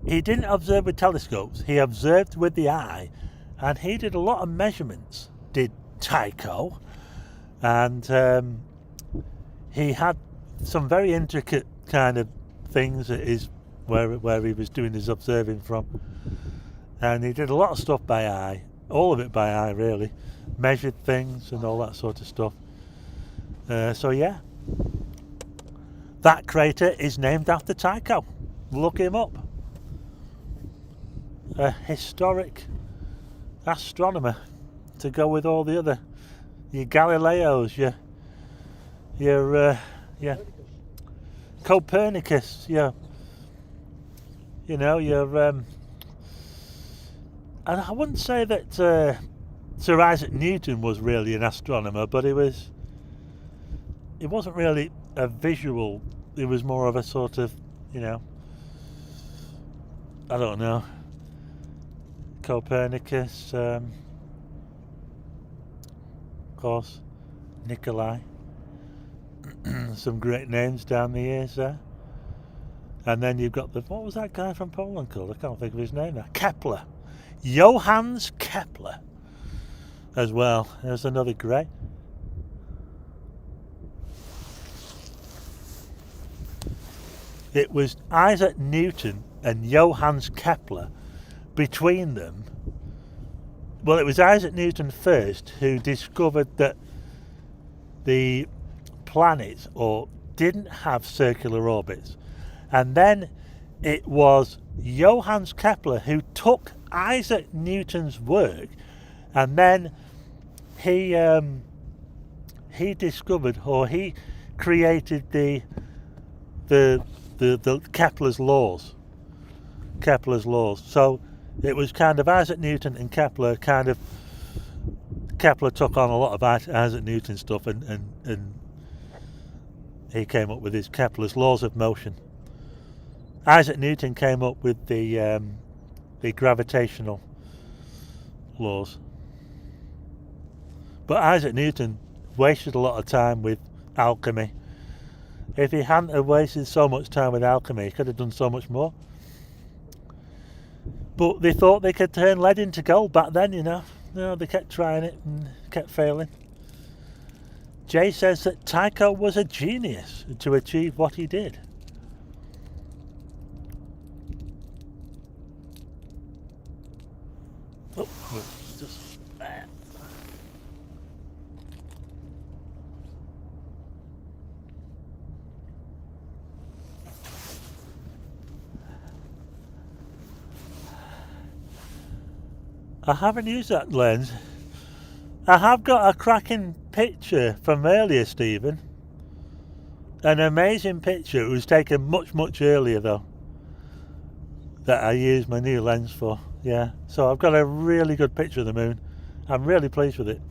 He didn't observe with telescopes, he observed with the eye, and he did a lot of measurements, did Tycho, and he had some very intricate kind of things at his where he was doing his observing from, and he did a lot of stuff by eye, all of it by eye really, measured things and all that sort of stuff. So yeah, that crater is named after Tycho. Look him up. A historic astronomer to go with all the other, your Galileos, your Copernicus, your, you know, your and I wouldn't say that Sir Isaac Newton was really an astronomer, but he wasn't really a visual, he was more of a sort of, you know, I don't know, Copernicus, of course, Nikolai, some great names down the years there. And then you've got what was that guy from Poland called? I can't think of his name now. Kepler. Johannes Kepler as well. There's another great. It was Isaac Newton and Johannes Kepler. Between them, well, it was Isaac Newton first who discovered that the planets didn't have circular orbits, and then it was Johannes Kepler who took Isaac Newton's work, and then he discovered, or he created the Kepler's laws. So it was kind of Isaac Newton and Kepler. Kepler took on a lot of Isaac Newton stuff, and he came up with his Kepler's laws of motion. Isaac Newton came up with the gravitational laws, but Isaac Newton wasted a lot of time with alchemy. If he hadn't have wasted so much time with alchemy, he could have done so much more. But they thought they could turn lead into gold back then, you know. They kept trying it and kept failing. Jay says that Tycho was a genius to achieve what he did. Oh, just there. I haven't used that lens. I have got a cracking picture from earlier, Stephen. An amazing picture. It was taken much earlier though, that I used my new lens for. Yeah, so I've got a really good picture of the moon. I'm really pleased with it.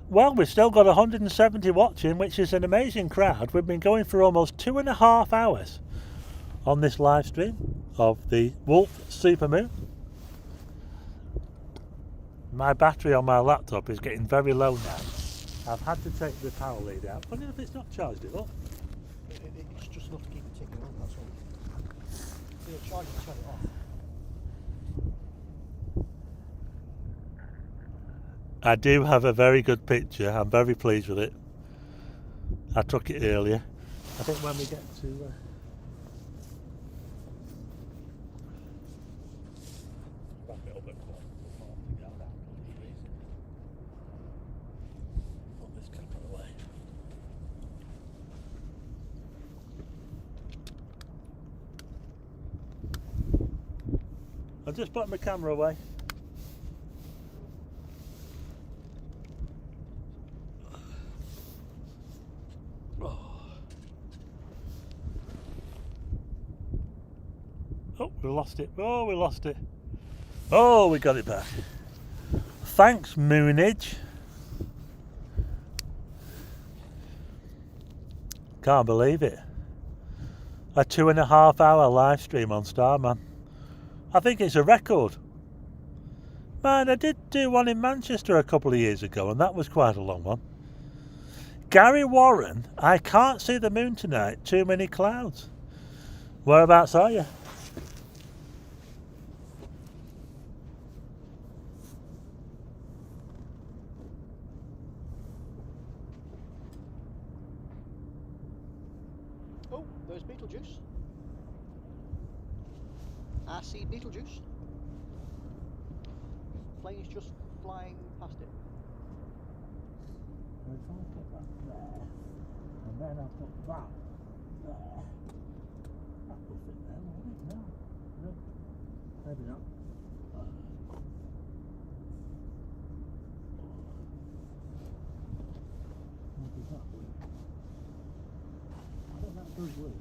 Well, we've still got 170 watching, which is an amazing crowd. We've been going for almost 2.5 hours on this live stream of the Wolf Supermoon. My battery on my laptop is getting very low now. I've had to take the power lead out. Funny if it's not charged it up. It's just enough to keep it ticking on, that's all. So you'll charge it, turn it off. I do have a very good picture. I'm very pleased with it. I took it earlier. I think when we get to... Put this camera away. I'll just put my camera away. Oh, we lost it. Oh, we lost it. Oh, we got it back. Thanks, Moonage. Can't believe it. A 2.5 hour live stream on Starman. I think it's a record. Man, I did do one in Manchester a couple of years ago, and that was quite a long one. Gary Warren, I can't see the moon tonight. Too many clouds. Whereabouts are you? Oh, there's Beetlejuice. I see Beetlejuice. Plane's just flying past it. If I put that there, and then I put that there, that will fit there, won't it? No, no, maybe not. What does that work? I think that does work.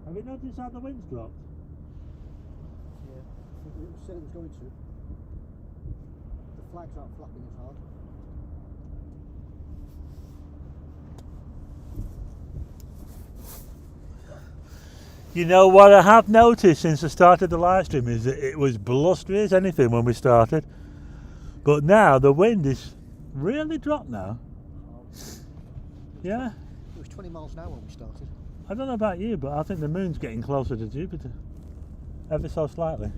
Have you noticed how the wind's dropped? Yeah, it said it was going to. The flags aren't flapping as hard. You know what I have noticed since I started the live stream is that it was blustery as anything when we started, but now the wind is really dropped now. Yeah, It was 20 miles an hour when we started. I don't know about you, but I think the moon's getting closer to Jupiter, ever so slightly.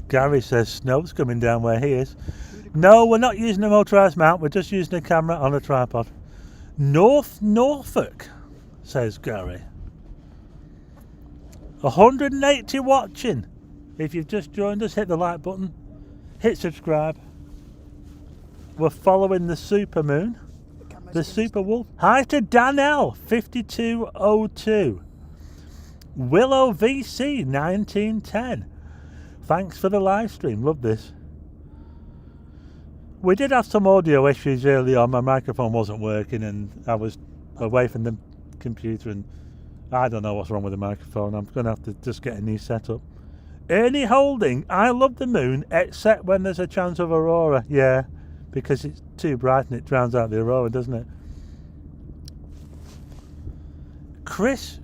Gary says snow's coming down where he is. No, we're not using a motorised mount, we're just using a camera on a tripod. North Norfolk, says Gary. 180 watching. If you've just joined us, hit the like button, hit subscribe. We're following the supermoon, the super wolf. Hi to Danelle 5202, Willow VC 1910. Thanks for the live stream, love this. We did have some audio issues early on. My microphone wasn't working and I was away from the computer and I don't know what's wrong with the microphone. I'm going to have to just get a new setup. Ernie Holding, I love the moon except when there's a chance of aurora. Yeah, because it's too bright and it drowns out the aurora, doesn't it? Chris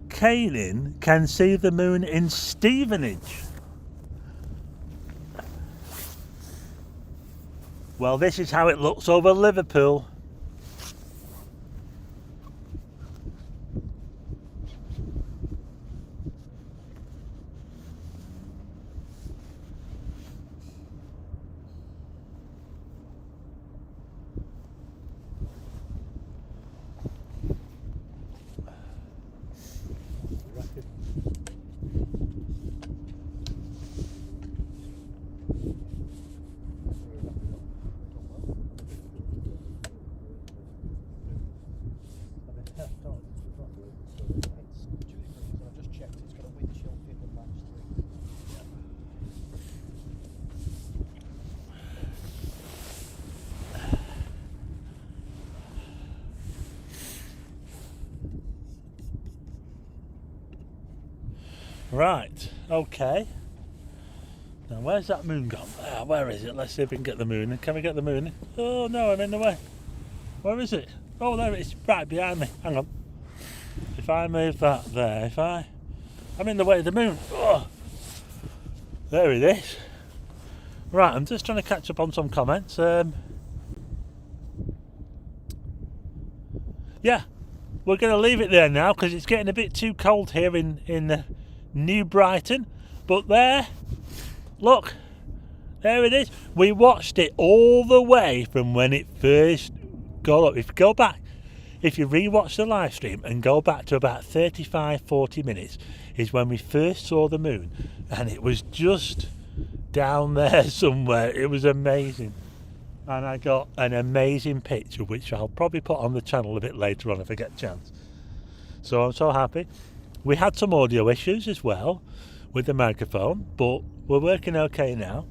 Kanin can see the moon in Stevenage. Well, this is how it looks over Liverpool. Right, okay. Now where's that moon gone? Ah, where is it? Let's see if we can get the moon in. Can we get the moon in? Oh no, I'm in the way. Where is it? Oh, there it is, right behind me. Hang on. If I move that there, I'm in the way of the moon. Oh, there it is. Right, I'm just trying to catch up on some comments. Yeah, we're going to leave it there now because it's getting a bit too cold here in New Brighton. But there, look, there it is. We watched it all the way from when it first got up. If you go back, if you rewatch the live stream and go back to about 35-40 minutes is when we first saw the moon, and it was just down there somewhere. It was amazing, and I got an amazing picture which I'll probably put on the channel a bit later on if I get a chance. So I'm so happy. We had some audio issues as well with the microphone, but we're working okay now.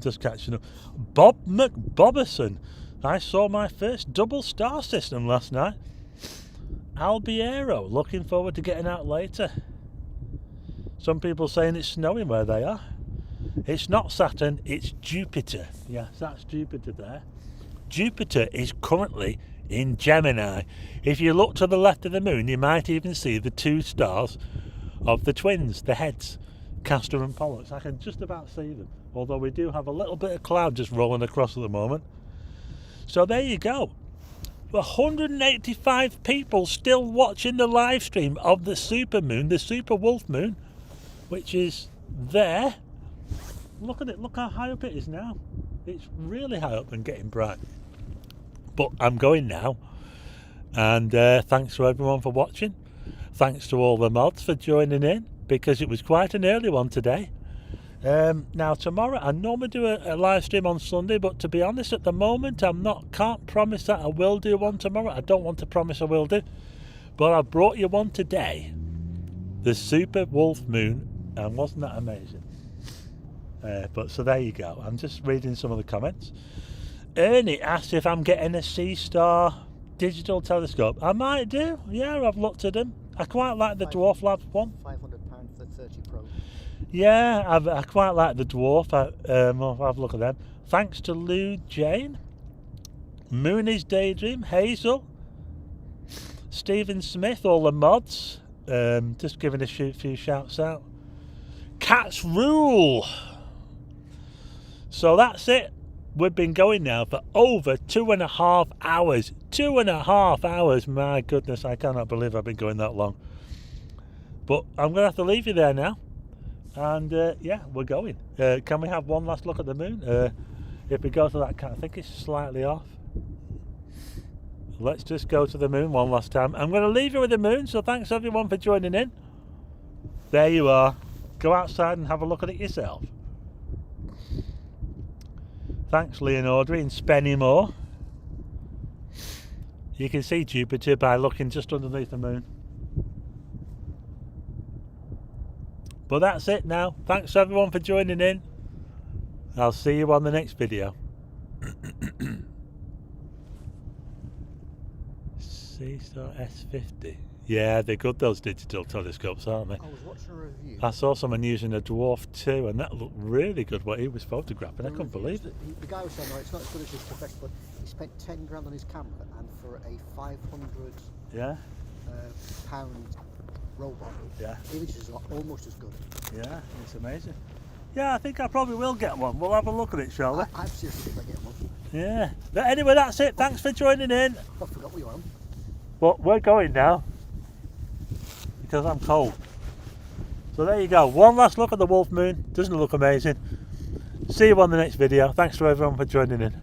Just catching up. Bob McBobberson I saw my first double star system last night. Albiero, looking forward to getting out later. Some people saying it's snowing where they are. It's not Saturn, it's Jupiter. Yes, that's Jupiter there. Jupiter is currently in Gemini. If you look to the left of the moon, you might even see the two stars of the twins, the heads, Castor and Pollux. I can just about see them, although we do have a little bit of cloud just rolling across at the moment. So there you go. 185 people still watching the live stream of the supermoon, the super wolf moon, which is there. Look at it, look how high up it is now. It's really high up and getting bright. But I'm going now, and thanks to everyone for watching. Thanks to all the mods for joining in, because it was quite an early one today. Now tomorrow, I normally do a live stream on Sunday, but to be honest, at the moment can't promise that I will do one tomorrow. I don't want to promise I will do, but I brought you one today, the super wolf moon, and wasn't that amazing? But so there you go. I'm just reading some of the comments. Ernie asked if I'm getting a C-Star digital telescope. I might do. Yeah, I've looked at them. I quite like the Dwarf Labs one. £500 for the 30 Pro. Yeah, I quite like the Dwarf. I'll have a look at them. Thanks to Lou Jane, Mooney's Daydream, Hazel, Stephen Smith, all the mods. Just giving a few shouts out. Cats rule. So that's it. We've been going now for over 2.5 hours. 2.5 hours. My goodness, I cannot believe I've been going that long. But I'm going to have to leave you there now. And yeah, we're going. Can we have one last look at the moon? If we go to that, I think it's slightly off. Let's just go to the moon one last time. I'm going to leave you with the moon, so thanks everyone for joining in. There you are. Go outside and have a look at it yourself. Thanks Leonardo in Spennymoor. You can see Jupiter by looking just underneath the moon. But that's it now. Thanks everyone for joining in. I'll see you on the next video. C-Star S50. Yeah, they're good, those digital telescopes, aren't they? I was watching a review. I saw someone using a Dwarf too, and that looked really good what he was photographing. I couldn't believe it. The guy was saying, no, it's not as good as his professor, but he spent 10 grand on his camera, and for a 500 pound robot, Yeah. images are almost as good. Yeah, it's amazing. Yeah, I think I probably will get one. We'll have a look at it, shall we? I seriously think I get one. Yeah. But anyway, that's it. Thanks for joining in. I forgot we were on. But we're going now, because I'm cold. So there you go. One last look at the wolf moon. Doesn't it look amazing? See you on the next video. Thanks to everyone for joining in.